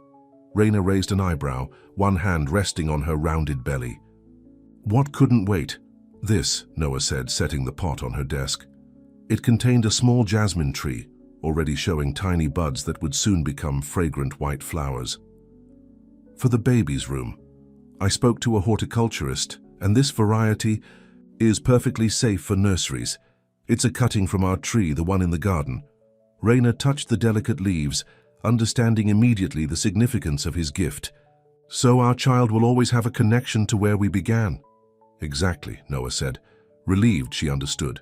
Raina raised an eyebrow, one hand resting on her rounded belly. "What couldn't wait?" "This," Noah said, setting the pot on her desk. It contained a small jasmine tree, already showing tiny buds that would soon become fragrant white flowers. "For the baby's room. I spoke to a horticulturist, and this variety is perfectly safe for nurseries. It's a cutting from our tree, the one in the garden. Raina touched the delicate leaves, understanding immediately the significance of his gift. So our child will always have a connection to where we began. Exactly, Noah said, relieved she understood.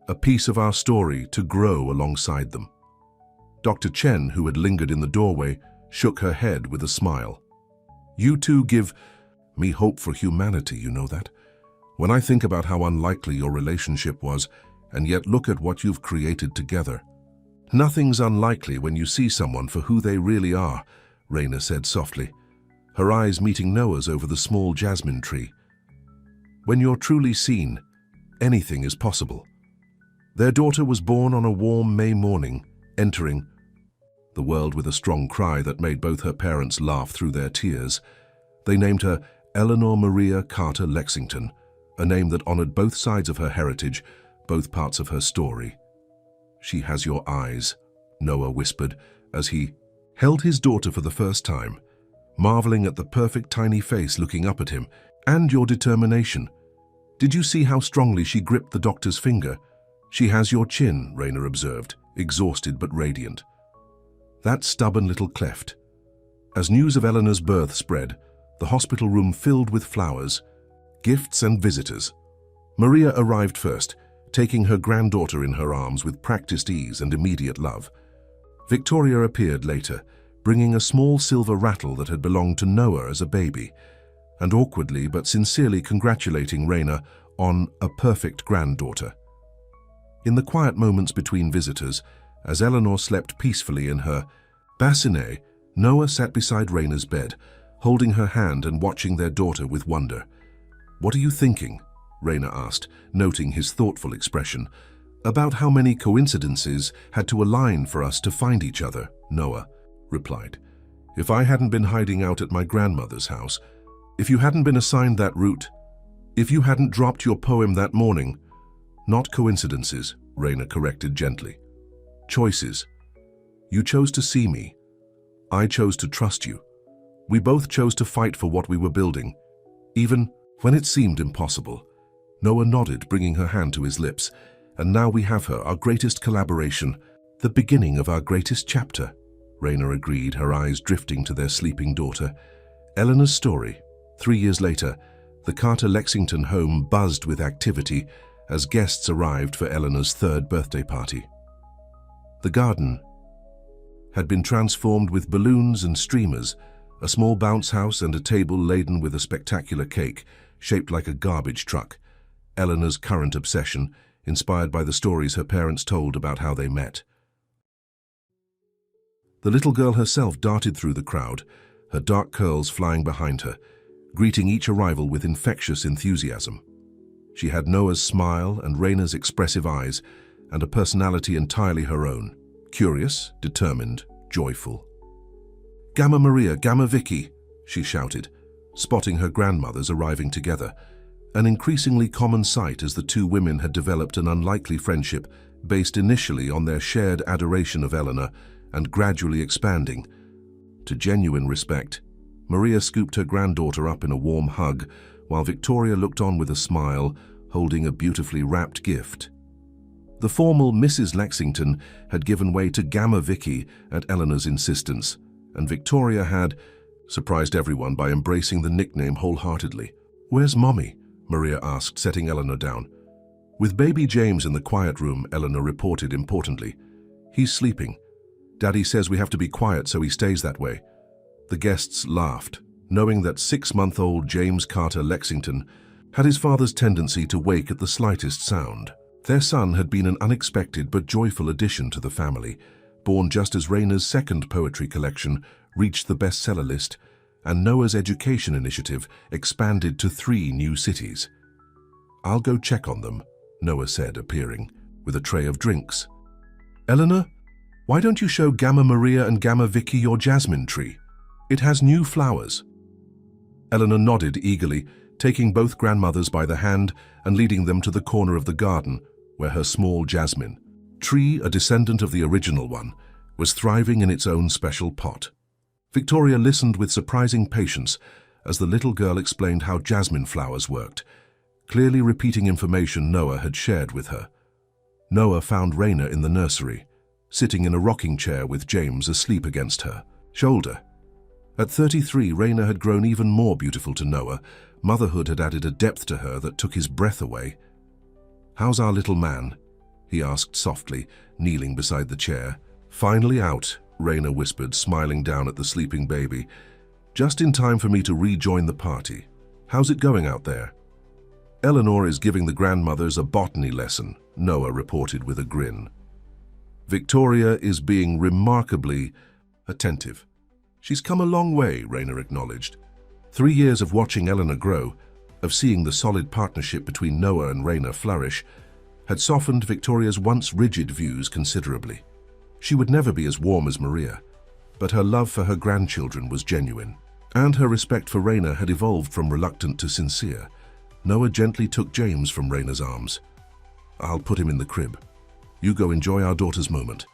A piece of our story to grow alongside them. Dr. Chen, who had lingered in the doorway, shook her head with a smile. You two give me hope for humanity, you know that? When I think about how unlikely your relationship was, and yet look at what you've created together. Nothing's unlikely when you see someone for who they really are, Raina said softly, her eyes meeting Noah's over the small jasmine tree. When you're truly seen, anything is possible. Their daughter was born on a warm May morning, entering the world with a strong cry that made both her parents laugh through their tears. They named her Eleanor Maria Carter Lexington, a name that honored both sides of her heritage, both parts of her story. She has your eyes, Noah whispered as he held his daughter for the first time, marveling at the perfect tiny face looking up at him, and your determination. Did you see how strongly she gripped the doctor's finger? She has your chin, Raina observed, exhausted but radiant. That stubborn little cleft. As news of Eleanor's birth spread, the hospital room filled with flowers, gifts and visitors. Maria arrived first, taking her granddaughter in her arms with practiced ease and immediate love. Victoria appeared later, bringing a small silver rattle that had belonged to Noah as a baby, and awkwardly but sincerely congratulating Raina on a perfect granddaughter. In the quiet moments between visitors, as Eleanor slept peacefully in her bassinet, Noah sat beside Raina's bed, holding her hand and watching their daughter with wonder. "What are you thinking?" Raina asked, noting his thoughtful expression. "About how many coincidences had to align for us to find each other," Noah replied. "If I hadn't been hiding out at my grandmother's house, if you hadn't been assigned that route, if you hadn't dropped your poem that morning—" "Not coincidences," Raina corrected gently. "Choices. You chose to see me. I chose to trust you. We both chose to fight for what we were building, even when it seemed impossible." Noah nodded, bringing her hand to his lips. "And now we have her, our greatest collaboration, the beginning of our greatest chapter," Raina agreed, her eyes drifting to their sleeping daughter. Eleanor's story. 3 years later, the Carter Lexington home buzzed with activity as guests arrived for Eleanor's 3rd birthday party. The garden had been transformed with balloons and streamers, a small bounce house and a table laden with a spectacular cake shaped like a garbage truck. Eleanor's current obsession, inspired by the stories her parents told about how they met. The little girl herself darted through the crowd, her dark curls flying behind her, greeting each arrival with infectious enthusiasm. She had Noah's smile and Raina's expressive eyes, and a personality entirely her own, curious, determined, joyful. "Gamma Maria, Gamma Vicky," she shouted, spotting her grandmothers arriving together, an increasingly common sight as the two women had developed an unlikely friendship based initially on their shared adoration of Eleanor and gradually expanding to genuine respect. Maria scooped her granddaughter up in a warm hug, while Victoria looked on with a smile, holding a beautifully wrapped gift. The formal Mrs. Lexington had given way to Gamma Vicky at Eleanor's insistence, and Victoria had surprised everyone by embracing the nickname wholeheartedly. "Where's Mommy?" Maria asked, setting Eleanor down. "With baby James in the quiet room," Eleanor reported importantly. "He's sleeping. Daddy says we have to be quiet so he stays that way." The guests laughed, knowing that 6-month-old James Carter Lexington had his father's tendency to wake at the slightest sound. Their son had been an unexpected but joyful addition to the family, born just as Raina's 2nd poetry collection reached the bestseller list, and Noah's education initiative expanded to 3 new cities. "I'll go check on them," Noah said, appearing with a tray of drinks. "Eleanor, why don't you show Gamma Maria and Gamma Vicky your jasmine tree? It has new flowers." Eleanor nodded eagerly, taking both grandmothers by the hand and leading them to the corner of the garden, where her small jasmine tree, a descendant of the original one, was thriving in its own special pot. Victoria listened with surprising patience as the little girl explained how jasmine flowers worked, clearly repeating information Noah had shared with her. Noah found Raina in the nursery, sitting in a rocking chair with James asleep against her shoulder. At 33, Raina had grown even more beautiful to Noah. Motherhood had added a depth to her that took his breath away. "How's our little man?" he asked softly, kneeling beside the chair. "Finally out," Raina whispered, smiling down at the sleeping baby. "Just in time for me to rejoin the party. How's it going out there?" "Eleanor is giving the grandmothers a botany lesson," Noah reported with a grin. "Victoria is being remarkably attentive." "She's come a long way," Raina acknowledged. 3 years of watching Eleanor grow, of seeing the solid partnership between Noah and Raina flourish, had softened Victoria's once rigid views considerably. She would never be as warm as Maria, but her love for her grandchildren was genuine, and her respect for Raina had evolved from reluctant to sincere. Noah gently took James from Raina's arms. "I'll put him in the crib. You go enjoy our daughter's moment.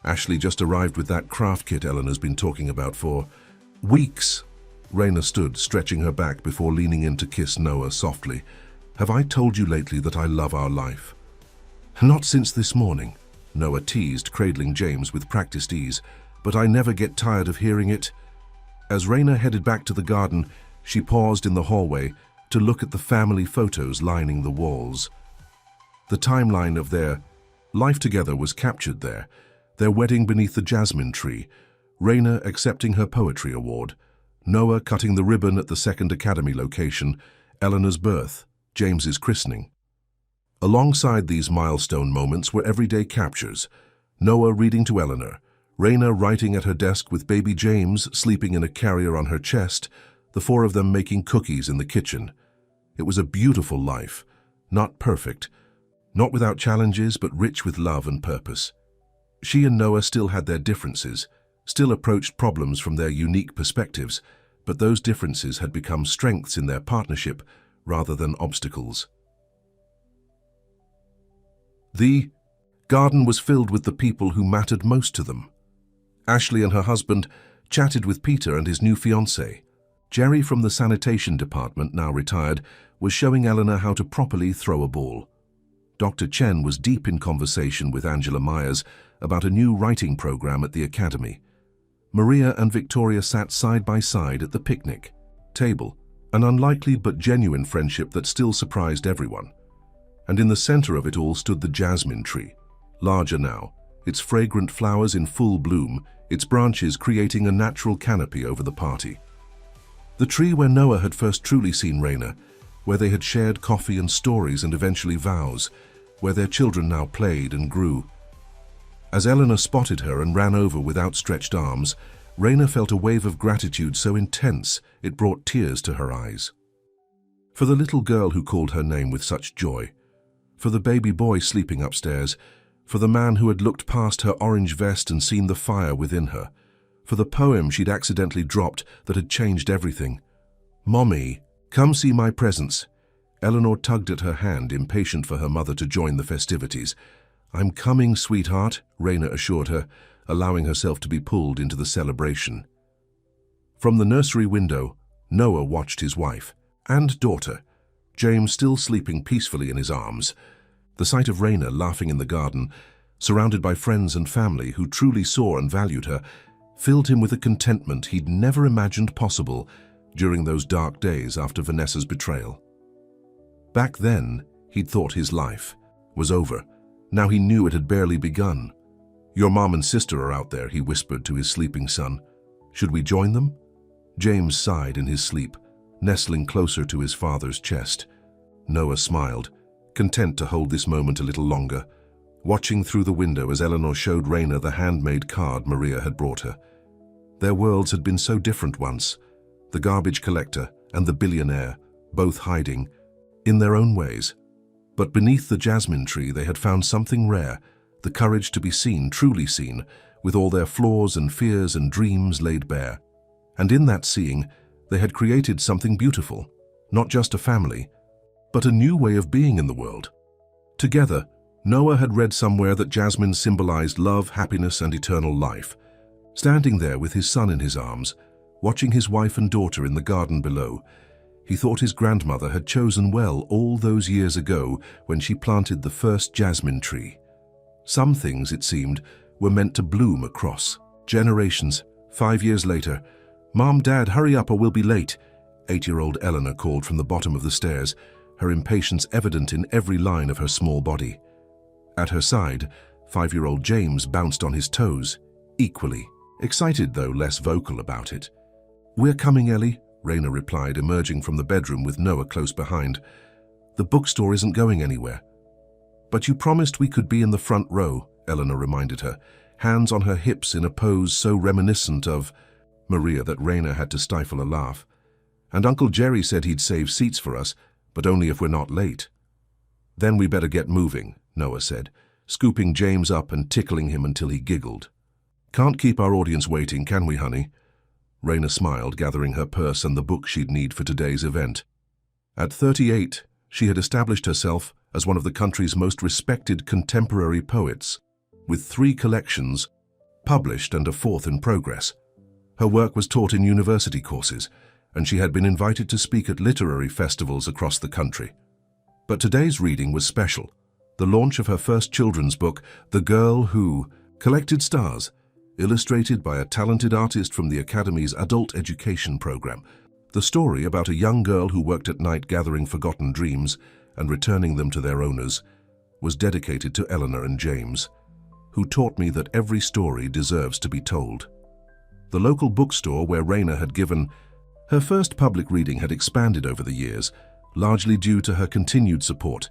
Ashley just arrived with that craft kit Eleanor's been talking about for weeks." Raina stood, stretching her back before leaning in to kiss Noah softly. "Have I told you lately that I love our life?" "Not since this morning," Noah teased, cradling James with practiced ease, "but I never get tired of hearing it." As Raina headed back to the garden, she paused in the hallway to look at the family photos lining the walls. The timeline of their life together was captured there, their wedding beneath the jasmine tree, Raina accepting her poetry award, Noah cutting the ribbon at the second academy location, Eleanor's birth, James's christening. Alongside these milestone moments were everyday captures: Noah reading to Eleanor, Raina writing at her desk with baby James sleeping in a carrier on her chest, the four of them making cookies in the kitchen. It was a beautiful life, not perfect, not without challenges, but rich with love and purpose. She and Noah still had their differences, still approached problems from their unique perspectives, but those differences had become strengths in their partnership rather than obstacles. The garden was filled with the people who mattered most to them. Ashley and her husband chatted with Peter and his new fiancée. Jerry from the sanitation department, now retired, was showing Eleanor how to properly throw a ball. Dr. Chen was deep in conversation with Angela Myers about a new writing program at the academy. Maria and Victoria sat side by side at the picnic table, an unlikely but genuine friendship that still surprised everyone. And in the center of it all stood the jasmine tree, larger now, its fragrant flowers in full bloom, its branches creating a natural canopy over the party. The tree where Noah had first truly seen Raina, where they had shared coffee and stories and eventually vows, where their children now played and grew. As Eleanor spotted her and ran over with outstretched arms, Raina felt a wave of gratitude so intense it brought tears to her eyes. For the little girl who called her name with such joy, for the baby boy sleeping upstairs, for the man who had looked past her orange vest and seen the fire within her, for the poem she'd accidentally dropped that had changed everything. "Mommy, come see my presents." Eleanor tugged at her hand, impatient for her mother to join the festivities. "I'm coming, sweetheart," Raina assured her, allowing herself to be pulled into the celebration. From the nursery window, Noah watched his wife and daughter, James still sleeping peacefully in his arms. The sight of Raina laughing in the garden, surrounded by friends and family who truly saw and valued her, filled him with a contentment he'd never imagined possible during those dark days after Vanessa's betrayal. Back then, he'd thought his life was over. Now he knew it had barely begun. "Your mom and sister are out there," he whispered to his sleeping son. "Should we join them?" James sighed in his sleep, nestling closer to his father's chest. Noah smiled, content to hold this moment a little longer, watching through the window as Eleanor showed Raina the handmade card Maria had brought her. Their worlds had been so different once, the garbage collector and the billionaire, both hiding, in their own ways. But beneath the jasmine tree they had found something rare, the courage to be seen, truly seen, with all their flaws and fears and dreams laid bare. And in that seeing, they had created something beautiful, not just a family, but a new way of being in the world. Together, Noah had read somewhere that jasmine symbolized love, happiness, and eternal life. Standing there with his son in his arms, watching his wife and daughter in the garden below, he thought his grandmother had chosen well all those years ago when she planted the first jasmine tree. Some things, it seemed, were meant to bloom across generations. 5 years later, "Mom, Dad, hurry up or we'll be late," 8-year-old Eleanor called from the bottom of the stairs, her impatience evident in every line of her small body. At her side, 5-year-old James bounced on his toes, equally excited though less vocal about it. "We're coming, Ellie," Raina replied, emerging from the bedroom with Noah close behind. "The bookstore isn't going anywhere." "But you promised we could be in the front row," Eleanor reminded her, hands on her hips in a pose so reminiscent of Maria that Raina had to stifle a laugh. "And Uncle Jerry said he'd save seats for us, but only if we're not late." "Then we better get moving," Noah said, scooping James up and tickling him until he giggled. "Can't keep our audience waiting, can we, honey?" Raina smiled, gathering her purse and the book she'd need for today's event. At 38, she had established herself as one of the country's most respected contemporary poets, with 3 collections published and a 4th in progress. Her work was taught in university courses, and she had been invited to speak at literary festivals across the country. But today's reading was special, the launch of her first children's book, The Girl Who Collected Stars, illustrated by a talented artist from the Academy's adult education program. The story about a young girl who worked at night gathering forgotten dreams and returning them to their owners was dedicated to Eleanor and James, who taught me that every story deserves to be told. The local bookstore where Raina had given her first public reading had expanded over the years, largely due to her continued support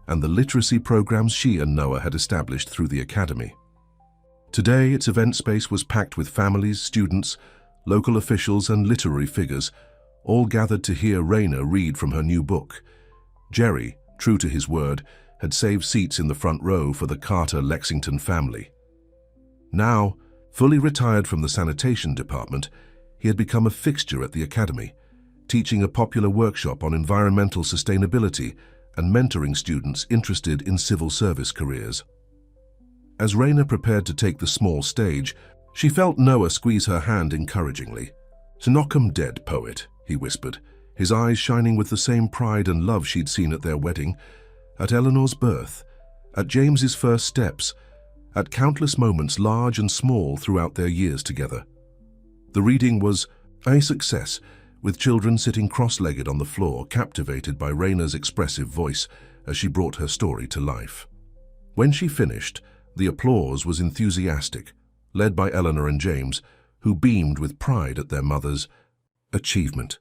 and the literacy programs she and Noah had established through the Academy. Today, its event space was packed with families, students, local officials and literary figures, all gathered to hear Raina read from her new book. Jerry, true to his word, had saved seats in the front row for the Carter-Lexington family. Now, fully retired from the sanitation department, he had become a fixture at the Academy, teaching a popular workshop on environmental sustainability and mentoring students interested in civil service careers. As Raina prepared to take the small stage, she felt Noah squeeze her hand encouragingly. "To knock 'em dead, poet," he whispered, his eyes shining with the same pride and love she'd seen at their wedding, at Eleanor's birth, at James's first steps, at countless moments large and small throughout their years together. The reading was a success, with children sitting cross-legged on the floor, captivated by Raina's expressive voice as she brought her story to life. When she finished, the applause was enthusiastic, led by Eleanor and James, who beamed with pride at their mother's achievement.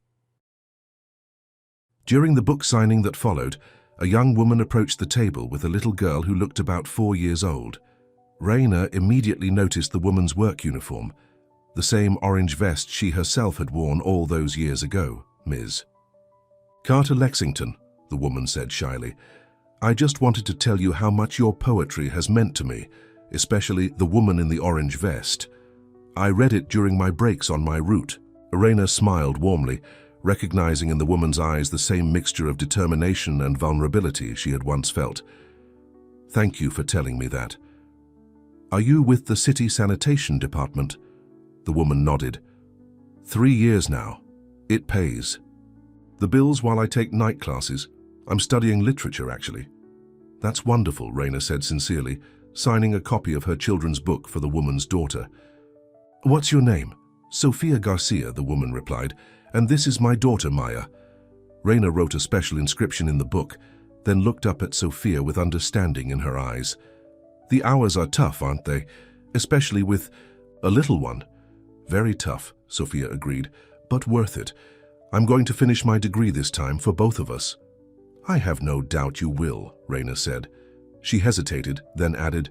During the book signing that followed, a young woman approached the table with a little girl who looked about 4 years old. Raina immediately noticed the woman's work uniform, the same orange vest she herself had worn all those years ago, Ms. "Carter Lexington," the woman said shyly, "I just wanted to tell you how much your poetry has meant to me, especially The Woman in the Orange Vest. I read it during my breaks on my route." Raina smiled warmly, recognizing in the woman's eyes the same mixture of determination and vulnerability she had once felt. "Thank you for telling me that. Are you with the city sanitation department?" The woman nodded. 3 years now. It pays. The bills while I take night classes. I'm studying literature, actually." "That's wonderful," Raina said sincerely, signing a copy of her children's book for the woman's daughter. "What's your name?" "Sophia Garcia," the woman replied, "and this is my daughter, Maya." Raina wrote a special inscription in the book, then looked up at Sophia with understanding in her eyes. "The hours are tough, aren't they? Especially with a little one." "Very tough," Sophia agreed, "but worth it. I'm going to finish my degree this time for both of us." "I have no doubt you will," Raina said. She hesitated, then added,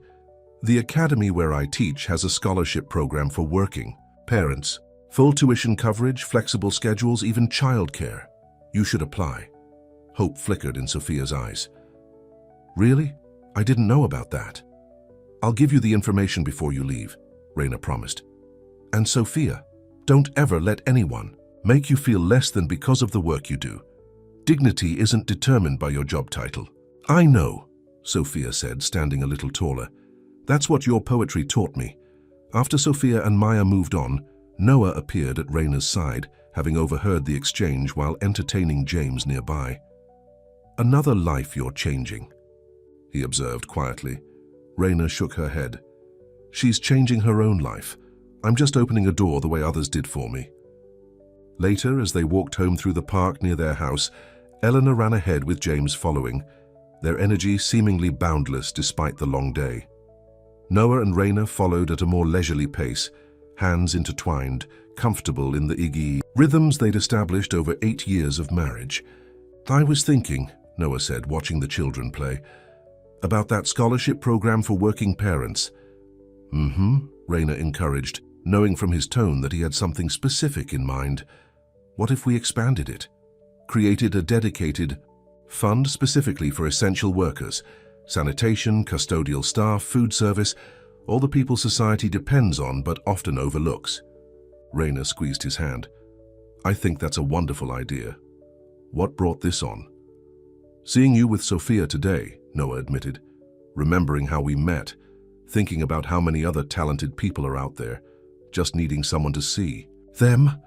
"The academy where I teach has a scholarship program for working parents. Full tuition coverage, flexible schedules, even childcare. You should apply." Hope flickered in Sophia's eyes. "Really? I didn't know about that." "I'll give you the information before you leave," Raina promised. "And Sophia, don't ever let anyone make you feel less than because of the work you do. Dignity isn't determined by your job title." "I know," Sophia said, standing a little taller. "That's what your poetry taught me." After Sophia and Maya moved on, Noah appeared at Raina's side, having overheard the exchange while entertaining James nearby. "Another life you're changing," he observed quietly. Raina shook her head. She's changing her own life. I'm just opening a door the way others did for me. Later, as they walked home through the park near their house, Eleanor ran ahead with James following, their energy seemingly boundless despite the long day. Noah and Raina followed at a more leisurely pace, hands intertwined, comfortable in the Iggy rhythms they'd established over 8 years of marriage. I was thinking, Noah said, watching the children play, about that scholarship program for working parents. Raina encouraged, knowing from his tone that he had something specific in mind. What if we expanded it? Created a dedicated fund specifically for essential workers, sanitation, custodial staff, food service, all the people society depends on but often overlooks. Raina squeezed his hand. I think that's a wonderful idea. What brought this on? Seeing you with Sophia today, Noah admitted, remembering how we met, thinking about how many other talented people are out there, just needing someone to see. Them?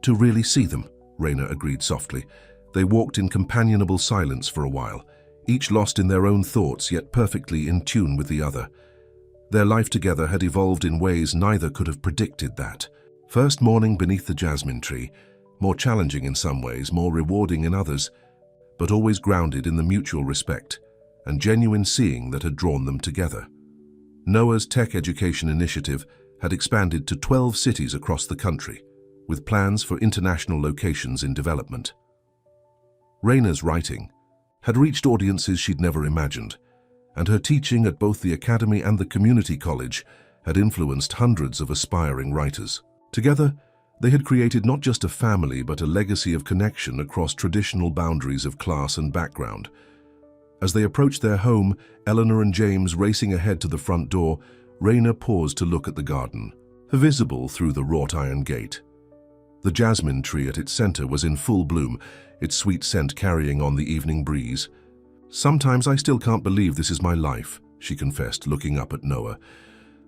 To really see them, Raina agreed softly. They walked in companionable silence for a while, each lost in their own thoughts yet perfectly in tune with the other. Their life together had evolved in ways neither could have predicted that. First morning beneath the jasmine tree, more challenging in some ways, more rewarding in others, but always grounded in the mutual respect and genuine seeing that had drawn them together. Noah's tech education initiative had expanded to 12 cities across the country, with plans for international locations in development. Raina's writing had reached audiences she'd never imagined, and her teaching at both the academy and the community college had influenced hundreds of aspiring writers. Together, they had created not just a family but a legacy of connection across traditional boundaries of class and background. As they approached their home, Eleanor and James racing ahead to the front door, Raina paused to look at the garden, visible through the wrought iron gate. The jasmine tree at its center was in full bloom, its sweet scent carrying on the evening breeze. Sometimes I still can't believe this is my life, she confessed, looking up at Noah.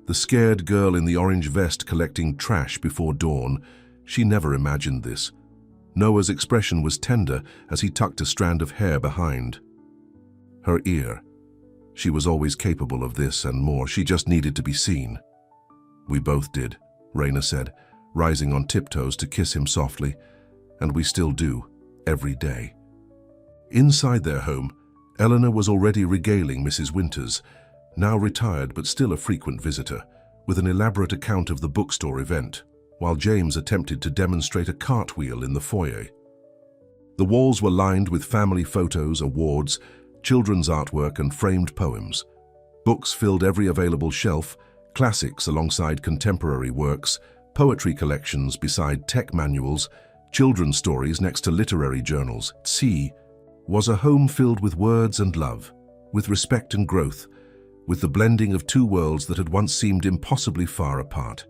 The scared girl in the orange vest collecting trash before dawn. She never imagined this. Noah's expression was tender as he tucked a strand of hair behind her ear. She was always capable of this and more. She just needed to be seen. We both did, Raina said, rising on tiptoes to kiss him softly. And we still do, every day. Inside their home, Eleanor was already regaling Mrs. Winters, now retired but still a frequent visitor, with an elaborate account of the bookstore event, while James attempted to demonstrate a cartwheel in the foyer. The walls were lined with family photos, awards, children's artwork and framed poems. Books filled every available shelf, classics alongside contemporary works, poetry collections beside tech manuals, children's stories next to literary journals. Tsi was a home filled with words and love, with respect and growth, with the blending of two worlds that had once seemed impossibly far apart.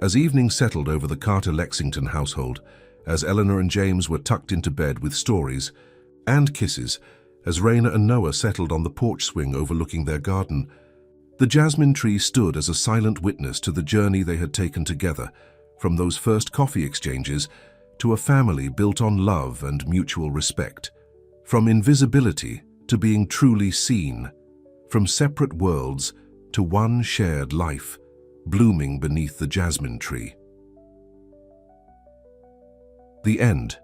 As evening settled over the Carter-Lexington household, as Eleanor and James were tucked into bed with stories and kisses, as Raina and Noah settled on the porch swing overlooking their garden, the jasmine tree stood as a silent witness to the journey they had taken together, from those first coffee exchanges to a family built on love and mutual respect, from invisibility to being truly seen, from separate worlds to one shared life, blooming beneath the jasmine tree. The end.